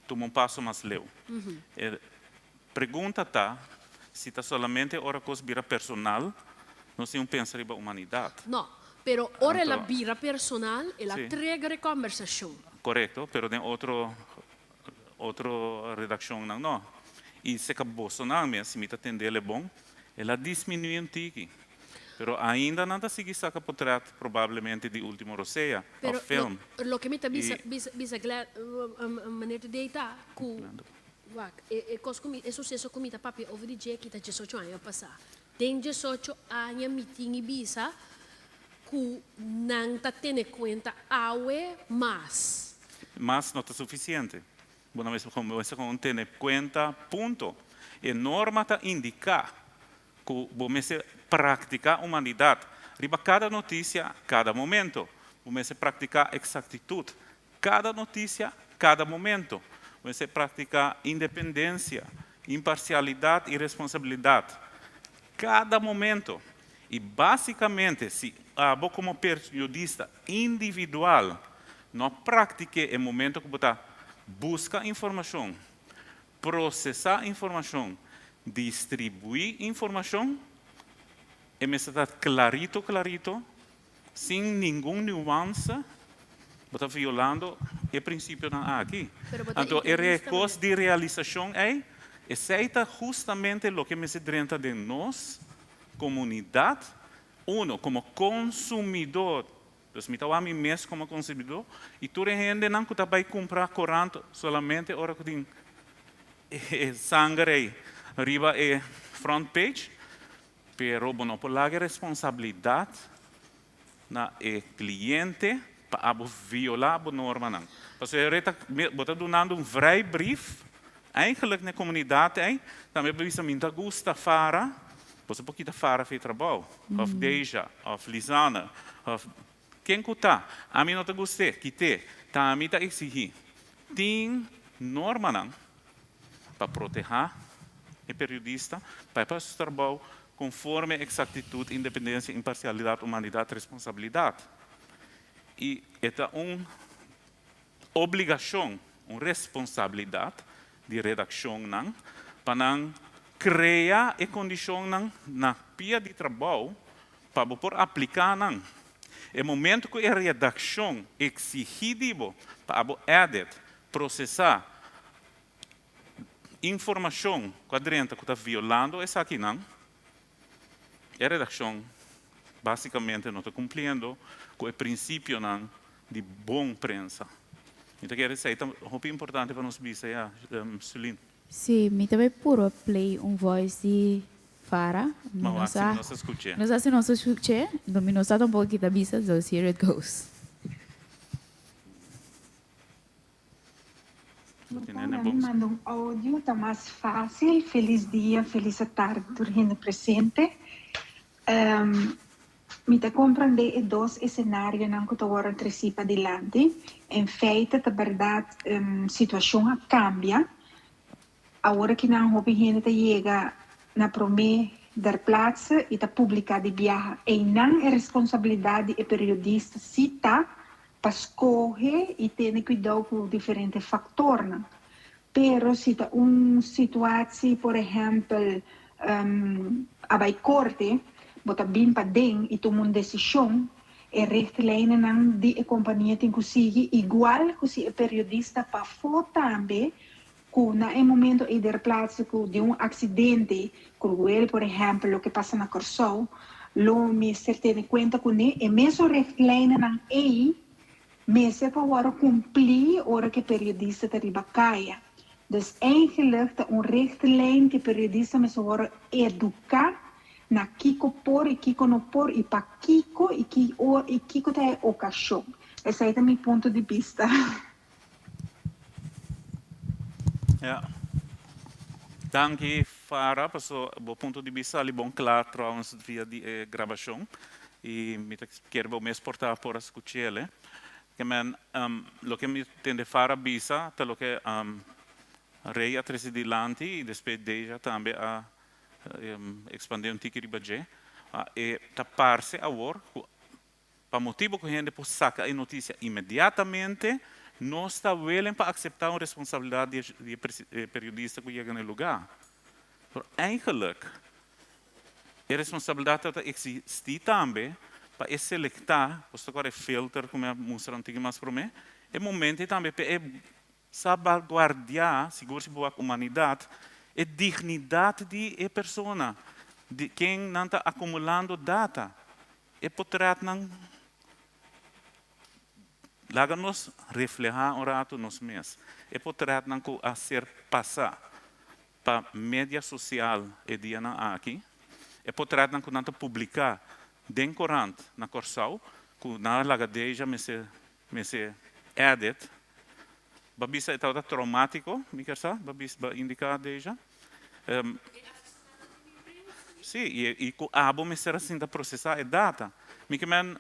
tomar passo mais leu. Pergunta tá se tá solamente ora coisa vira personal, não se pensa riba humanidade. Não, pero ora ela vira personal, ela trega conversação. Correto, pero tem outro redação não. E se acabou sonando mesmo, se me tá entender é bom, ela diminui tiki. Pero ainda não está seguindo saca portrait provavelmente de último roseia, o filme. Lo que me está bisa maneira de deitar, é sucesso com minha papi over the dia que está 18 anos a passar. Tem 18 anos meeting e bisa que não está tendo conta aue mas. Mas não está suficiente. Bueno, mas como você não tem conta, ponto. E norma está indicar que você praticar a humanidade. Riba cada notícia, cada momento. Você praticar exactitud. Cada notícia, cada momento. Você praticar independência, imparcialidade e responsabilidade. Cada momento. E basicamente, se você como periodista individual não pratique o momento que você busca informação, processar informação, distribuir informação, e me está clarito, sem nenhuma nuance, está violando o princípio aqui. Então, o recurso de realização é Aceita justamente lo que me se trata de nos, comunidad, uno, como consumidor. Dus me estava a mim mesmo como consumidor, e tu gente não que vai comprar corante solamente hora que tem sangue arriba e front page, pero não por lá responsabilidade na cliente para violar a norma não. Parce você donando vrijbrief, eigenlijk na comunidade, também precisa muita gusta fara, você pode fara fez trabalho, of Deja, of Lisana, of quem cuta, a mim não te gostei, quite, tá a mim tá exigir, tem norma não para proteger o periodista, para fazer trabalho conforme exactitude, independência, imparcialidade, humanidade, responsabilidade. E esta uma obrigação, uma responsabilidade de redação não, para não criar a condição não na pia de trabalho para poder aplicar não. O momento que a redação exigido para edit, processar informação quadrenta que está violando essa aqui não, a redação basicamente não está cumprindo com o princípio não de boa prensa. Então quer dizer, é muito importante para nós ver Suline. Sim, me também puro play voice de Farah. Mas assim nós escutamos. Nós assim nós escutamos, nós está um pouco aqui da bisa, so here it goes. Me manda um áudio, está mais fácil. Feliz dia, feliz tarde, turno presente. Me te compreende dois cenários não que agora antecipa adiante. Em feito, a verdade, situação cambia. Agora que não houve gente chega na promessa da plaats e da publicar de viagem, e não é responsabilidade do periodista cita para escolher e ter cuidado com diferentes fatores. Pero se está uma situação, por exemplo, a vai corte, bota bem para dentro e toma uma decisão, e rechtlijnen não de a companhia tem conseguir igual que se o periodista para for também, que no momento e der plaats de um acidente cruel, por exemplo, o que passa na Corsou, lo me ter conta com ele, e mesmo rechtlijnen não aí, mas é para cumprir a hora que o periodista está caia. Dus eigenlijk een richtlijn que periodista me zou educar na kiko por e kiko no por e pa kiko e kiko te ocasião. Esse é o meu ponto de vista. Ja. Dank je, Farah, do ponto de vista ali bom claro, trouwens, via de gravação. E me quero me exportar por escutar, que men, lo que me entende Farah bisa, te lo que Rei a Tresidilanti e depois Deja também a expandir tique de budget. E tapar-se agora, para motivo que a gente possa sacar a notícia imediatamente, não está willing para aceitar uma responsabilidade de periodista que chega no lugar. Pero eigenlijk, a responsabilidade existe também para selectar, posto agora é filter, como eu mostrei antigo mais para mim, e momento também para salvaguardar, segurar a humanidade, a dignidade de pessoa, de quem não está acumulando data. E poderá não nos reflejar um rato nos mesmos. E poderá não fazer passar para a mídia social e dia aqui. E poderá não publicar dentro corante na Corsau, que na lagadeja me se edit. Babisa é tal traumático, me quer saber? Babisa indica deja. Sim, e com a abo me será assim da processar a data. Me que men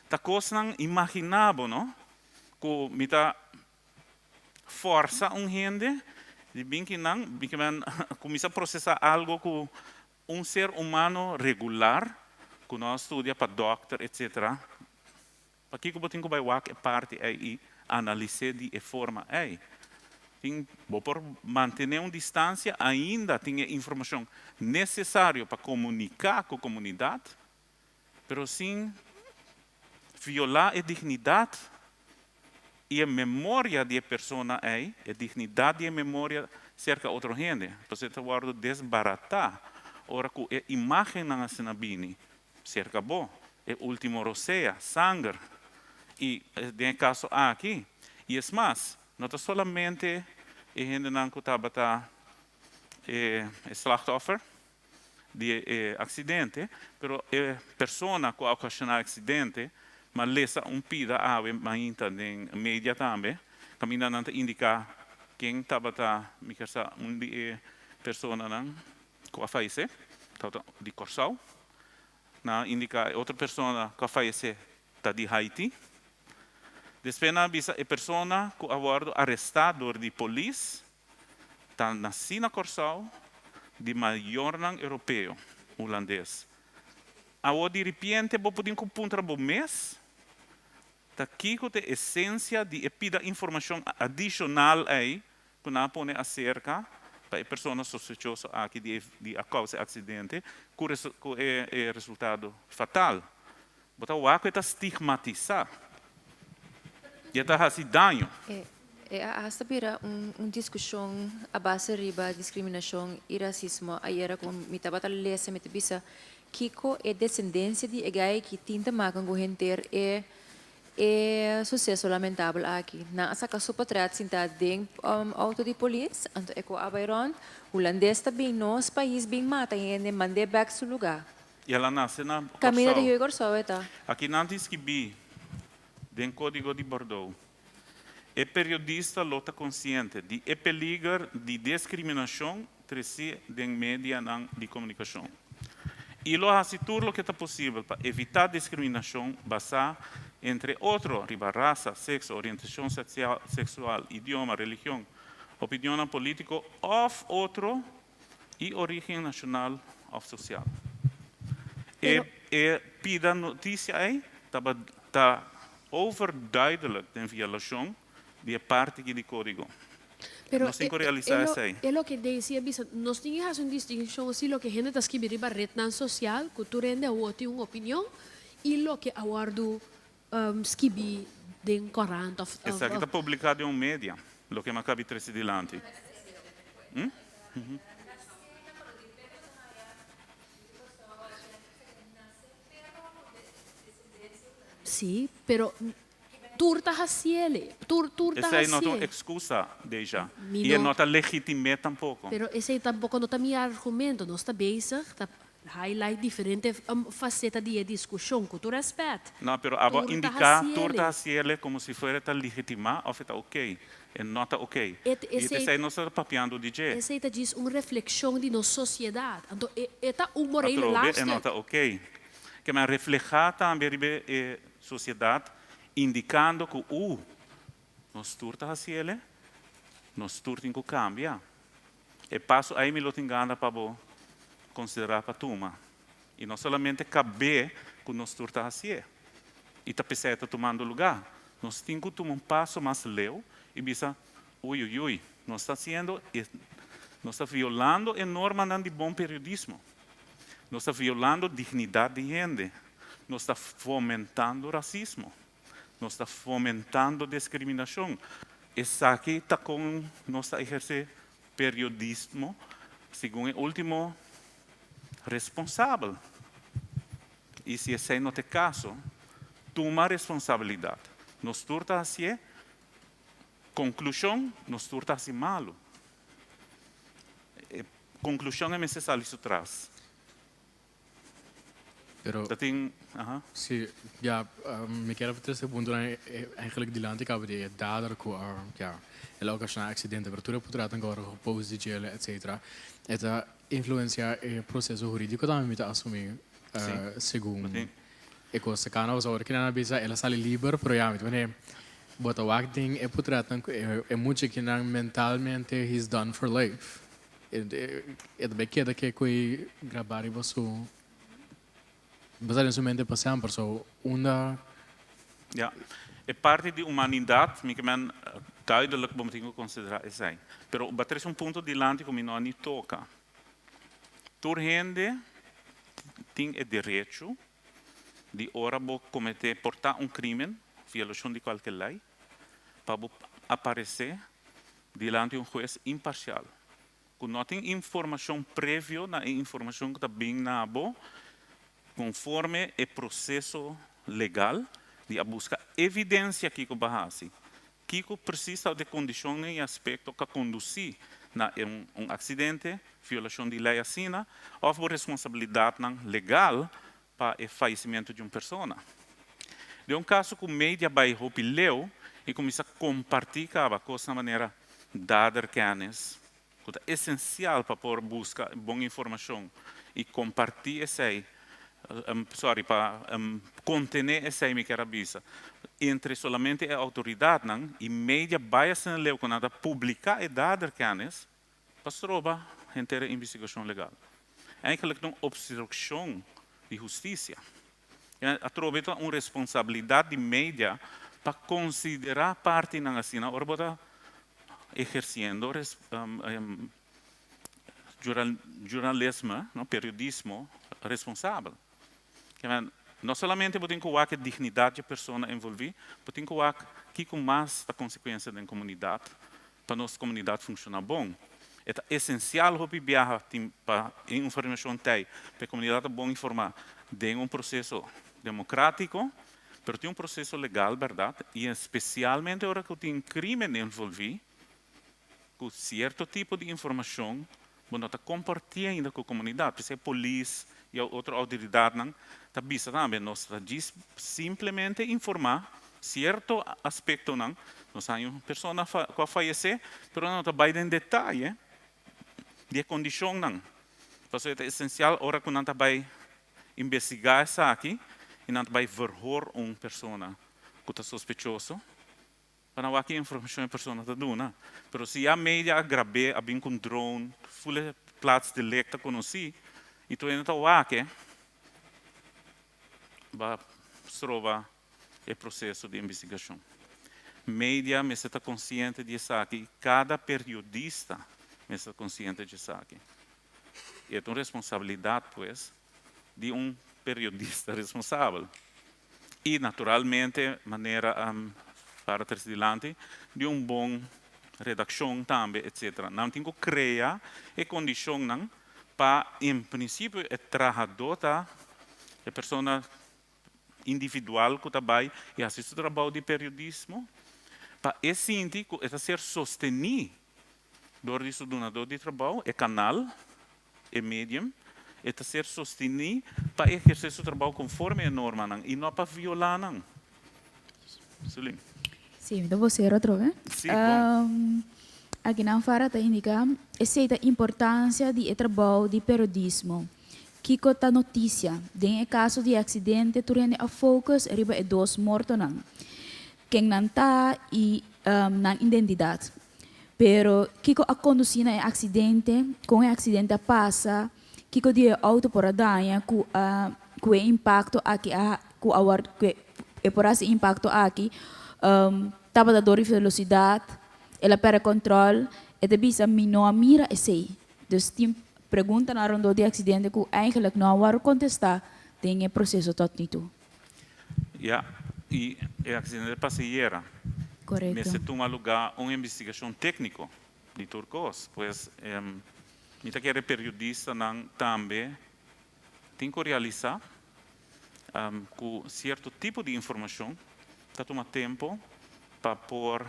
ta coisa não imaginável, não? Que me ta força gente de bem que não, me que men começa a processar algo que ser humano regular, que nós estudia para doctor, etc. Para que eu tenho que vai parte aí analisar de forma aí. Por manter uma distância, ainda tem informação necessária para comunicar com a comunidade, mas sem violar a dignidade e a memória de persona é, a dignidade e memória cerca outra gente. Então, está guardo desbaratar. Ora, com a imagem na sinabini, cerca bom, é último roceia, sangue. E, em caso aqui, e é mais, não está somente a gente não está slachtoffer de acidente, pero a persona que ocasionou acidente, mas lesa pida ave mainta em mídia também, caminha não indicar quem estava me quer de persona não que faleceu, de Corsal, na indica outra persona que faleceu tá de Haiti. Depois na visa a persona que aguardo arrestado de polícia, tá nasci na Corsal, de maior europeu, holandês. Agora de repente, vou poder comprar um mês, tá aqui com a essência de pida informação adicional aí, que não põe acerca para a pessoa sospechosa aqui de a causa do acidente, com é resultado fatal. Botar o água está estigmatizado. E está fazendo danho. Hasta vira discussão a base riba discriminação e racismo. Aí era com me estava lesa me bisa Kiko é descendência de egai que tinta makan go henter é sucesso lamentável aqui. Na asa caso patrat sinta ding auto de polícia, anto eko abairon, holandês também nos país bem mata e mande back su lugar. E ela nasce na Camina de Rio Corsau eta. Aqui não diz que bi, den código de Bordeaux. É periodista lota consciente de perigo de discriminação treci den média de comunicação. E lo hace tudo o que é possível para evitar discriminação basada entre outros, riba raça, sexo, orientação sexual, idioma, religião, opinião política ou outro e origem nacional ou social. E pida notícia aí, está overduidelijk de violação de parte do código. Pero Nós temos que realizar isso aí. É o que dizia, nós tínhamos que fazer uma distinção assim, o que a gente está escrevendo para a rede social, cultura ainda outra uma opinião, e o que aguardo escrever de corrente. Isso aqui está publicado em um mídia, o que me acabei de trazer delante. Sim, pero turta haciele, turta Essa aí não haciele. é excusa, deja. Mi E no- não está legitimé tampouco. Pero esse aí tampouco não está meu argumento, nós está bezig, está highlight diferentes facetas de discussão, com todo respeito. Não, pero abo Turta indicar haciele. turta haciele como se fosse tá legitimar ou está ok. E não está ok. E Esse esse aí não está papiando o DJ. Esse aí diz uma reflexão de nossa sociedade. Então, está um morele E não está ok. Que me reflejar também a sociedade, indicando que nós turta haciele, nós turta em que cambia. E passo aí me lo engana para considerar para turma. E não somente caber que nós turta haciele. E está peseta tomando lugar. Nós temos que tomar passo mais leu e bisa, nós está sendo, nós está violando a norma de bom periodismo. Nós está violando a dignidade de gente. Nós está fomentando racismo. Nós está fomentando discriminação. Isso aqui está com, nós está exercendo periodismo segundo o último responsável. E se esse não é o caso, toma responsabilidade. Nós turta assim, conclusão, nós turta assim malo. Conclusão é necessário isso traz. Pero sim, ja, me quero fazer esse ponto eigenlijk die land ik heb de dader ko ja, ela ocasiona accidente, abertura potrà agora repouso de gel, etc. Essa influencia o processo jurídico também me assumir segundo e cosa cana o que na bisa ela sale livre pero ja, met wanneer bota acting e potrà é muito que não mentalmente he's done for life. E da bequeda que coi gravar e você basado em sua mente para sempre, so Ja, é parte de humanidade, que men duidelijk moet considerar isso aí. Pero bater um ponto de lante que não nem toca. Toda gente tem o direito de ora cometer, portar crime, violação de qualquer lei, para aparecer diante de um juez imparcial. Que não tem informação prévia na informação que está bem na boa, conforme o processo legal de buscar evidência que bahasi. Que precisa de condições e aspectos que conduzir a um acidente, violação de lei assina, ou por responsabilidade legal para o falecimento de uma pessoa. De um caso que o mídia vai leu e começa a compartilhar a coisa de maneira dada kennis, que é essencial para poder buscar boa informação e compartilhar essa para contener essa micarabisa entre solamente a autoridade e mídia vai se leu quando publicar e dar kennis para trobar inteira investigação legal. Eigenlijk uma obstrução de justiça. A trobar uma responsabilidade de mídia para considerar parte na assina orbita exercendo jornalismo, periodismo responsável. Não somente tem que ter dignidade da pessoa envolvida, mas tem que ter mais da consequência da comunidade, para nossa comunidade funcionar bom. É essencial para a informação para a comunidade bom informar. Tem um processo democrático, mas tem um processo legal, verdade? E especialmente agora que tem crime envolvido, com certo tipo de informação, não está compartilhando com a comunidade, se a polícia e a outra autoridade não está vista também, nós diz simplesmente informar certo aspecto não, nós há uma pessoa que faleceu, mas não está bem em detalhe de condição não. Por isso é essencial agora que não está bem investigar isso aqui e não está bem verhoor uma pessoa que está suspeitoso. Para não ter informação a pessoa está dando, mas se a mídia grave, a bem com drone, full plaats de lecta conheci, e tu ainda está aqui, vai trovar o processo de investigação. Mídia me está consciente disso aqui, cada periodista me está consciente disso aqui. E é uma responsabilidade, pois, de um periodista responsável. E, naturalmente, maneira para adiante, de uma boa redação também, etc. Não tem que criar a condição para, em princípio, o trabalhador, a pessoa individual que trabalha e assiste o trabalho de periodismo, para esse índico é ser sustenido durante o donador de trabalho, o canal, o medium, é ser sustenido para exercer o trabalho conforme a norma e não para violar. Sim, então você outro, né? Sim, aqui na Fara está indicando a importância do trabalho de periodismo. Que conta notícia, em caso de acidente, turende a focus riba e dois mortos não. Quem não está e não identidade. Pero kiko a conduzir na acidente, com o acidente passa, kiko de auto por a danha, com o impacto aqui, com a por esse impacto aqui, tava da dor de velocidade, ela perde controle, e de bisa não mira e sei. Dus tem pergunta na ronda de acidente que eigenlijk não vai contestar, tem o processo tot nu toe. Ja, e o acidente passageira. Correto. Nesse toma lugar uma investigação técnica de Turcos, pois muita que periodista também tem que realizar com certo tipo de informação, que toma tempo para por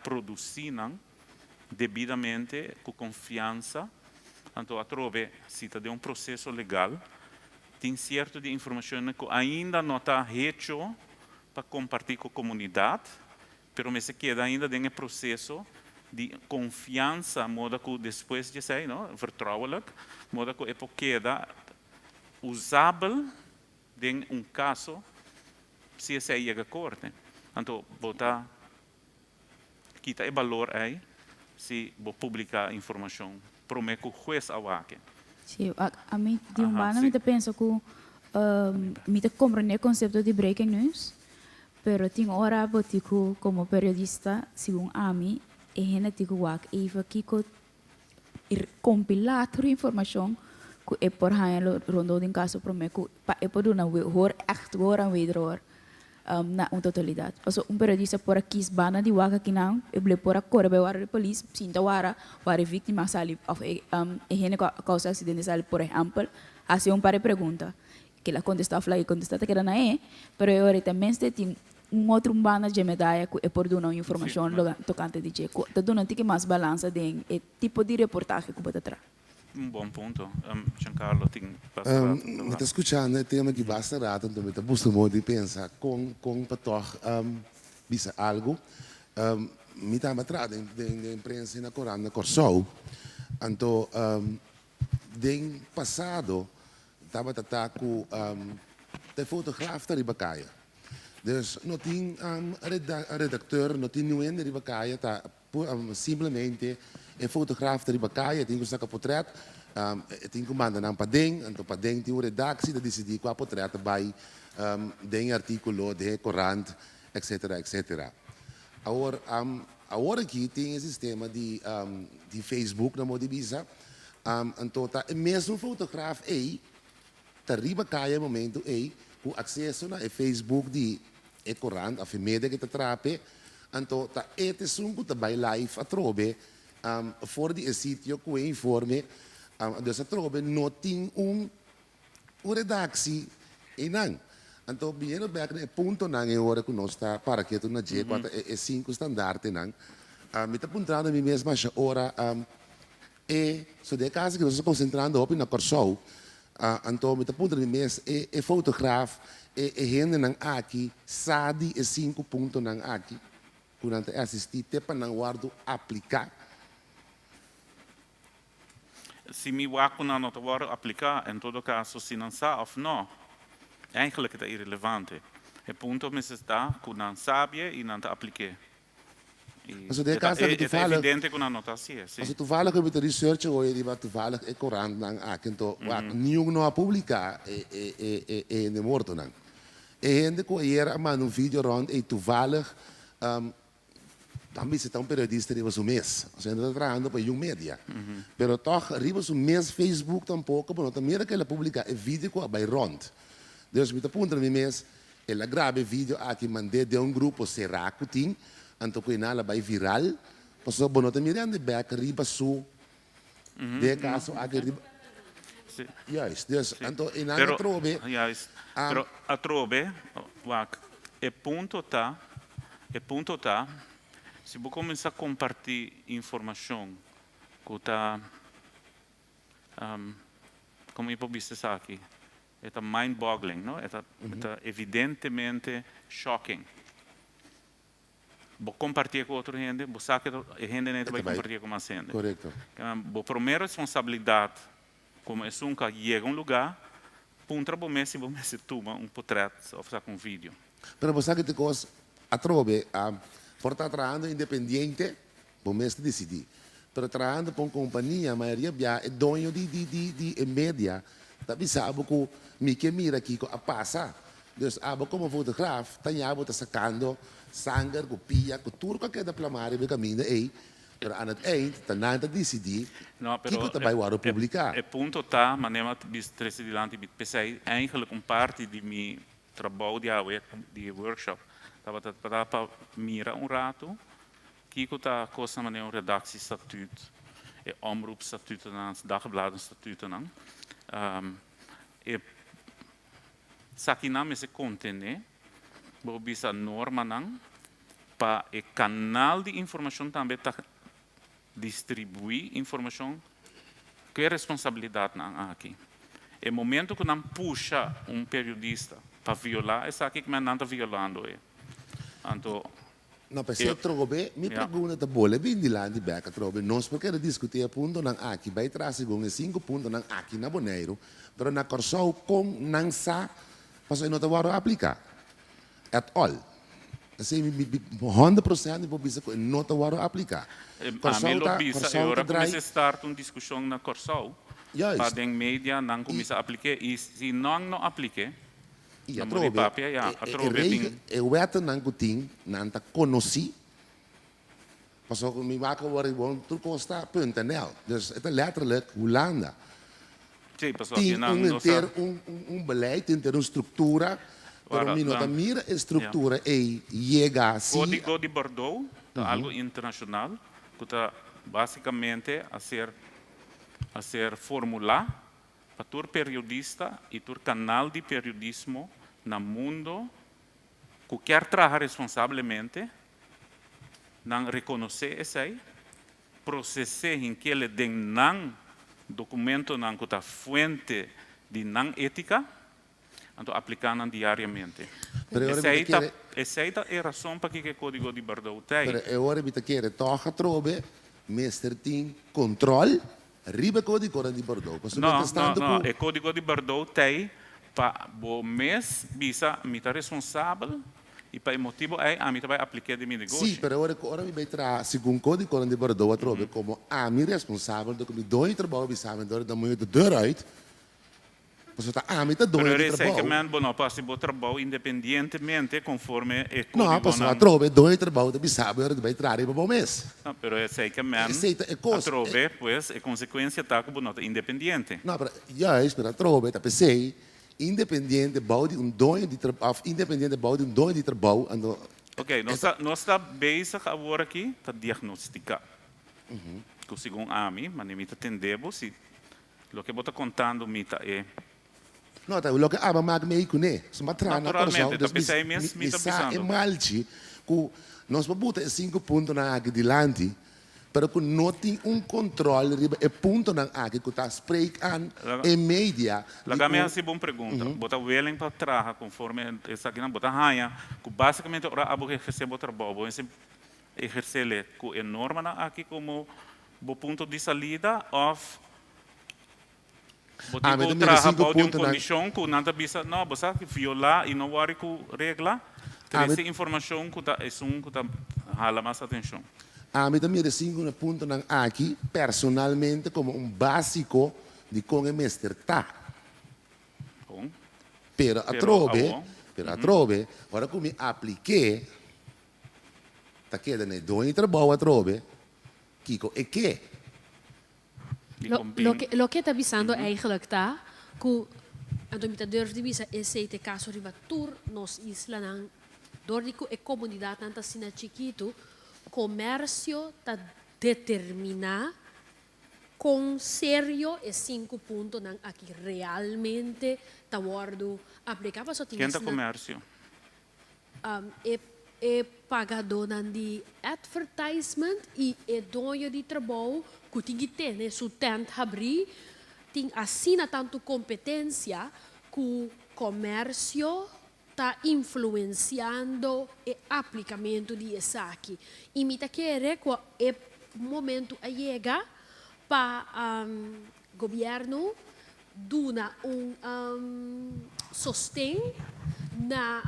produzir devidamente com confiança, então a trove cita de um processo legal, tem certo de informação que ainda não está feito para compartilhar com a comunidade, pero me se queda ainda em processo de confiança, modo que depois de sair, não, vertrouwelijk, modo que queda usável em caso se esse aí chega a corte. Então, botar quita o valor aí se vou publicar informação prometo o juez awake. Sim, a mim de humana me pensa que me compreender o conceito de breaking news. Pero tem hora botico como periodista, segundo a mim, e gente tico wak even kiko compilar toda informação que é por aí rondo de caso prometo pa é por uma hor echt hoor aan wederhoor. na uma totalidade. Also, periodista por aqui bana di waka kinang, e por a corre be wara police, sinta wara vítima sali of gene causa acidente sali, por exemplo, hace par de pergunta que ela contesta fly contesta que era na pero eu também tem outro bana de medalha que é por dar uma informação tocante de que tá dando que mais balança de tipo de reportagem que pode trazer. Bom ponto. Giancarlo, tem me está escuchando o tema que basta rato, então me está buscando de pensar com para toch bisa algo. Me está atrás de imprensa na Coran na Corsou. Então, de passado estava com de fotograaf da Ribacaia. Dus não tinha redacteur, não tinha ninguém da Ribacaia, tá simplesmente é fotograaf da Ribacaia, tem que sacar portret, tem que mandar na Padeng, então Padeng tem uma redação de decidir qual portret vai de artigo, de corante, etc, etc. Agora aqui tem esse sistema de Facebook na Modibisa, então tá mesmo fotograaf aí, tá Ribacaia momento aí, com acesso na Facebook de corante, a media que tá trape, então tá este sunco tá by live a trobe voor die sitio que informe, dus a trobe não tem redactie em não. Então, bem no ponto não é hora que nós está para que tu na G4 é 5 standaard não. Me está apontando a mim mesma essa hora so de caso que nós estamos concentrando op na Corsou. Então, me está apontando a mim mesmo é fotógrafo gente não aqui sadi é 5 pontos não aqui. Quando assistir para não guardo aplicar. Se me waku na nota worden aplicar, in todo caso, se não sabe ou não, eigenlijk é irrelevante. O ponto é que não sabe e não aplique. É evidente que não nota assim. Als toevallig heb je research hoor die wat toevallig é Koran dan akento nieuw no a publicar é de morto dan. Gente que era man vídeo rond e toevallig também se tá periodista riba su mês, você está trabalhando para um média, pero toch riba su mês Facebook tampouco, pero também aquela publica é vídeo que vai rond. Deus me tá aponta no mês, ela grava vídeo aqui mandei de grupo Seraco ting, anto que nala vai viral, passou bono também ande back riba su, de caso aqui riba. Juist, dus anto inana trobe. Juist, pero a trobe, wak, é ponto tá, se você começar a compartilhar informação que está, como eu posso dizer aqui, é mind-boggling, não? É evidentemente shocking. Você compartilha com outra gente, você sabe que a gente não vai compartilhar com mais gente. Correto. A primeira responsabilidade, como é que chega a lugar, puntra você toma portrait ou fazer um vídeo. Pero você que te coisa a trobe por estar trabalhando independente, bom mês decidir. Pero trabalhando para uma companhia, a maioria é dono de média. Tapi sabe que me que mira aqui a passa. Dus abo como fotógrafo, tanhabo tá sacando sangue, copia, cultura que é da plamária do caminho aí. Pero aan het eind, daarna decidir, que você vai publicar. O ponto tá, mas nem três dilante, pensei eigenlijk parte de meu trabalho de workshop. Estava para mirar rato, que está coisa maneira redactie statuut, omroep statuut dagbladen statuut sakinam esse conteúdo, bobisa norma para o canal de informação também tá distribuir informação que é responsabilidade aqui. É momento que não puxa periodista para violar, é aqui que não está violando. No, per se trobe, mi pergunta da bolle, bindi lá de beca trobe, nós porque discutir ponto não aqui, vai trazer com 5 pontos não aqui na Boneiro, pero na Corsou com não sa, mas não te vou aplicar. At all. Assim, 100% vou dizer que não te vou aplicar. A mim lo bisa, agora começa a start uma discussão na Corsou, para a mídia não começa a aplicar, e se não aplica, a weten nan kuting nan ta konosi. Pas ook mi maken worden gewoon toekomsta.nl. Dus het is letterlijk Hollanda. Sim, pas een beleid, een structuur. Pero mi nota mira estructura e llega assim. Código de Bordeaux, algo internacional, que está basicamente a ser formular para todo periodista e todo canal de periodismo no mundo que quer trabalhar responsavelmente, não reconhecer isso aí, processar em que ele tem não documento não que está fonte de não ética, então aplicando diariamente. Essa é a razão para que o Código de Bordeaux tem. Pero agora me quer toca trobe, Mr. Team control, riba Código de Bordeaux. Não, o Código de Bordeaux tem para o mês bisa mita responsável e para o motivo é a mita vai aplicar de meu negócio. Sim, pero agora me vai trazer segundo o Código de Bordeaux a trobe como a mim responsável do que me dou trabalho bisa me dou da manhã de deur uit. Você está a mim tá dou trabalho. Pero que man não passa o trabalho independentemente conforme o Código. Não, passa a trobe dou trabalho de bisa agora vai trazer para o mês. Não, pero é que man a trobe pues é consequência tá que não independente. Não, pero juist, pero a trobe tá pensei independente bouw die een dooi die of independente bouw die een dooi die bouw en Ok, nós está bezig agora aqui para diagnosticar. Que segundo a mim, mas nem me entendemos se o que você contando me é. Não, tá, o que a maak mee kunnen. Se matrana Naturalmente, dus misa e malchi, que nós vamos 5 pontos na água de lante. Pero que não tem controle riba e ponto na água que está sprekando em mídia. Laga-me assim boa pergunta. Bota willing para trabalhar conforme essa aqui não bota ranha, que basicamente ora abo que recebe o trabalho, esse exercer que é norma na aqui como o ponto de saída of bota o trabalho de uma condição que não bisa não, você violar e não vai com regra. Essa informação que tá é que tá hala mais atenção. A mim também recebo um ponto aqui, personalmente, como básico de como é mestre tá. Pero a trobe, agora que me apliquei, tá quedando dois trabalho a trobe, Kiko, é que? Lo que está avisando eigenlijk tá, que a domita durf de visa esse caso riba tour nos isla nang, dordico e comunidade nanta sina chiquito, comércio está determinar com sério e 5 pontos aqui realmente está guardo aplicar para só quem é comércio é pagador de advertisement e é dono de trabalho que tem que ter né sustento abrir tem assina tanto competência que o comércio está influenciando o aplicamento de aqui. E me quer que é momento a chegar para o governo dar sostém na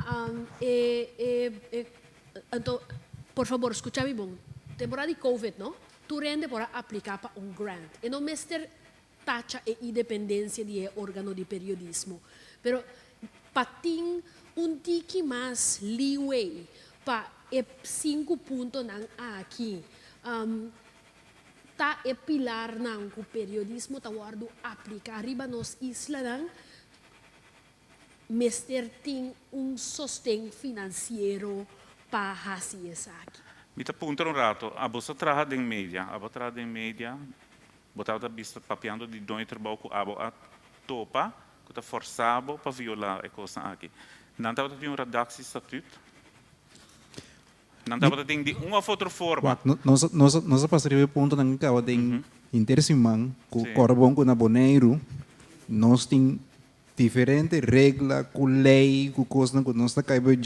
então, por favor, escucha-me bom. Temporada de COVID, não? Tu rende para aplicar para grant. E não mestre taxa e independência de órgão de periodismo. Pero para ter tique mais leeway para 5 pontos aqui. Tá é pilar nang o periodismo tá guardo aplicar riba nos isla nang mester tem sostén financeiro para fazer isso aqui. Me tá perguntando um rato, a você trabalha em mídia, botar a vista papiando de dois trabalho que a topa, que está forçado para violar a coisa aqui. Não estava tendo redação estatuto? Não estava tendo de uma ou outra forma? Nós passaríamos o ponto na que tem interessimang, com o corbão com o aboneiro, nós temos diferentes regras, com lei, com coisas que nós está caindo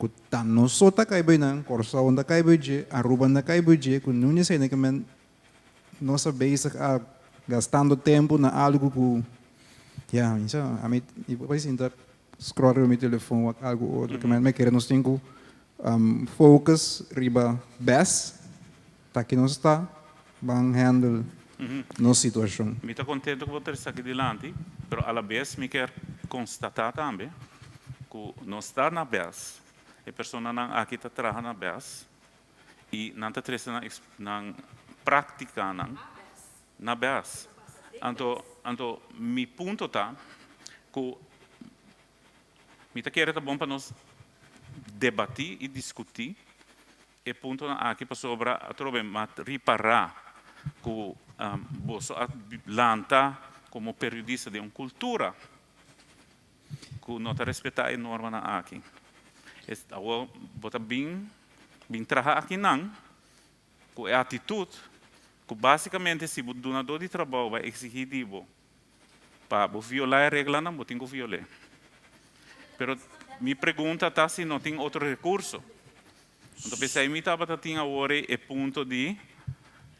que tá nós só está caindo não, corsa onda caindo aruba onda caindo que não é assim que nós sabemos gastando tempo na algo que isso a mim depois ainda scroll no meu telefone algo outro que me quer nós temos focus riba best tá que nós está bang handle nossa situação. Me está contente com você estar aqui delante, mas a la vez me quer constatar também que nós está na base, a pessoa não aqui está trabalhando na base e não está trabalhando na prática na base. Então, mi ponto está que Mita quer tá bom para nós debater e discutir e ponto aqui para sobre a trobe mat reparar que boso lanta como periodista de uma cultura que não está respeitar a norma na aqui. Agora bota bem trabalhar aqui não, com a atitude que basicamente se o donador de trabalho vai exigir de para violar a regra não tem que violar. Pero minha pergunta está se não tem outro recurso. Então pensei me estava tinha agora é ponto de,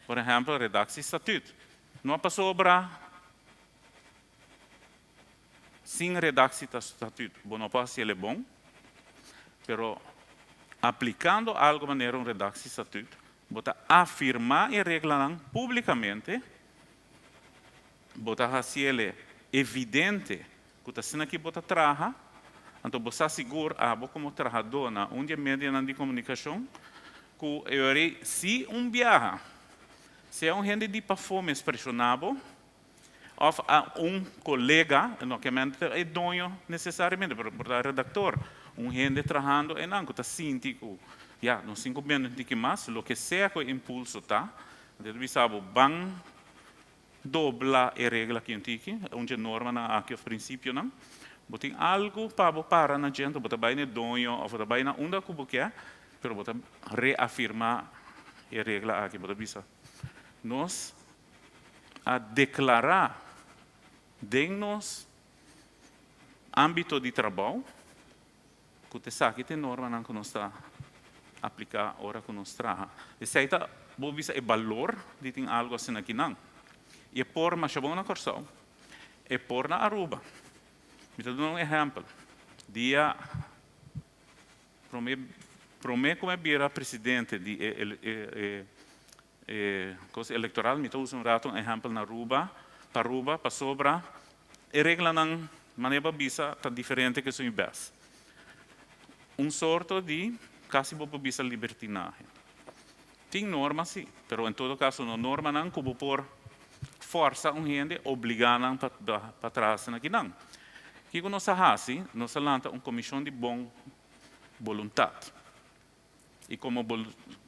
por exemplo, redação estatuto. Não para sobrar sem redação estatuto, não pode ser bom, pero aplicando algo maneira um redação estatuto, bota afirmar a regra publicamente, bota fazer evidente que está sendo aqui bota traja, então você segura como trabalhador na onde média de comunicação, que eu se viaja, se é gente de performance expressionável, ou colega, não que é dono necessariamente, para redator, gente trabalhando em algo, está sentindo que, não 5 minutos que mais, o que seja que o impulso está, então sabe, bang dobla a regra que tem, onde a norma na aqui o princípio não, botem algo para na gente, botar bem no dono, ou botar bem na onda que quer, pero botar reafirmar a regra aqui, botar bisa. Nós a declarar dentro âmbito de trabalho que te sabe que tem norma não que nós está aplicar ora que nós traga. E se aí vou ver o valor de tem algo assim aqui não. E por mais bom na Corsão, e por na Aruba. Me dá um exemplo. Dia promete como vira presidente de coisa eleitoral, me dá um rato exemplo na Aruba, para sobra, e regra não maneira bisa tá diferente que são best. Sorto de quase bobo bisa libertinagem. Tem norma sim, pero em todo caso não norma não como por força gente obrigada para trás aqui não. Que nós fazemos, nós lança comissão de boa vontade. E como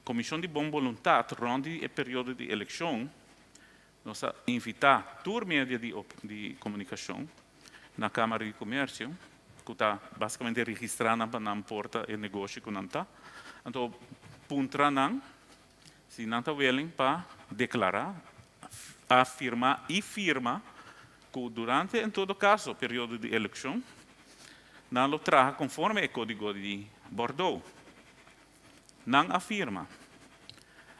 comissão de boa vontade, durante o período de eleição, nós invitamos toda a mídia de comunicação na Câmara de Comércio, que está basicamente registrada para não porta o negócio que não está. Então, puntra não, se não está willing para declarar, afirmar e firma que durante, em todo caso, o período de eleição, não lo traga conforme o Código de Bordeaux. Não afirma.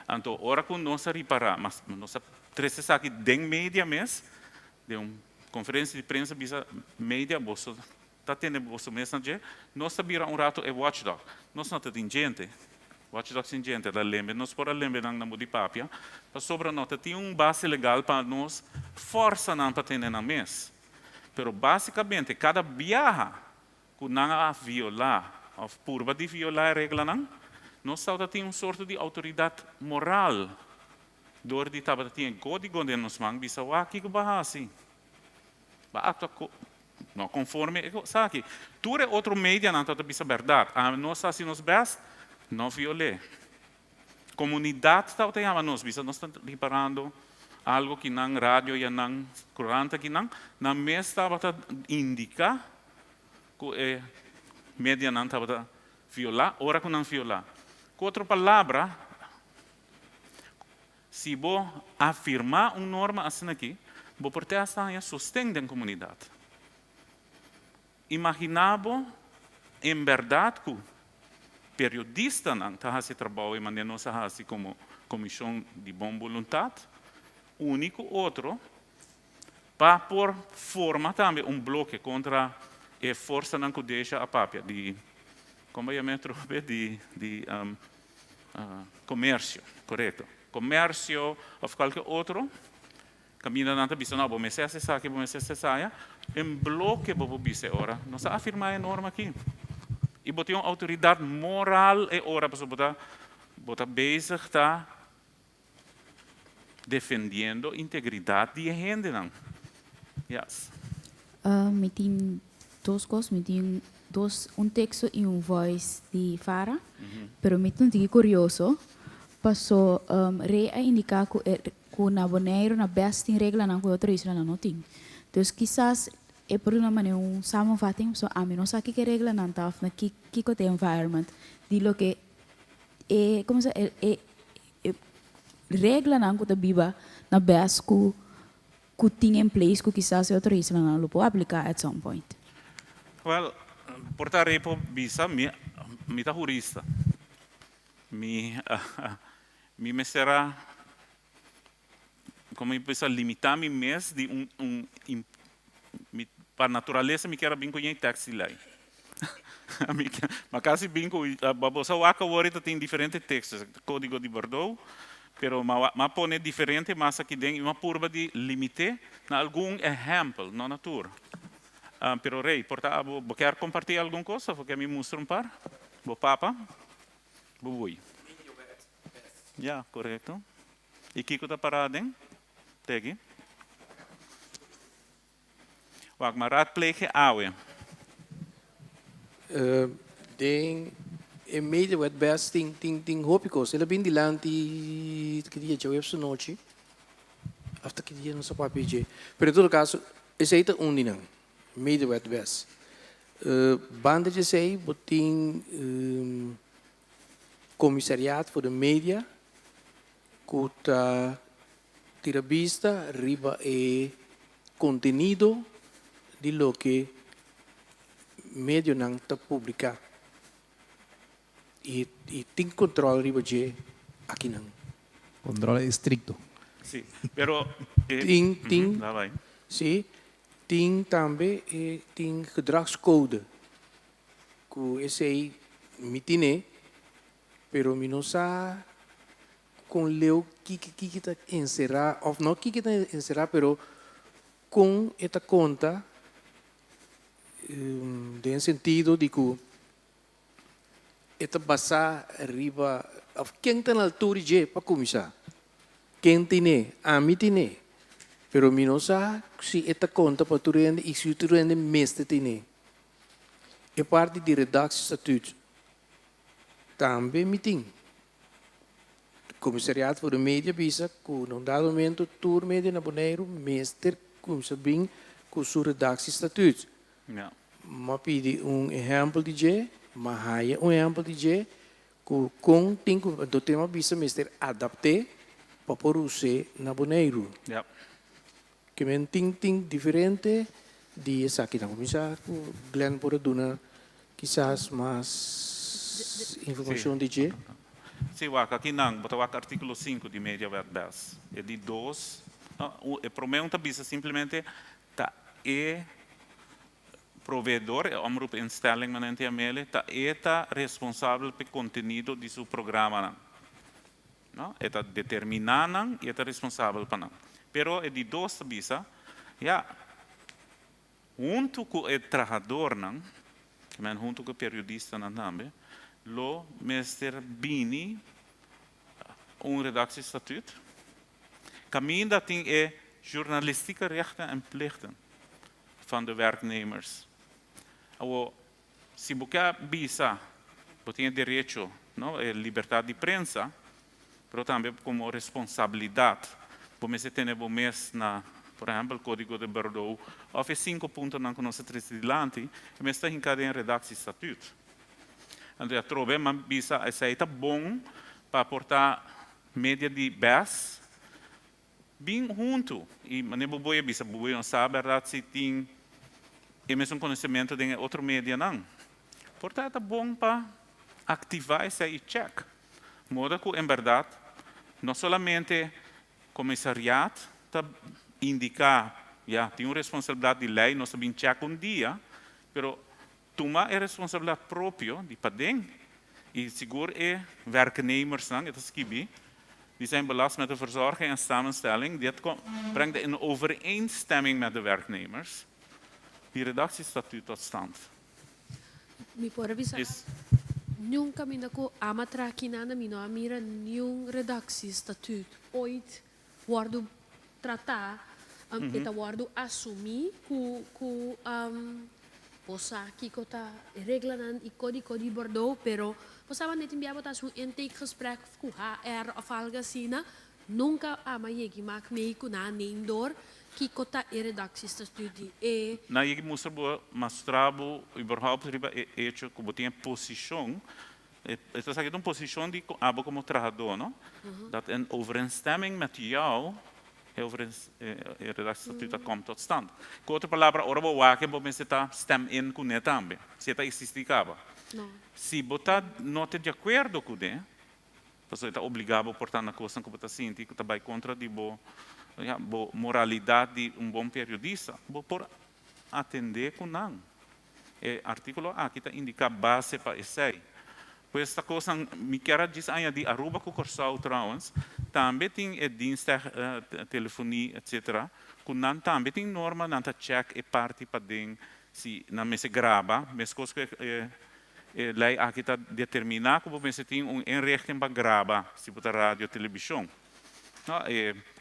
Então, ora que nós reparar, mas nós três aqui dentro média mês, de uma conferência de prensa bisa média, você está tendo você messenger, nós sabemos rato é watchdog. Nós não temos gente. Watchdog sem gente, da lembra, nós por lembra não de papia, para sobre nós tem base legal para nós força não para ter na mês. Pero basicamente cada viaja que não a violar, ou purba de violar a regra não, nós só tem sorte de autoridade moral. Door die tabat tem código de nos mang bisa wa que bahasi. Ba no conforme sabe. Ture outro media não tá bisa verdade. Nós assim nos best não violê. Comunidade tá tem a nós bisa nós tá reparando algo que não rádio e não corrente que não na mês tá indica que media não tá violar, ora que não violar. Com outra palavra, se vou afirmar uma norma assim aqui, vou por ter essa sustento da comunidade. Imaginava, em verdade, que periodista não está fazendo trabalho e maneira não está fazendo como comissão de boa vontade, único outro, para por forma também bloco contra a força não que deixa a papia de como eu me trouxe de comércio, correto? Comércio ou qualquer outro, caminho não está bisa não, vamos ser essa aqui, vamos ser essa saia, em bloco vamos bisa ora, nós afirmar a norma aqui, e botar uma autoridade moral e ora para botar bezig tá defendendo a integridade de gente não, yes. Meeting duas coisas, meeting un texto y un voice di Fara, pero me tunti curioso, passo rei a indicar que na boneiro na best in regla na outro isla na noting. Dus quizás é por uma maneira samenvatting, so a mim não sabe que regla na taf na que o environment, de lo que é como se é regla na que biba na best que tem em place que quizás outro isla na lo pode aplicar at some point. Well, porta repo bisa mi ta jurista. Mi me será como eu penso limitar mi mes de para natureza me quero bem com o taxi lá. Mas quase bem com a babosa waka worita tem diferentes textos, código de Bordeaux, pero ma pone diferente, mas aqui tem uma curva de limite na algum exemplo, não na tour. Pero rei, porta bo quer compartilhar alguma coisa, porque me mostra par, bo papa, bo boi. Ja, correto. E Kiko tá parado, hein? Tegi. Wag maar raadplegen awe. Den in media wat best ting hopicos. Ela bem dilante que dia já web noite. After que dia não só para PJ. Pero em todo caso, esse aí tá dinang. Media wat best. Banda de sei botin comissariato voor de media. Kuta tirabista riba e conteúdo de lo que medio não está publicar e tem controle riba de aqui não. Controle estricto. Sim, pero tem lá vai. Sim, tem também tem gedragscode que esse aí me tem, pero me não sabe com leu que está encerrar ou não que está encerrar, pero com esta conta tem sentido de que esta basa arriba quem está na altura de para começar quem tem a mim tem pero me não sabe se esta conta para tu rende e se tu rende mestre tem é parte de redação estatuto também me tem comissariato voor de media bisa ku num dado momento tour media na Bonaire mestre começa bem com sua redação estatuto. Ja. Ma pedi exemplo de je, ma haya exemplo de je com tem do tema bisa mestre adapte para por usar na Bonaire. Ja. Que men ting diferente de essa aqui na começar ku Glenn por dona quizás mais informação de je. Sim, waka aqui não, bota waka artículo 5 de Media Wet Best. É de 2. O problema bisa simplesmente tá provedor, omroep instelling van NTML, tá responsável pelo conteúdo de seu programa. Não? Está determinando e está responsável para não. Pero é de 2 bisa, ja, junto com o trabalhador, não, junto com o periodista também, lo meester bini redactiestatuut. Camin dat ding journalistieke rechten en plichten van de werknemers. Si busca visa, tiene derecho, ¿no? Libertad de prensa, pero también como responsabilidad. Como se tiene na, por ejemplo, el Código de Bordeaux, of 5 puntos não conosco trilante, e está em cadeia redactiestatuut. Então, eu trouxe uma visa, essa aí está bom para aportar média de base, bem junto. E não é boa visa, boa não sabe, a verdade, se tem mesmo conhecimento de outro média, não. Portanto, está bom para ativar esse aí check. Modo que, em verdade, não somente o comissariado está indicar, tem uma responsabilidade de lei, nós sabemos check dia, mas toma é responsabilidade própria de padeng e seguro é werknemers dan, het is kibi, die zijn belast met de verzorging en samenstelling. Dit brengt in overeenstemming met de werknemers die redactiestatuut tot stand. Me pode avisar. Nunca me dako amatra aqui nada me não mira nenhum redactiestatuut ooit wordt tratar eta wordt assumir que posa kiko ta regla nan ikodi Bordeaux, pero posaba net imbiabo ta zo'n intakegesprek ku HR of algo sina, nunca amayegi mak mee kuna neem door, kiko ta redacties te studie. Na je moest er mostrar überhaupt riba hecho como tinha posição. Então aqui uma posição de abo como trajador, não? Dat in overeenstemming met jou redactiestatuut komt tot stand. Com outra palavra, ora vou waken bo men está stem in com net também. Se está existicava. Se botar não te de acordo com ele, você está obrigado a portar na coisa que você sente que está vai contra de bo moralidade de bom periodista, bo por atender com não. E artículo aqui está indica base para esse. Pois esta coisa me quer dizer de Aruba com Corsau trouwens, também tem diensten, telefonia, etc. Com não também tem norma, não tá check e parte para den se na mesa grava, mas coisa que lei aqui está determinar como você tem inrichting para gravar, se botar rádio, televisão. No,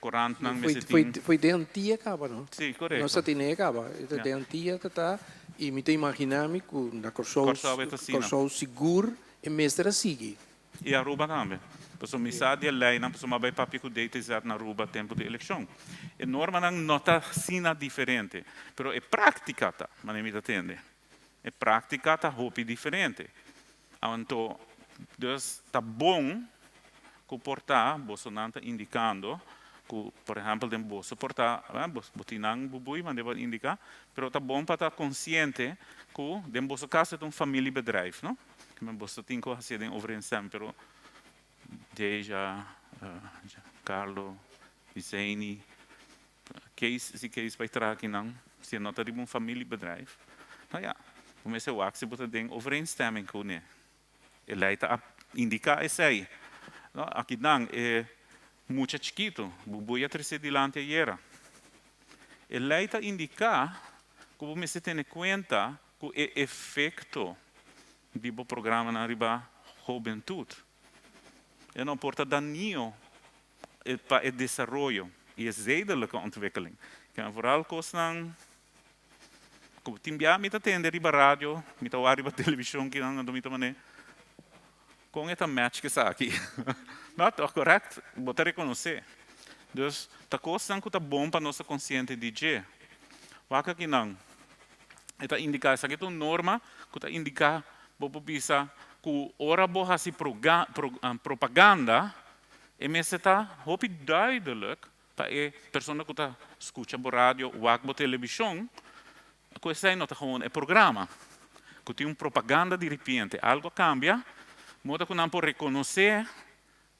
corante não mesa tem. Foi de antiga acaba, não? Sim, correto. Nossa tem acaba. De antiga tá e me tem imaginar-me que na Corsau seguro e mestre a seguir. E Aruba também. Pessoa me sabe a lei, não pessoa vai papi com data exato na Aruba tempo de eleição. E norma não nota sina diferente, pero é prática tá, mas nem me atende. É prática tá roupa diferente. Então, dus tá bom comportar, Bolsonaro tá indicando que, por exemplo, dem bolso portar, botinang bubui, mas deve indicar, pero tá bom para estar consciente que dem bolso casa é familiebedrijf, não? Men bosta tem que fazer em overeenstemming, pero Deja, Carlo, Viceni, Kees vai trazer aqui não, se não está de uma familiebedrijf. Nou ja, comecei o actie botar em overeenstemming com ele. Ele está a indicar esse aí. Aqui não é muito chiquito, bubuia terceira dilante ayer. Ele está a indicar que você tem em conta que o efeito do programa na riba juventude e não porta daninho para o desenvolvimento e a zedelijke ontwikkeling. Que vooral kostan, como timbia mita tende riba rádio, mita riba televisão que não do mita mané, com esta match que está aqui, não tá correto, botar reconhecer. Dus ta kostan que tá bom para nossa consciente DJ. Waka que não, esta indica essa que é uma norma que tá indica bobo bisa que ora boha si propaganda e messe tá hopi duidelijk para a pessoa que está escutando a rádio ou a televisão, que isso não é gewoon um programa, que tem propaganda de repente, algo cambia, moda que não pode reconhecer,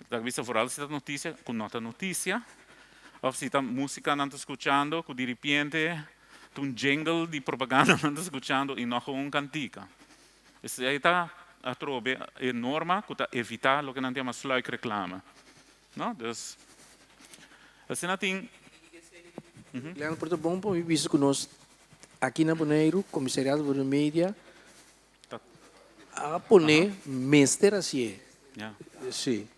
talvez vooral se está notícia, que não está notícia, ou se está música não está escutando, que de repente tem jingle de propaganda não está escutando e não gewoon cantica. Isso aí está a trobe é norma que está evitar o que não chama sluikreclame. Não, dus assim não tem. Leandro, por bom para mim visto que nós aqui na Bonaire, comissariado de mídia, a poner mestre assim. Sim.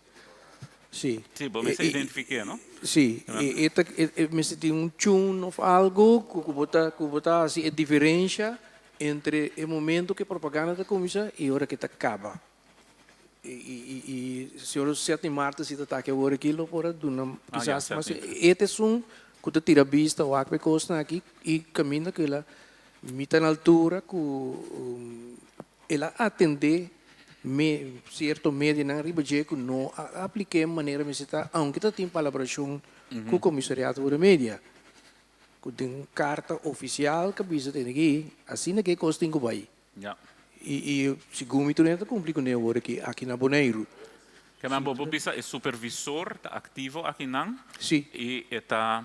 Sim. Sim, bom, me se identifique, não? Sim. E me se tem tune ou algo que botar assim a diferença entre o momento que a propaganda está começa e a hora que está acaba. E se eu 7 de março se está aqui agora aquilo por do não quizás mas este é um que te tira vista o aqui costa aqui e caminha que ela mita na altura que ela atende certo meio na riba que não aplique maneira me está aunque está tem colaboração com o comissariado de mídia que tem carta oficial que bisa tem aqui assim que costa que vai e segundo me torna cumprir com o aqui na Bonaire. Que man bobo bisa é supervisor ativo aqui não? Sim. E está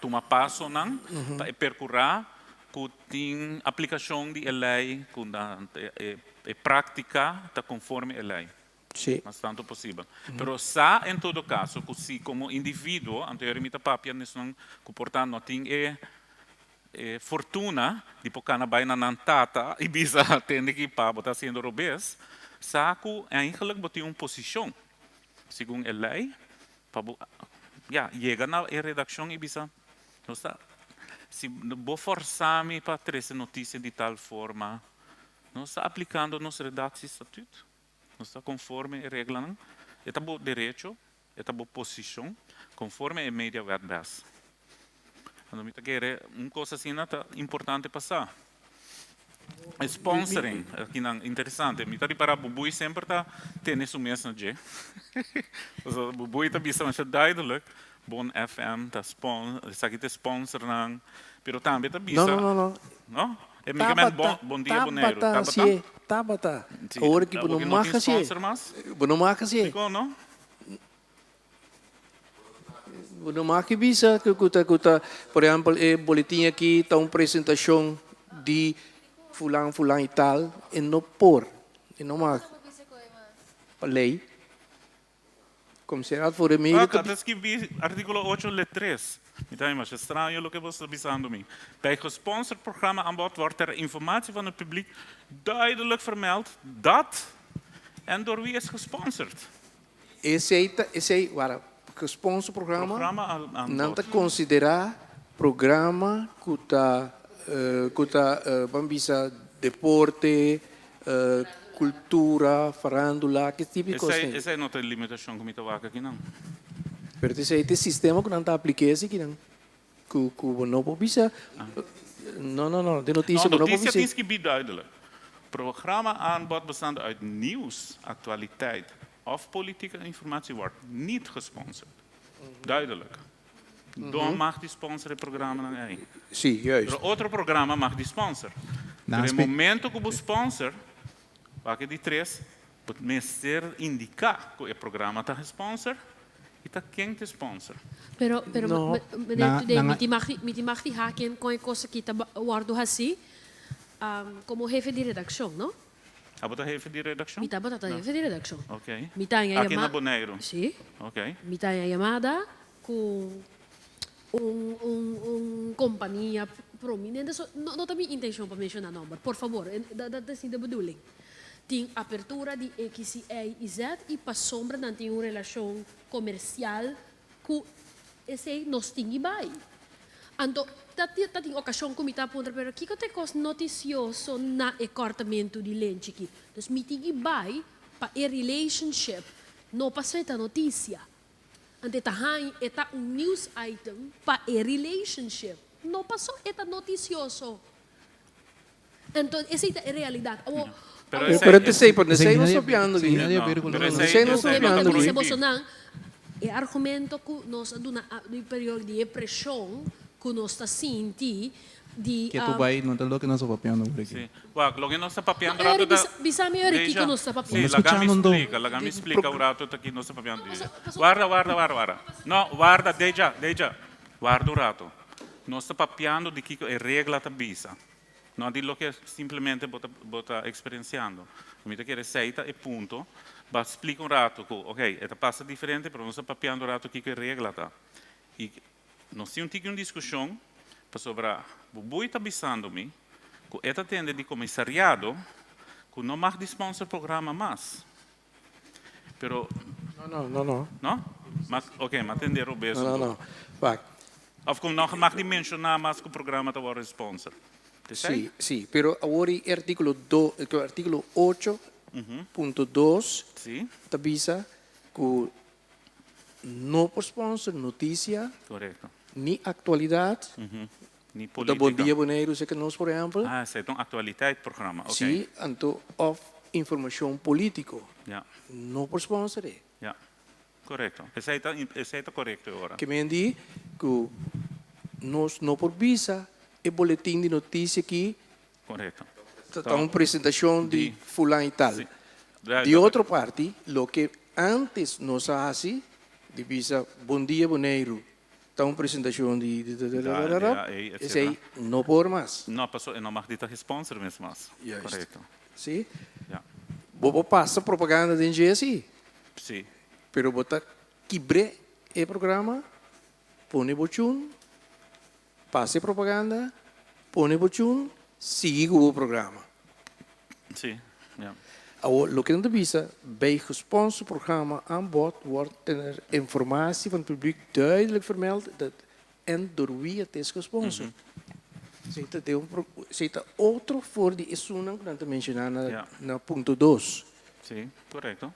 toma passo não para percorrer que tem aplicação de lei que prática está conforme a lei. Sim. Mas tanto possível. Pero sa em todo caso que se como indivíduo anteriormente papia não comportar não tem fortuna de pokana bij na nantata e bisa tende que pa botar sendo robês saco eigenlijk botar posição segundo a lei para chega na redação e bisa não está se vou forçar-me para trazer notícia de tal forma, não está aplicando nos redatos de estatuto, não está conforme a regra, não. É tá bom direito, é tá bom posição, conforme a média wetbase. Então, me querer coisa assim não tá importante passar. Sponsoring, aqui não interessante. Me tá para Bubui sempre tá tendo isso mesmo de. Bubui tá bisa mas duidelijk. Bon FM tá sponsor não, pero também tá bisa. Não. Não? É meio bom dia boneiro. Tabata. Agora que não marca assim. Não marca assim. Ficou, não? Não marca bisa que por exemplo, boletim aqui tá uma apresentação de fulano e tal, e não por, e não marca. A lei. Como será for meio Ah, tá escrevi artigo 8 letra 3. Então, mas estranho o que você está avisando me. Bij gesponsord programma aan bod wordt ter informatie van het publiek duidelijk vermeld dat en door wie is gesponsord. Esse wara, sponsor programa não está considerar programa que vamos dizer deporte, cultura, farándula, que tipo de coisa. Essa é outra limitação que me está aqui não. Pero esse sistema que não está aplicado aqui não, que não pode bisa. Não, de notícia não pode bisa. Notícia tem que be duidelijk. Programma aanbod bestaande uit nieuws, actualiteit of politieke informatie wordt niet gesponsord. Duidelijk. Dan mag die sponsor het programma dan één. Sim, juist. Een outro programma mag die sponsor. No momento que o sponsor, para die três, pode mestre indicar que o programa está sponsor e está quem te sponsor. Pero me mag die haken com a coisa que está guardo assim, como jefe de redação, não? Abota jefe de redação? Mita bota jefe de redação. Ok. Mita a aqui na Boneiro. Sim. Ok. Mita a chamada com companhia prominente. Não tem minha intenção para mencionar nome. Por favor, dat is niet de bedoeling. Tem apertura de X, Y e Z e para sombra não tem uma relação comercial com esse nós tem e vai. Então, tem ocasião que me está apontando, pero aqui que tem coisa noticioso na ecortamento de lente aqui. Então, me tem e vai para a relationship, não para essa notícia. Ante tahan eta news item para a relationship. Não passou eta noticioso. Então, essa é a realidade. Pero te sei, não sei nós sopiando aqui. Não sei nós sopiando aqui. É argumento que nós do período de depressão que nós está sentindo de que tu vai não tá louco nós papiando por aqui. Sim. Lo que nós está papiando rato da. Bisa melhor aqui que nós está papiando. Sim, lá me explica o rato aqui nós está papiando. Guarda. Não, guarda, deja. Guarda o rato. Nós está papiando de que a regra tá bisa. Não de lo que simplesmente bota experienciando. Me te quer receita e ponto. Ba explica rato que, ok, esta passa diferente, pero nós está papiando o rato que a regra tá. E nós temos uma discussão sobre Bubui está avisando-me que esta tende de comissariado que não mais sponsor programa mais. Pero não. Não? Mas ok, mas atender o beso. Não. Vai. Of como não mag die mencionar mais que o programa está agora sponsor. Sim, pero agora o artigo 8.2 está avisa que não por sponsor notícia. Correto. Ni actualidade. Ni política. Da Bom Dia Boneiro, zeg nós, por exemplo. Ah, é um atualiteitsprogramma. Okay. Sim, então, of informação política. Ja. Não por sponsor. Ja, correto. Esse é correto agora. Que me diz que nós não por visa é boletim de notícia aqui. Correto. Está uma apresentação de fulano e tal. De outra parte, o que antes nós fazíamos, de visa Bom Dia Boneiro, está uma apresentação de esse aí não por mais. Não passou, não mais dita sponsor mesmo mais. Correto. Sim. Bobo passa propaganda de GSI. Sim. Pero bota quebre o programa, põe bochun, passa propaganda, põe bochun, siga o programa. Sim. Ja. O que não visa, bij gesponsord programma aan bod wordt er informatie van het publiek duidelijk vermeld dat en door wie het is gesponsord. Zit outro voor die isuna que nós mencionamos Ja. na ponto 2. Sim, correto.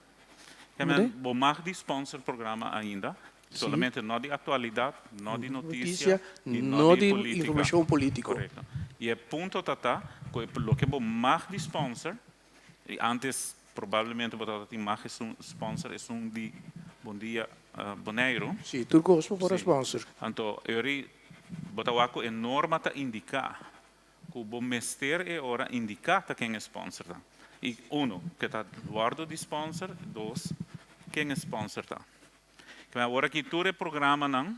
Ja, men mag die sponsorprogramma ainda, solamente não de atualidade, não de notícia, e não de política. informação política. Correto. E o ponto está, que lo que mag de sponsor, e antes provavelmente botar tem mag sponsor é de Bom Dia Bonaire. Sim, tu gosta para sponsor. Então, eu botar a norma ta indicar que o bom mestre é hora indicar quem é sponsor tá. E que está guardo de sponsor, dois, quem é sponsor tá. Que agora que todo o programa não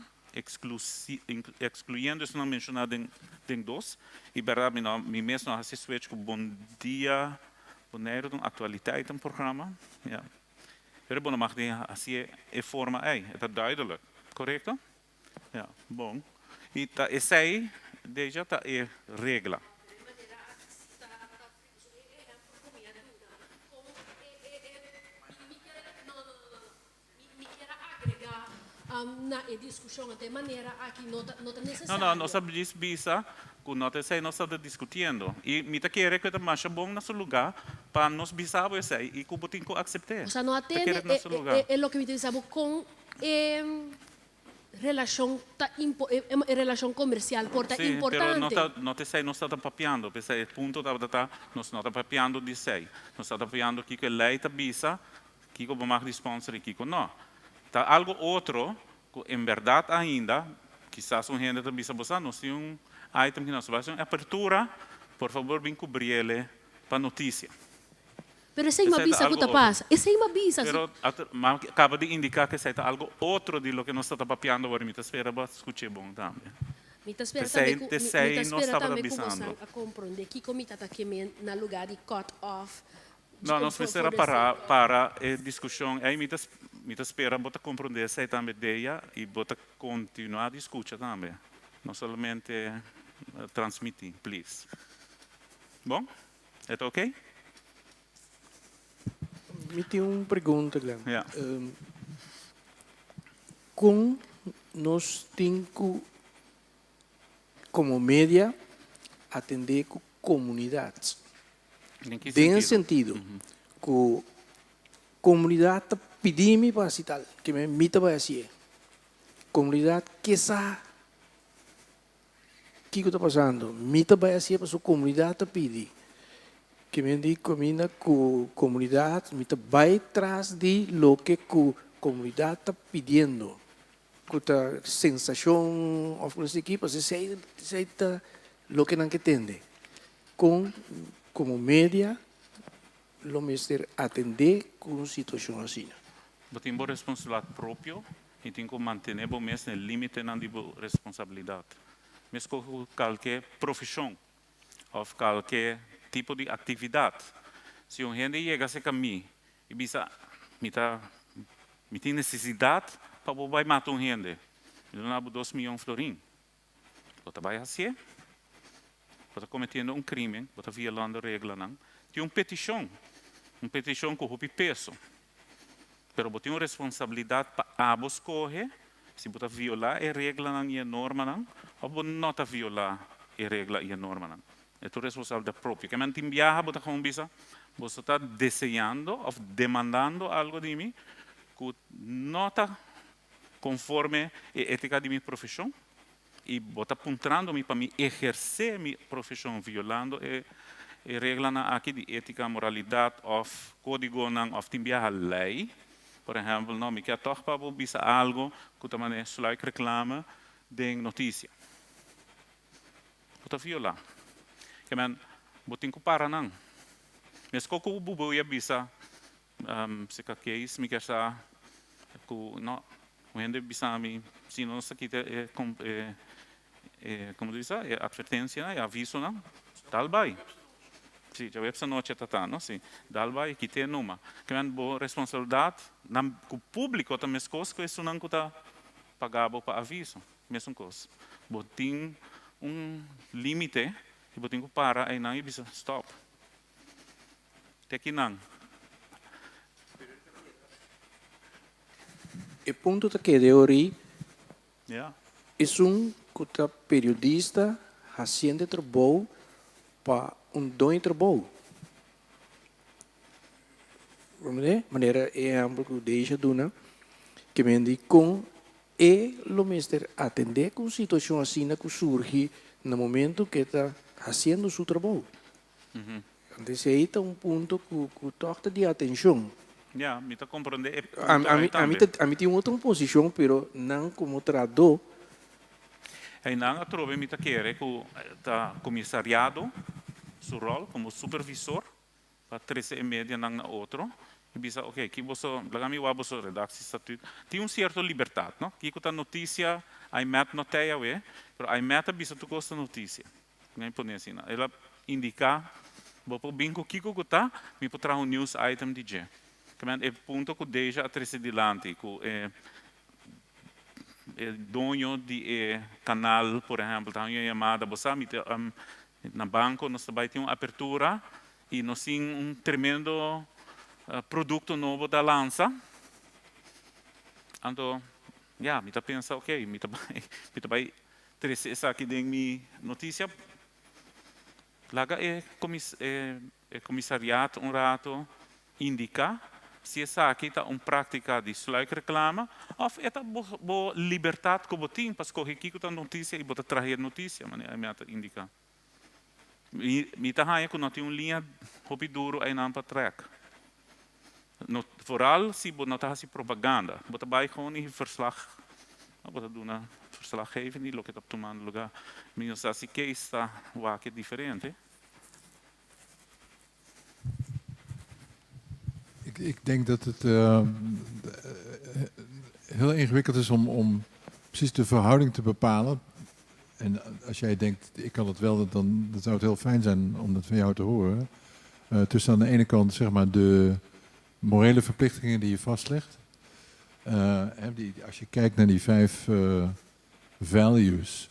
excluindo isso não mencionado em dois, e verdade me mesmo não se switch com Bom Dia Bonaire, atualiteit een programa. Ja. Eu vou mag assim é forma é duidelijk, correto? Ja, bom. E tá esse aí já tá é regra. Na discussão de maneira aqui não é necessário. Não, nós sabemos bisa, que nós aí nós estamos discutindo. E me tá querendo que tá mais bom no seu lugar para nós bisa esse aí e que o botinho aceitar. O sea, no atende é o que me dizemos com relação comercial, porta Sim, importante. pero não sei nós estamos papiando, pensei ponto nós não estamos papiando de sei. Nós estamos papiando que a lei tá bisa, que o bom de sponsor e que não. Tá algo outro, que em verdade ainda, quizás um gente também sabe, nós temos item que nós vamos apertura, por favor, vem cobrir ele para notícia. Pero essa é uma visa que está passa. Essa é uma visa. Pero acaba de indicar que é algo outro de lo que nós estamos papiando agora, me espera para escutar bom também. Me espera também que você a compreender que comita está aqui na lugar de cut off. Não, nós precisamos para a discussão. Aí me espera para compreender essa também ideia e para continuar a discutir também. Não somente transmitir, please. Bom? É ok? Me tem uma pergunta, Glenn. Yeah. Como nós temos que, como mídia, atender com comunidades? Em sentido, que a comunidade está pedindo para citar, que me mita para assim. Comunidade que sabe o que está passando. Mita para assim para a comunidade está pedindo. Que me diz que a comunidade vai atrás de lo que a comunidade está pedindo. Com a sensação, of course, aqui, para ser lo que não entende. Como média, lo mestre atender com uma situação assim. Eu tenho responsabilidade própria e tenho que manter o mesmo limite na responsabilidade. Mesmo com qualquer profissão ou qualquer tipo de atividade. Se um gente chega a mim e diz, me tem necessidade para vai matar um gente, eu não dou 2 milhões de florins. Você vai assim? Você está cometendo um crime, você está violando a regra. Tem uma petição com o peso. Mas você tem uma responsabilidade para ambos correr, se você violar a regra e a norma, ou você não violar a regra e a norma. É tua responsabilidade própria. Que mantém viaja, você está desejando ou demandando algo de mim que não está conforme a ética de minha profissão e você está apontando-me para me exercer minha profissão violando a regra aqui de ética, moralidade ou código ou tem viaja lei. Por exemplo, não me quer toch para você algo que também sluit reclame de notícia. Você viola. Que men, botin ko para nang. Mas ko bubu ya bisa, se ka case me quer sa, ko no, onde bisa mi, se não se kita como diz advertência, aviso não, dalbai. Sim, já essa noite tá, não sim, dalbai que tem numa. Que men bo responsabilidade, nam o público também coisas que isso não tá pagado para aviso, mesmo coisa. Botin limite. E você tem que parar e não bisa stop. Até não. O ponto que de ori Yeah. é que o periodista haciendo trabalho para doing trabalho. Maneira exemplo que deixa duna que me diz com lo mister atender com situação assim que surge no momento que está fazendo seu trabalho. Então aí está ponto que toca de atenção. Ja, me tá compreender. A mim tem outra posição, pero não como tradutor. E não trove me tá querer que o comissariado, sua rol como supervisor, para 13:30 na outro. E bisa, ok, que você, lagami wabo so redaksi statuto, tem certa liberdade, não? Que a notícia, ai met noteia we, pero ai meta bisa tu costa notícia. Ngai pone assim, ela indica, bopo bingo kiko kuta, me potrà un news item di je. Kemen é ponto que deixa a trece dilante, que dono de canal, por exemplo, tá uma chamada, você me na banco nós também tem uma abertura e nós tem tremendo produto novo da lança. Então, ja, me tá pensa, ok, me tá vai trece essa aqui de minha notícia. Laga comissariato um rato indica se essa aqui está prática de sluikreclame of é bo liberdade que botin pas corre aqui com a notícia e bota trazer notícia, mas é me indica. Me tá aí com noti linha hopi duro aí não para track. Vooral se bot nota se propaganda, bota bij gewoon in verslag, bota doen een verslag geven niet loket op de man lugar. Minus als die case está waar het diferente. Ik denk dat het heel ingewikkeld is om precies de verhouding te bepalen. En als jij denkt, ik kan het wel, dan zou het heel fijn zijn om dat van jou te horen. Tussen aan de ene kant zeg maar de morele verplichtingen die je vastlegt. Als je kijkt naar die 5 values,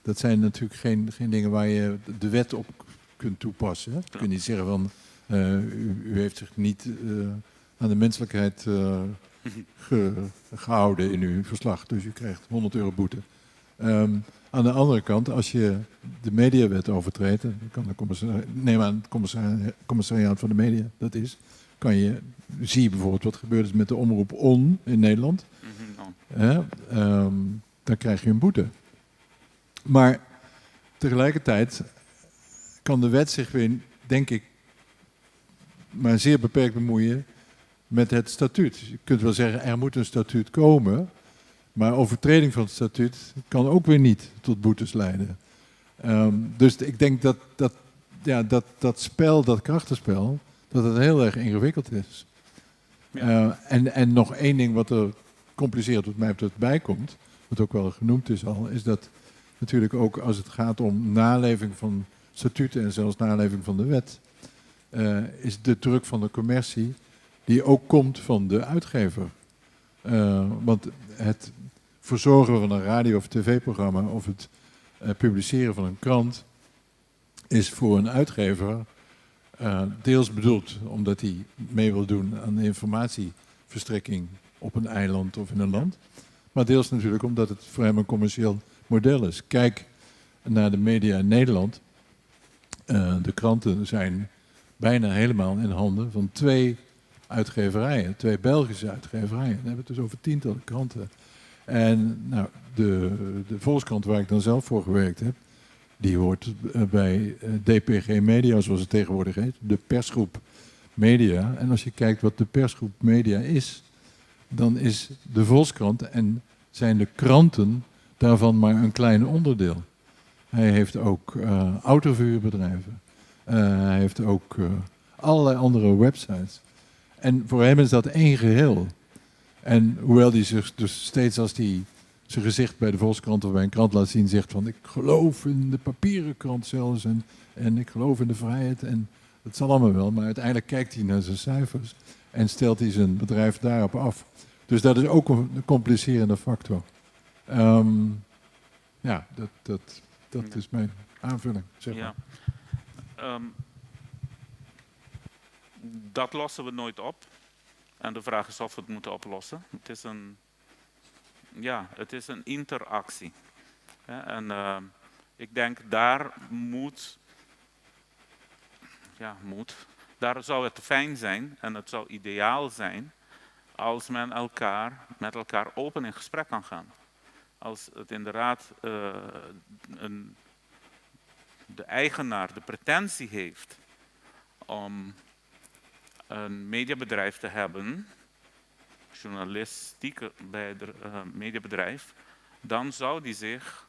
dat zijn natuurlijk geen dingen waar je de wet op kunt toepassen. Hè? Je kunt niet zeggen van, u heeft zich niet aan de menselijkheid gehouden in uw verslag, dus u krijgt €100 boete. Aan de andere kant, als je de mediawet overtreedt, dan kan neem aan het commissariaat van de media, dat is, zie je bijvoorbeeld wat gebeurd is met de omroep ON in Nederland. Dan krijg je een boete. Maar tegelijkertijd kan de wet zich weer, denk ik, maar zeer beperkt bemoeien met het statuut. Je kunt wel zeggen, er moet een statuut komen, maar overtreding van het statuut kan ook weer niet tot boetes leiden. Dus ik denk dat spel, dat krachtenspel, dat het heel erg ingewikkeld is. Ja. En nog één ding wat er compliceerd wat mij betreft bijkomt, wat ook wel genoemd is al, is dat natuurlijk ook als het gaat om naleving van statuten en zelfs naleving van de wet, is de druk van de commercie die ook komt van de uitgever. Want het verzorgen van een radio- of tv-programma of het publiceren van een krant is voor een uitgever deels bedoeld omdat hij mee wil doen aan de informatieverstrekking op een eiland of in een land. Maar deels natuurlijk omdat het voor hem een commercieel model is. Kijk naar de media in Nederland. De kranten zijn bijna helemaal in handen van 2 uitgeverijen, 2 Belgische uitgeverijen. Dan hebben we het dus over tientallen kranten. En nou, de Volkskrant waar ik dan zelf voor gewerkt heb, die hoort bij DPG Media, zoals het tegenwoordig heet, de persgroep Media. En als je kijkt wat de persgroep Media is, dan is de Volkskrant en zijn de kranten daarvan maar een klein onderdeel. Hij heeft ook autoverhuurbedrijven. Hij heeft ook allerlei andere websites. En voor hem is dat één geheel. En hoewel hij zich dus steeds als hij zijn gezicht bij de Volkskrant of bij een krant laat zien, zegt van ik geloof in de papieren krant zelfs en ik geloof in de vrijheid. En dat zal allemaal wel, maar uiteindelijk kijkt hij naar zijn cijfers en stelt hij zijn bedrijf daarop af. Dus dat is ook een complicerende factor. Ja, dat is mijn aanvulling, zeg maar. Ja. Dat lossen we nooit op. En de vraag is of we het moeten oplossen. Het is een interactie. Ja, en Ik denk daar daar zou het fijn zijn en het zou ideaal zijn als men met elkaar open in gesprek kan gaan. Als het inderdaad de eigenaar de pretentie heeft om een mediabedrijf te hebben, journalistiek mediabedrijf, dan zou die zich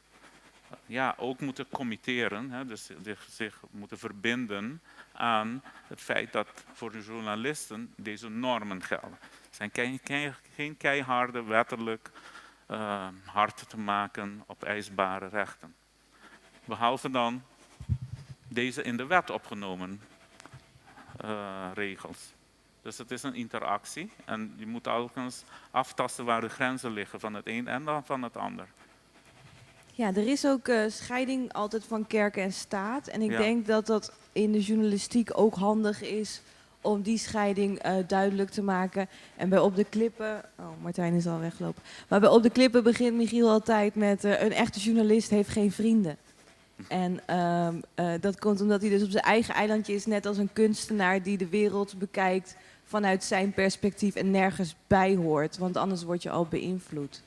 ook moeten committeren, hè, dus zich moeten verbinden aan het feit dat voor de journalisten deze normen gelden. Het zijn geen keiharde, wettelijk hard te maken, opeisbare rechten. Behalve dan deze in de wet opgenomen regels. Dus het is een interactie en je moet telkens aftasten waar de grenzen liggen van het een en dan van het ander. Ja, er is ook scheiding altijd van kerk en staat. En ik Ja. denk dat dat in de journalistiek ook handig is om die scheiding duidelijk te maken. En bij Op de Klippen... Oh, Martijn is al weggelopen. Maar bij Op de Klippen begint Michiel altijd met... een echte journalist heeft geen vrienden. En dat komt omdat hij dus op zijn eigen eilandje is, net als een kunstenaar die de wereld bekijkt vanuit zijn perspectief en nergens bij hoort. Want anders word je al beïnvloed.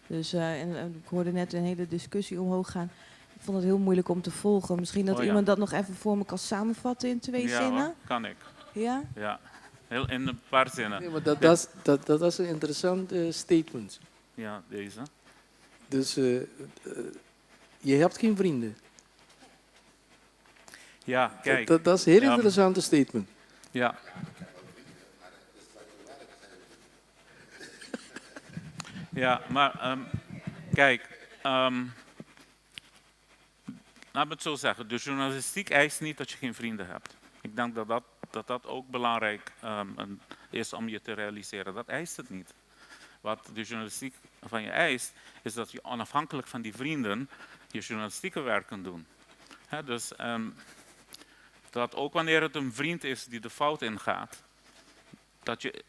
Dus ik hoorde net een hele discussie omhoog gaan. Ik vond het heel moeilijk om te volgen. Misschien dat iemand dat nog even voor me kan samenvatten in 2 zinnen? Hoor, kan ik. Ja? Ja, heel in een paar zinnen. Nee, maar dat was een interessant statement. Ja, deze. Dus je hebt geen vrienden. Ja, kijk. Dat is een heel interessante statement. Ja. Ja, maar kijk, laat me het zo zeggen. De journalistiek eist niet dat je geen vrienden hebt. Ik denk dat ook belangrijk is om je te realiseren. Dat eist het niet. Wat de journalistiek van je eist, is dat je onafhankelijk van die vrienden je journalistieke werk kunt doen. Hè, dus dat ook wanneer het een vriend is die de fout ingaat, dat je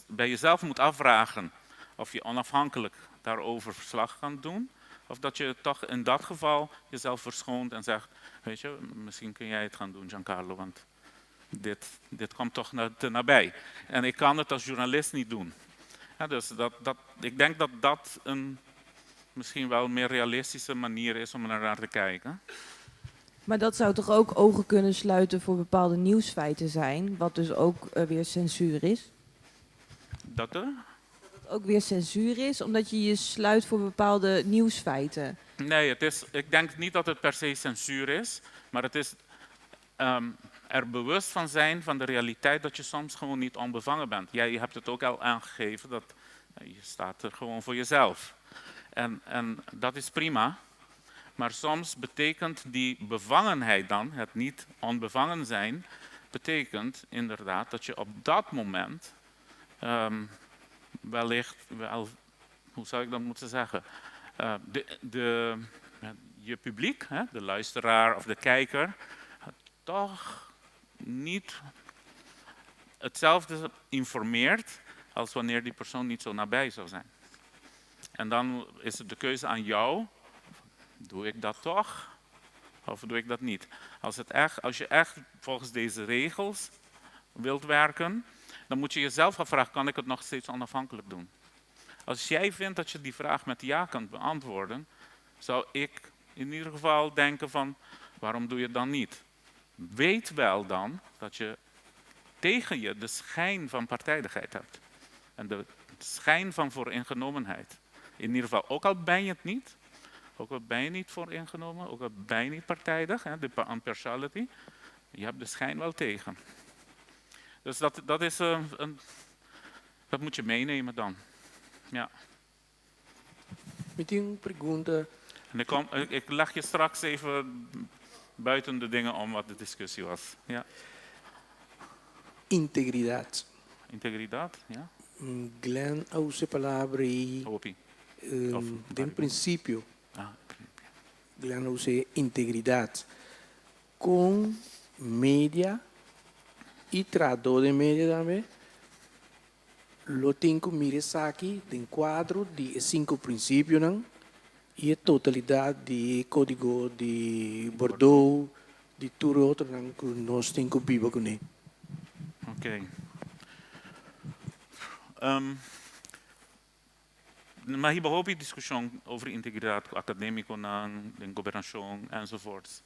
bij jezelf moet afvragen of je onafhankelijk daarover verslag kan doen, of dat je toch in dat geval jezelf verschoont en zegt, weet je, misschien kun jij het gaan doen, Giancarlo, want dit komt toch te nabij. En ik kan het als journalist niet doen. Ja, dus ik denk dat dat een misschien wel meer realistische manier is om er naar te kijken. Maar dat zou toch ook ogen kunnen sluiten voor bepaalde nieuwsfeiten zijn, wat dus ook weer censuur is? Dat er? Dat het ook weer censuur is, omdat je je sluit voor bepaalde nieuwsfeiten. Nee, ik denk niet dat het per se censuur is, maar het is er bewust van zijn van de realiteit dat je soms gewoon niet onbevangen bent. Jij hebt het ook al aangegeven, dat je staat er gewoon voor jezelf. En dat is prima. Maar soms betekent die bevangenheid dan, het niet onbevangen zijn, betekent inderdaad dat je op dat moment wellicht, hoe zou ik dat moeten zeggen, je publiek, hè, de luisteraar of de kijker, toch niet hetzelfde informeert als wanneer die persoon niet zo nabij zou zijn. En dan is het de keuze aan jou. Doe ik dat toch? Of doe ik dat niet? Als je echt volgens deze regels wilt werken, dan moet je jezelf afvragen, kan ik het nog steeds onafhankelijk doen? Als jij vindt dat je die vraag met ja kan beantwoorden, zou ik in ieder geval denken van, waarom doe je het dan niet? Weet wel dan dat je tegen je de schijn van partijdigheid hebt. En de schijn van vooringenomenheid. In ieder geval, ook al ben je het niet, ook al ben je niet vooringenomen, ook al ben je niet partijdig, hè, de impartiality, je hebt de schijn wel tegen. Dus dat is dat moet je meenemen dan. Ja. Meteen pergunta. En ik leg je straks even buiten de dingen om wat de discussie was. Ja. Integridad. Integridad, ja. Glenn use palavra de princípio. Glenn use integridad. Com media e trador de media também. Lo tenho mire aqui, tem quadro de 5 princípios, não? e a totalidade de código de Bordeaux, de tudo outro que nós temos que viver com ele. Ok. Maar hier behoort discussie over integriteit academico na governação enzovoorts.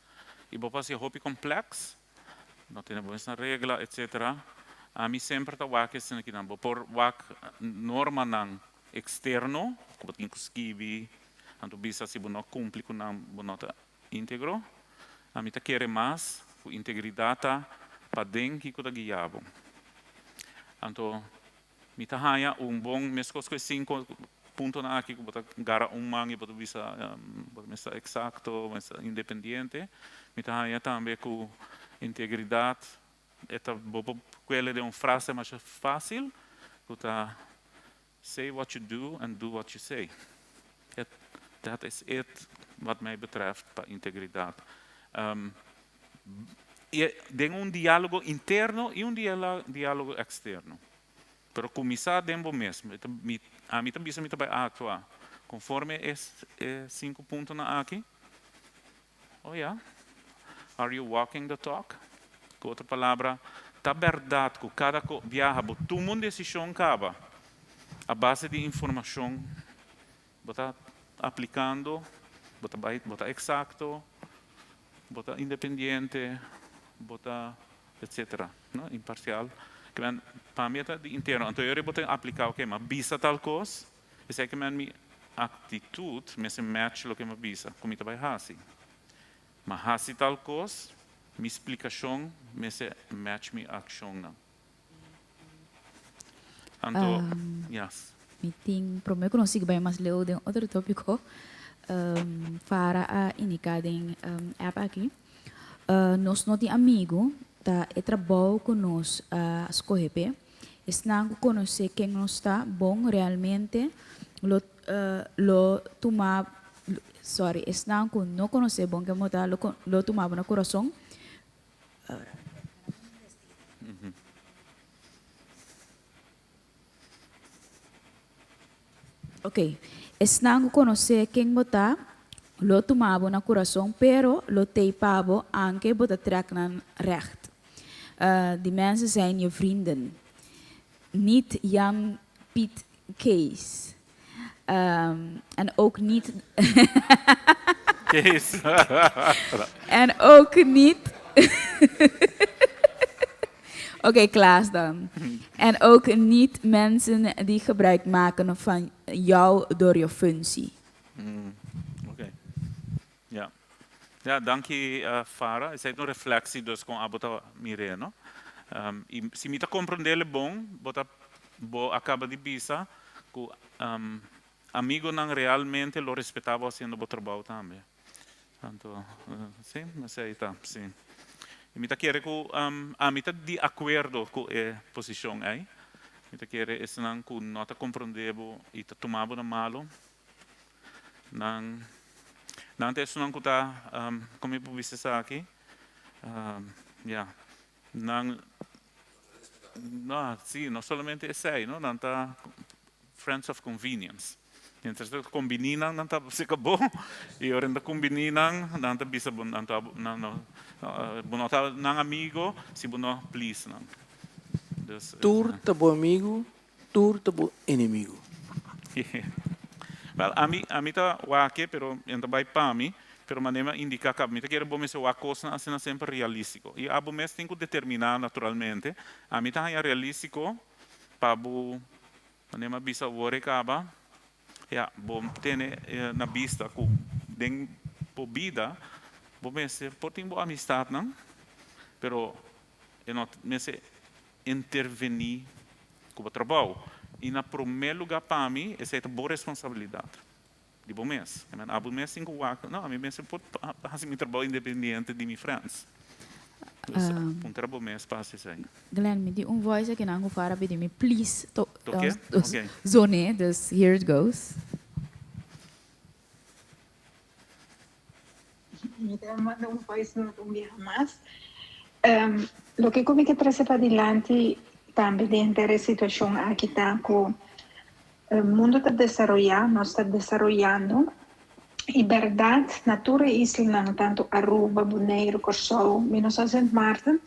E depois je hobby complex, não tem boas regras, etc. A mim sempre tá wak assim aqui não, por wak norma não externo, como tem que escrever, anto bisa se não cumpre com não bonota íntegro. A mim tá querer mais integridade para dentro que da guiabo. Anto mi tá haya bom mescos com 5 pontos na aqui que bota gara man e bota bisa bota exacto, mas independente. Mi tá haya também com integridade. Esta bobo quelle de frase mais fácil, que tá say what you do and do what you say. Dat is het wat mij betreft para integridade. Tem diálogo interno e diálogo externo. Pero começar dentro mesmo. A mim também vai atuar. Conforme esses 5 pontos na aqui. Oh yeah. Are you walking the talk? Com outra palavra, tá verdade que cada viaja, tu uma decisão acaba. A base de informação, bota aplicando, bota exacto, bota independente, bota etc. No? Imparcial. Para mim é de interno. Então eu vou aplicar o que mas bisa tal coisa, e sei que minha atitude me se match o que me bisa, como vai assim. Mas assim tal coisa, minha explicação me se match minha ação não. Então, yes. Meeting prometo que não sigo bem mais leu de outro tópico para a indicar em app aqui. Nós não temos amigo tá é trabalho com nós a escolher. Estão conhecer quem nós está bom realmente lo tomar sorry estão com não conhecer bom que mota lo tomar no coração. Ok, estão conhecer quem botar lo tomava no coração, pero lo teipava anche bota trek naar recht. Die mensen zijn je vrienden, niet Jan, Piet, Kees. En ook niet. Kees. En ook niet. Oké, Klaas dan. En ook niet mensen die gebruik maken van jou door je functie. Oké. Ja. Ja, dank je, Farah. Het is een reflectie dus com abota mireno. Se me compreender bom, bota acaba de bisa, que amigo não realmente lo respeitava fazendo o trabalho também. Então, sim, mas aí tá, sim. E me quer que a mim de acordo com a posição aí, me quer esse não que não tá compreendendo e tá tomando na malo, não tem isso não que tá como eu visse aqui, yeah, não sim, não somente esse aí, não tá friends of convenience. Então, se combinam, não tá se acabou. E ora ainda combinam, não tá bisa bom, não tá não amigo, se bom não please não. Tour tá bom amigo, tour tá bom inimigo. Well, a mim tá wake, pero ainda vai para mim, pero manema indica que a mim tá querer bom me se wacosa assim sempre realístico. E a bom me tem que determinar naturalmente. A mim tá realístico para bo manema bisa wore acaba. Ja, bom tene na vista que den pobida, bom se portem boa amistade não, pero não me se intervenir com o trabalho e na primeiro lugar para mim essa é a boa responsabilidade de bom mês, a bom mês cinco wack, não a mim se pode fazer meu trabalho independente de minha friends. Trabalho mês passa isso aí. Glenn, me di voice aqui não para pedir me please Okay. zone, dus here it goes. Me manda voice note dia mais. Lo que come que trazer para adelante também dentro da situação aqui está com o mundo está desarrollando, nós está desarrollando E verdade, natura isla tanto Aruba, Bonaire, Curaçao, menos a Sint Maarten.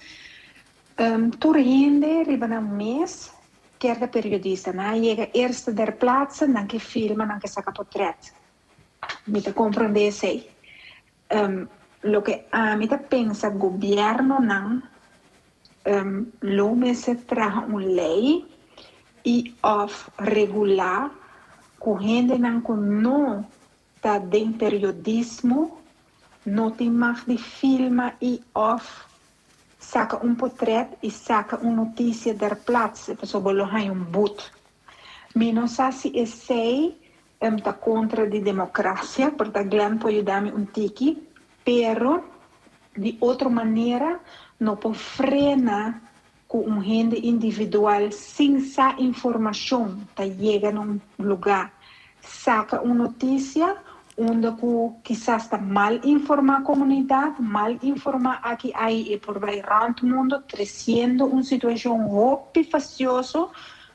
Toer hinde riba na mês, quer da periodista, na chega eerst der plaatsen, dan que filma, dan que saca portret. Me te compreender sei. Lo que a mí te pensa governo não lo me se traga lei e of regular correndo não com não tá den periodismo não te mag de filma e of saca portret e saca notícia der plaats pessoa bolo hai boot me não sabe se sei tá contra a democracia porque Glenn pode dar-me tiki pero de outra maneira não pode frenar com rende individual sem essa informação tá chega num lugar saca notícia onde quizás está mal informar a comunidade mal informar aqui aí e por aí rando o mundo trazendo uma situação muito faciosa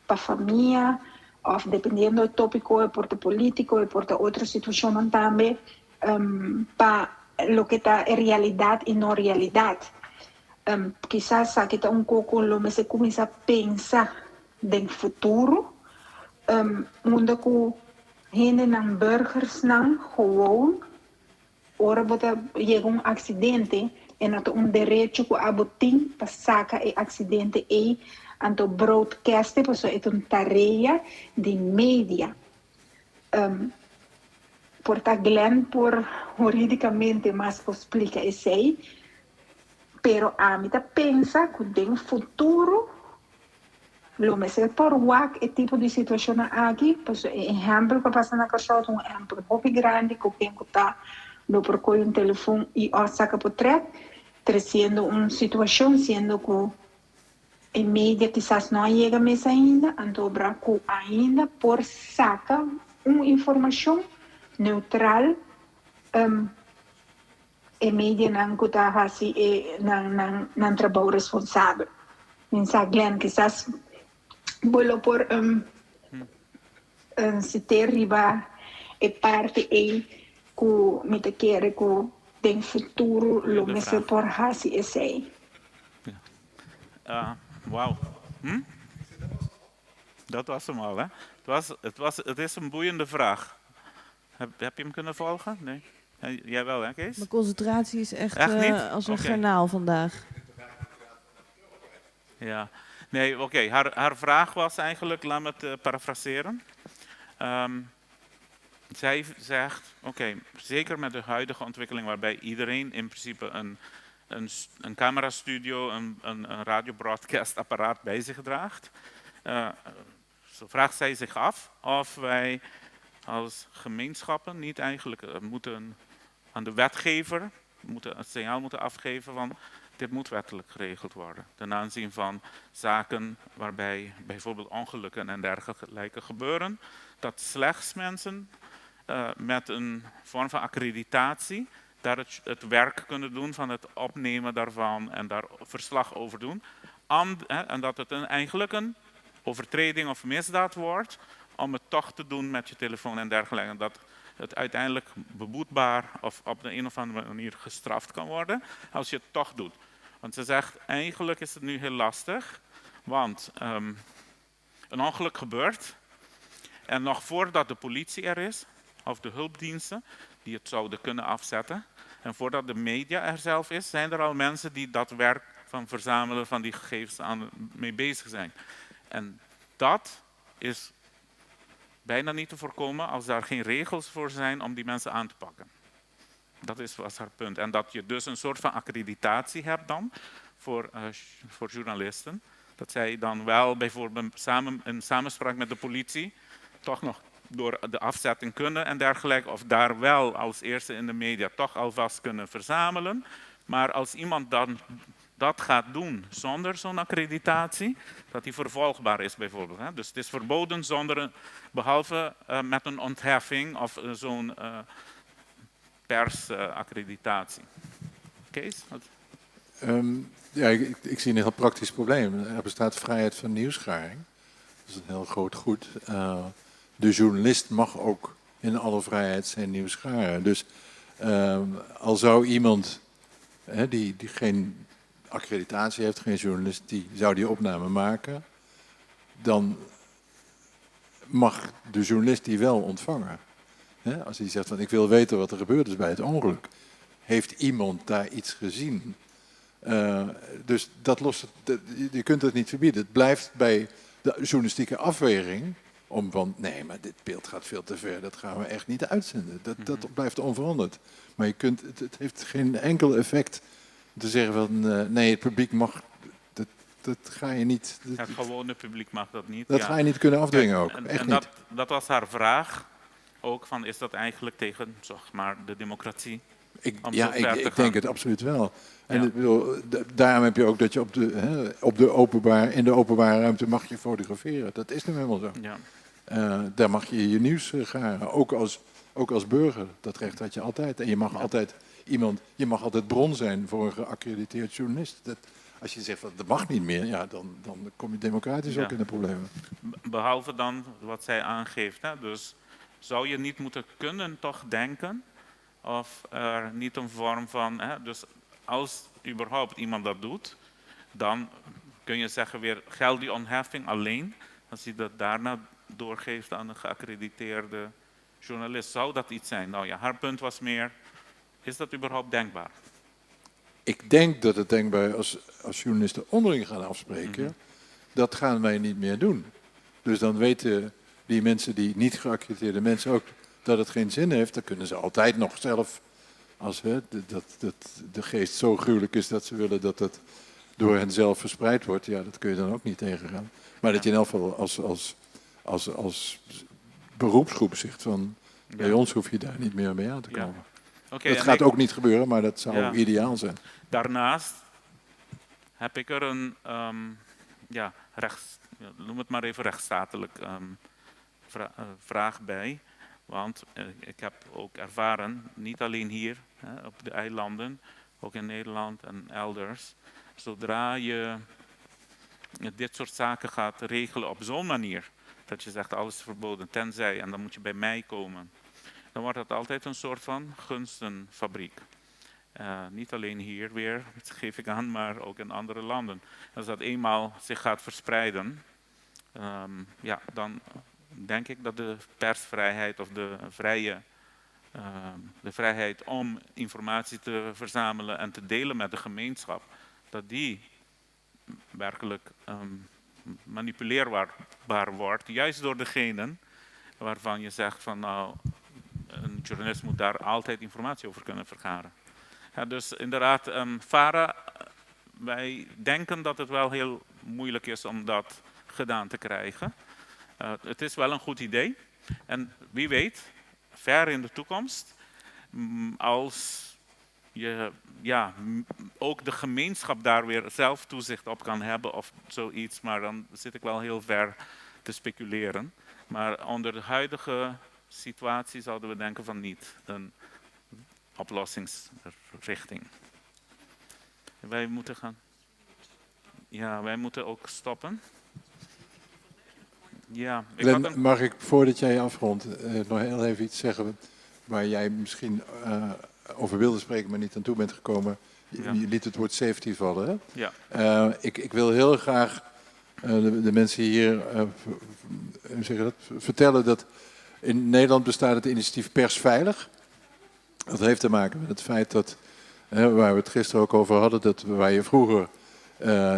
para a família ou dependendo do tópico por o político e por outra situação também para lo que está en realidad y no realidad. Quizás aquí está un poco lo que se comienza a pensar del futuro, donde que gente en burgers gewoon, ahora llega un accidente en dat un derecho a botín para sacar el accidente y anto broadcasten, pues es una tarea de media. Porta Glenn por juridicamente mais explica isso aí, pero a mim tá pensa que tem futuro, lo me se por WAC e tipo de situação aqui, pues exemplo que passa na Curaçao, um exemplo muito grande que quem tá no procura telefone e saca portret, trazendo uma situação sendo que em mídia quizás não chega mais ainda, então branco ainda por saca uma informação neutral e mídia não está assim não trabalho responsável. Mensaje Glenn quizás vou por se ter riba e parte e que me te quer que tem futuro lo me se por assim esse. Wauw. Dat was hem al, hè? Het is een boeiende vraag. Heb je hem kunnen volgen? Nee? Jij wel, hè, Kees? Mijn concentratie is echt als een Okay. garnaal vandaag. Ja. Nee, oké. Haar vraag was eigenlijk, laat me het parafraseren. Zij zegt, oké, zeker met de huidige ontwikkeling waarbij iedereen in principe een camerastudio, een radiobroadcastapparaat bij zich draagt. Zo vraagt zij zich af of wij als gemeenschappen niet eigenlijk moeten aan de wetgever het signaal moeten afgeven van dit moet wettelijk geregeld worden. Ten aanzien van zaken waarbij bijvoorbeeld ongelukken en dergelijke gebeuren, dat slechts mensen met een vorm van accreditatie daar het werk kunnen doen van het opnemen daarvan en daar verslag over doen. En dat het eigenlijk een overtreding of misdaad wordt om het toch te doen met je telefoon en dergelijke. Dat het uiteindelijk beboetbaar of op de een of andere manier gestraft kan worden als je het toch doet. Want ze zegt, eigenlijk is het nu heel lastig, want een ongeluk gebeurt en nog voordat de politie er is, of de hulpdiensten die het zouden kunnen afzetten, en voordat de media er zelf is, zijn er al mensen die dat werk van verzamelen van die gegevens mee bezig zijn. En dat is bijna niet te voorkomen als daar geen regels voor zijn om die mensen aan te pakken. Dat was haar punt. En dat je dus een soort van accreditatie hebt dan voor journalisten. Dat zij dan wel bijvoorbeeld in samenspraak met de politie toch nog door de afzetting kunnen en dergelijke. Of daar wel als eerste in de media toch alvast kunnen verzamelen. Maar als iemand dan dat gaat doen zonder zo'n accreditatie, dat die vervolgbaar is bijvoorbeeld. Hè? Dus het is verboden behalve met een ontheffing of zo'n persaccreditatie. Kees? Ja, ik zie een heel praktisch probleem. Er bestaat vrijheid van nieuwsgaring. Dat is een heel groot goed. De journalist mag ook in alle vrijheid zijn nieuws scharen. Dus al zou iemand die geen accreditatie heeft, geen journalist, die zou die opname maken, dan mag de journalist die wel ontvangen. Als hij zegt van ik wil weten wat er gebeurd is bij het ongeluk. Heeft iemand daar iets gezien? Dus dat lost je kunt het niet verbieden. Het blijft bij de journalistieke afweging om van nee, maar dit beeld gaat veel te ver. Dat gaan we echt niet uitzenden. Dat blijft onveranderd. Maar het heeft geen enkel effect om te zeggen van nee, het publiek mag. Dat ga je niet. Het gewone publiek mag dat niet. Dat ga je niet kunnen afdwingen ook. Echt niet. Dat was haar vraag. Ook van is dat eigenlijk tegen zeg maar, de democratie? Ik denk het absoluut wel. En ik bedoel, daarom heb je ook dat je in de openbare ruimte mag je fotograferen. Dat is nu helemaal zo. Ja. Daar mag je je nieuws garen. Ook als burger. Dat recht had je altijd. En je mag altijd bron zijn voor een geaccrediteerd journalist. Als je zegt dat mag niet meer, ja, dan kom je democratisch ook in de problemen. Behalve dan wat zij aangeeft. Hè? Dus zou je niet moeten kunnen toch denken of er niet een vorm van... Dus als überhaupt iemand dat doet, dan kun je zeggen weer geldt die ontheffing alleen als hij dat daarna doorgeeft aan een geaccrediteerde journalist. Zou dat iets zijn? Nou ja, haar punt was meer, is dat überhaupt denkbaar? Ik denk dat het denkbaar is als journalisten onderling gaan afspreken. Dat gaan wij niet meer doen. Dus dan weten die mensen, die niet geaccrediteerde mensen ook, dat het geen zin heeft. Dan kunnen ze altijd nog zelf, als de geest zo gruwelijk is dat ze willen dat het door hen zelf verspreid wordt. Ja, dat kun je dan ook niet tegengaan. Maar dat je in elk geval als beroepsgroep zegt van, bij ons hoef je daar niet meer mee aan te komen. Okay, dat gaat ook niet gebeuren, maar dat zou ideaal zijn. Daarnaast heb ik er een, noem het maar even rechtsstatelijk vraag bij. Want ik heb ook ervaren, niet alleen hier op de eilanden, ook in Nederland en elders. Zodra je dit soort zaken gaat regelen op zo'n manier, dat je zegt alles is verboden, tenzij, en dan moet je bij mij komen. Dan wordt het altijd een soort van gunstenfabriek. Niet alleen hier weer, dat geef ik aan, maar ook in andere landen. Als dat eenmaal zich gaat verspreiden, dan denk ik dat de persvrijheid of de vrijheid om informatie te verzamelen en te delen met de gemeenschap, dat die werkelijk manipuleerbaar wordt, juist door degenen waarvan je zegt van nou, een journalist moet daar altijd informatie over kunnen vergaren. Ja, dus inderdaad, VARA, wij denken dat het wel heel moeilijk is om dat gedaan te krijgen. Het is wel een goed idee. En wie weet, ver in de toekomst, als je ook de gemeenschap daar weer zelf toezicht op kan hebben of zoiets, maar dan zit ik wel heel ver te speculeren. Maar onder de huidige situatie zouden we denken van niet een oplossingsrichting. Wij moeten gaan. Ja, wij moeten ook stoppen. Ja, Mag ik, voordat jij afrondt, nog heel even iets zeggen waar jij misschien over wilde spreken, maar niet aan toe bent gekomen. Je liet het woord safety vallen, hè? Ja. Ik wil heel graag de mensen hier vertellen dat in Nederland bestaat het initiatief Persveilig. Dat heeft te maken met het feit dat, waar we het gisteren ook over hadden, dat waar je vroeger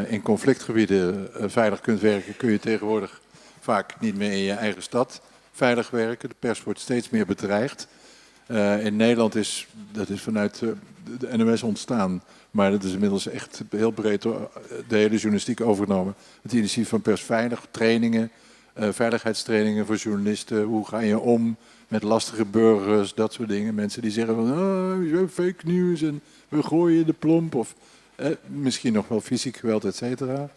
in conflictgebieden veilig kunt werken, kun je tegenwoordig vaak niet meer in je eigen stad veilig werken. De pers wordt steeds meer bedreigd. In Nederland is vanuit de NOS ontstaan, maar dat is inmiddels echt heel breed door de hele journalistiek overgenomen. Het initiatief van Persveilig, trainingen, veiligheidstrainingen voor journalisten. Hoe ga je om met lastige burgers, dat soort dingen. Mensen die zeggen van fake news en we gooien de plomp of misschien nog wel fysiek geweld, et cetera.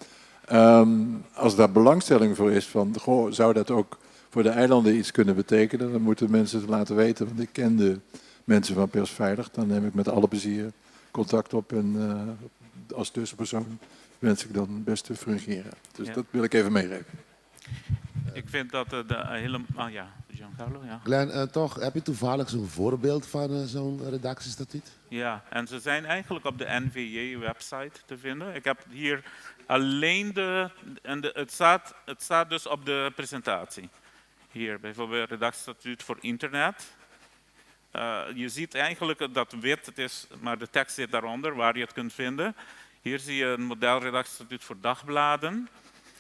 Als daar belangstelling voor is van, zou dat ook voor de eilanden iets kunnen betekenen, dan moeten mensen het laten weten. Want ik ken de mensen van Persveilig, dan neem ik met alle plezier contact op en als tussenpersoon wens ik dan best te fungeren. Dus dat wil ik even meegeven. Ik vind dat de hele... Giancarlo, ja. Glenn, toch, heb je toevallig zo'n voorbeeld van zo'n redactiestatuut? Ja, en ze zijn eigenlijk op de NVJ-website te vinden. Ik heb hier alleen het staat dus op de presentatie. Hier bijvoorbeeld redactiestatuut voor internet. Je ziet eigenlijk dat wit het is, maar de tekst zit daaronder waar je het kunt vinden. Hier zie je een modelredactiestatuut voor dagbladen.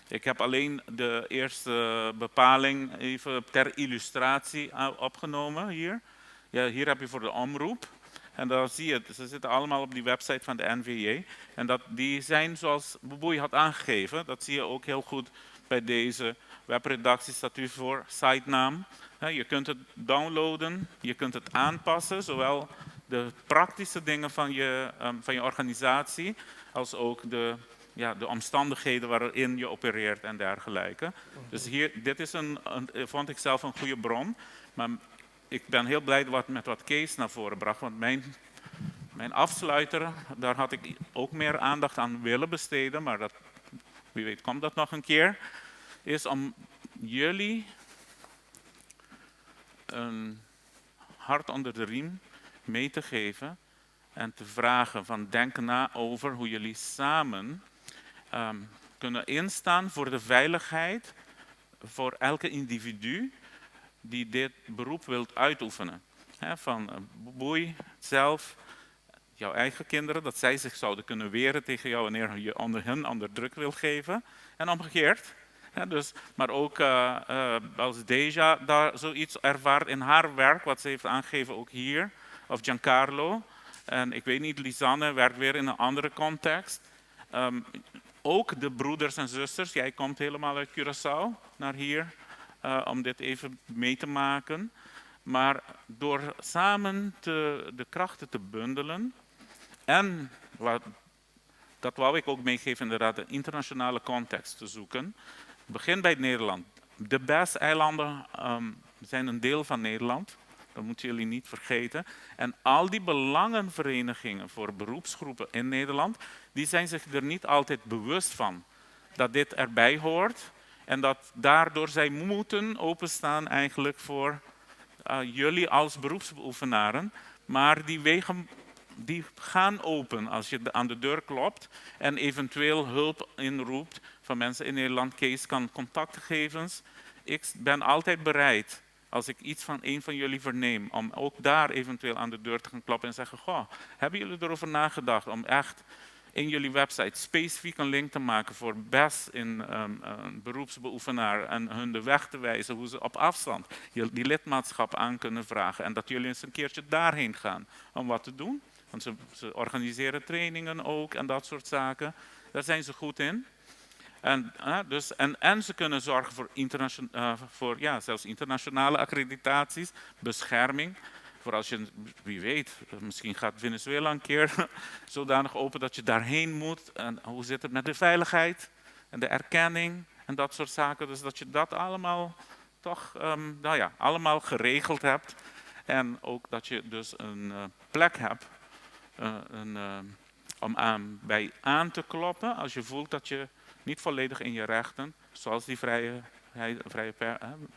Ik heb alleen de eerste bepaling even ter illustratie opgenomen hier. Ja, hier heb je voor de omroep. En dan zie je, ze zitten allemaal op die website van de NVJ. En die zijn zoals Boeboei had aangegeven, dat zie je ook heel goed bij deze webredactiestatuut voor sitenaam. Je kunt het downloaden, je kunt het aanpassen, zowel de praktische dingen van je organisatie, als ook de omstandigheden waarin je opereert en dergelijke. Dus dit is vond ik zelf een goede bron. Maar ik ben heel blij met wat Kees naar voren bracht, want mijn afsluiter, daar had ik ook meer aandacht aan willen besteden, maar wie weet komt dat nog een keer, is om jullie een hart onder de riem mee te geven en te vragen van denk na over hoe jullie samen kunnen instaan voor de veiligheid voor elke individu die dit beroep wilt uitoefenen. Van Boeboei zelf, jouw eigen kinderen, dat zij zich zouden kunnen weren tegen jou wanneer je hen onder druk wil geven. En omgekeerd. Dus, maar ook als Deja daar zoiets ervaart in haar werk, wat ze heeft aangegeven ook hier, of Giancarlo. En ik weet niet, Lisanne werkt weer in een andere context. Ook de broeders en zusters, jij komt helemaal uit Curaçao naar hier om dit even mee te maken. Maar door samen de krachten te bundelen en dat wou ik ook meegeven, inderdaad, de internationale context te zoeken. Begin bij Nederland. De BES-eilanden zijn een deel van Nederland. Dat moeten jullie niet vergeten. En al die belangenverenigingen voor beroepsgroepen in Nederland, die zijn zich er niet altijd bewust van dat dit erbij hoort. En dat daardoor zij moeten openstaan eigenlijk voor jullie als beroepsbeoefenaren. Maar die wegen die gaan open als je aan de deur klopt en eventueel hulp inroept van mensen in Nederland. Kees kan contactgegevens. Ik ben altijd bereid, als ik iets van een van jullie verneem, om ook daar eventueel aan de deur te gaan kloppen en zeggen, goh, hebben jullie erover nagedacht om echt in jullie website specifiek een link te maken voor BES in een beroepsbeoefenaar en hun de weg te wijzen hoe ze op afstand die lidmaatschap aan kunnen vragen en dat jullie eens een keertje daarheen gaan om wat te doen. Want ze organiseren trainingen ook en dat soort zaken. Daar zijn ze goed in. En ze kunnen zorgen voor zelfs internationale accreditaties, bescherming. Voor als je, wie weet, misschien gaat Venezuela een keer zodanig open dat je daarheen moet. En hoe zit het met de veiligheid en de erkenning en dat soort zaken. Dus dat je dat allemaal toch allemaal geregeld hebt. En ook dat je dus een plek hebt om aan te kloppen als je voelt dat je niet volledig in je rechten, zoals die vrije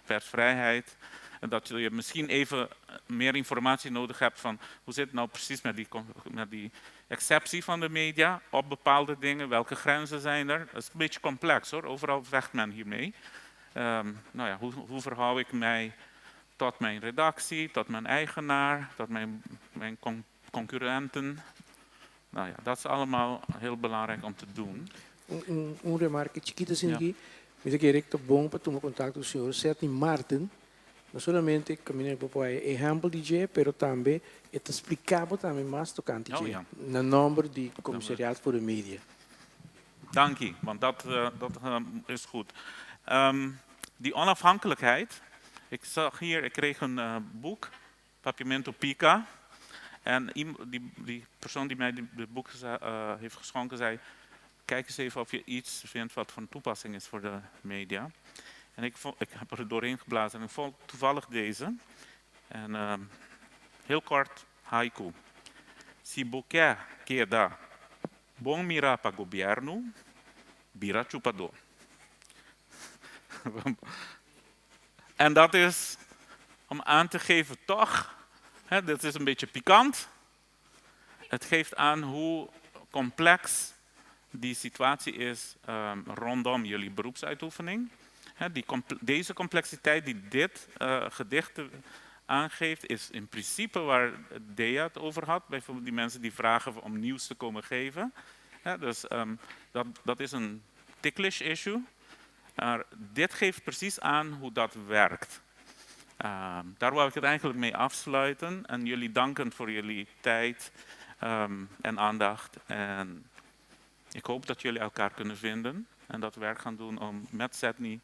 persvrijheid, en dat je misschien even meer informatie nodig hebt van hoe zit het nou precies met die exceptie van de media op bepaalde dingen, welke grenzen zijn er. Dat is een beetje complex hoor, overal vecht men hiermee. Hoe verhoud ik mij tot mijn redactie, tot mijn eigenaar, tot mijn concurrenten. Dat is allemaal heel belangrijk om te doen. Um remarque chiquita assim aqui, mas eu queria que tá bom para tomar contato com o senhor Seth Martin, não somente caminhar para o exemplo DJ, pero também te explicava também mais tocante no número de commissariaat voor de media. Dank je, want dat is goed. Die onafhankelijkheid, ik kreeg een boek, Papiamento Pica, en die persoon die mij dit boek heeft geschonken zei, kijk eens even of je iets vindt wat van toepassing is voor de media. En ik heb er doorheen geblazen en ik vond toevallig deze. En heel kort haiku. Si você quer bom mirar para governo, bira chupador. En dat is om aan te geven toch, dit is een beetje pikant. Het geeft aan hoe complex die situatie is rondom jullie beroepsuitoefening. Deze complexiteit die dit gedicht aangeeft, is in principe waar Dea het over had. Bijvoorbeeld die mensen die vragen om nieuws te komen geven. Dus dat is een ticklish issue. Maar dit geeft precies aan hoe dat werkt. Daar wou ik het eigenlijk mee afsluiten. En jullie dankend voor jullie tijd en aandacht. En ik hoop dat jullie elkaar kunnen vinden. En dat werk gaan doen om met Sydney,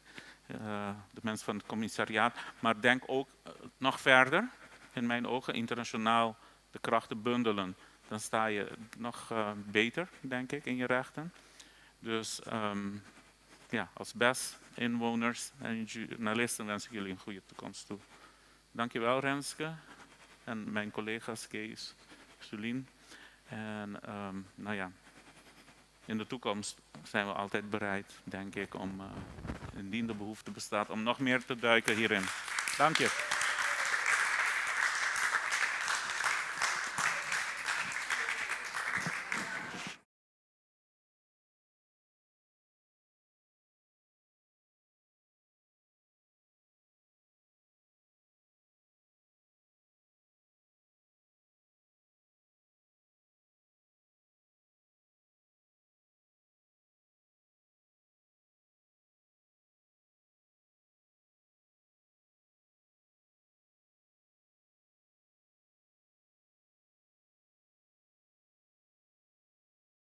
de mensen van het commissariaat. Maar denk ook nog verder, in mijn ogen, internationaal de krachten bundelen. Dan sta je nog beter, denk ik, in je rechten. Dus ja, als BES, inwoners en journalisten wens ik jullie een goede toekomst toe. Dankjewel Renske en mijn collega's Kees, Sulien. En nou ja, in de toekomst zijn we altijd bereid, denk ik, om indien de behoefte bestaat, om nog meer te duiken hierin. Dank je.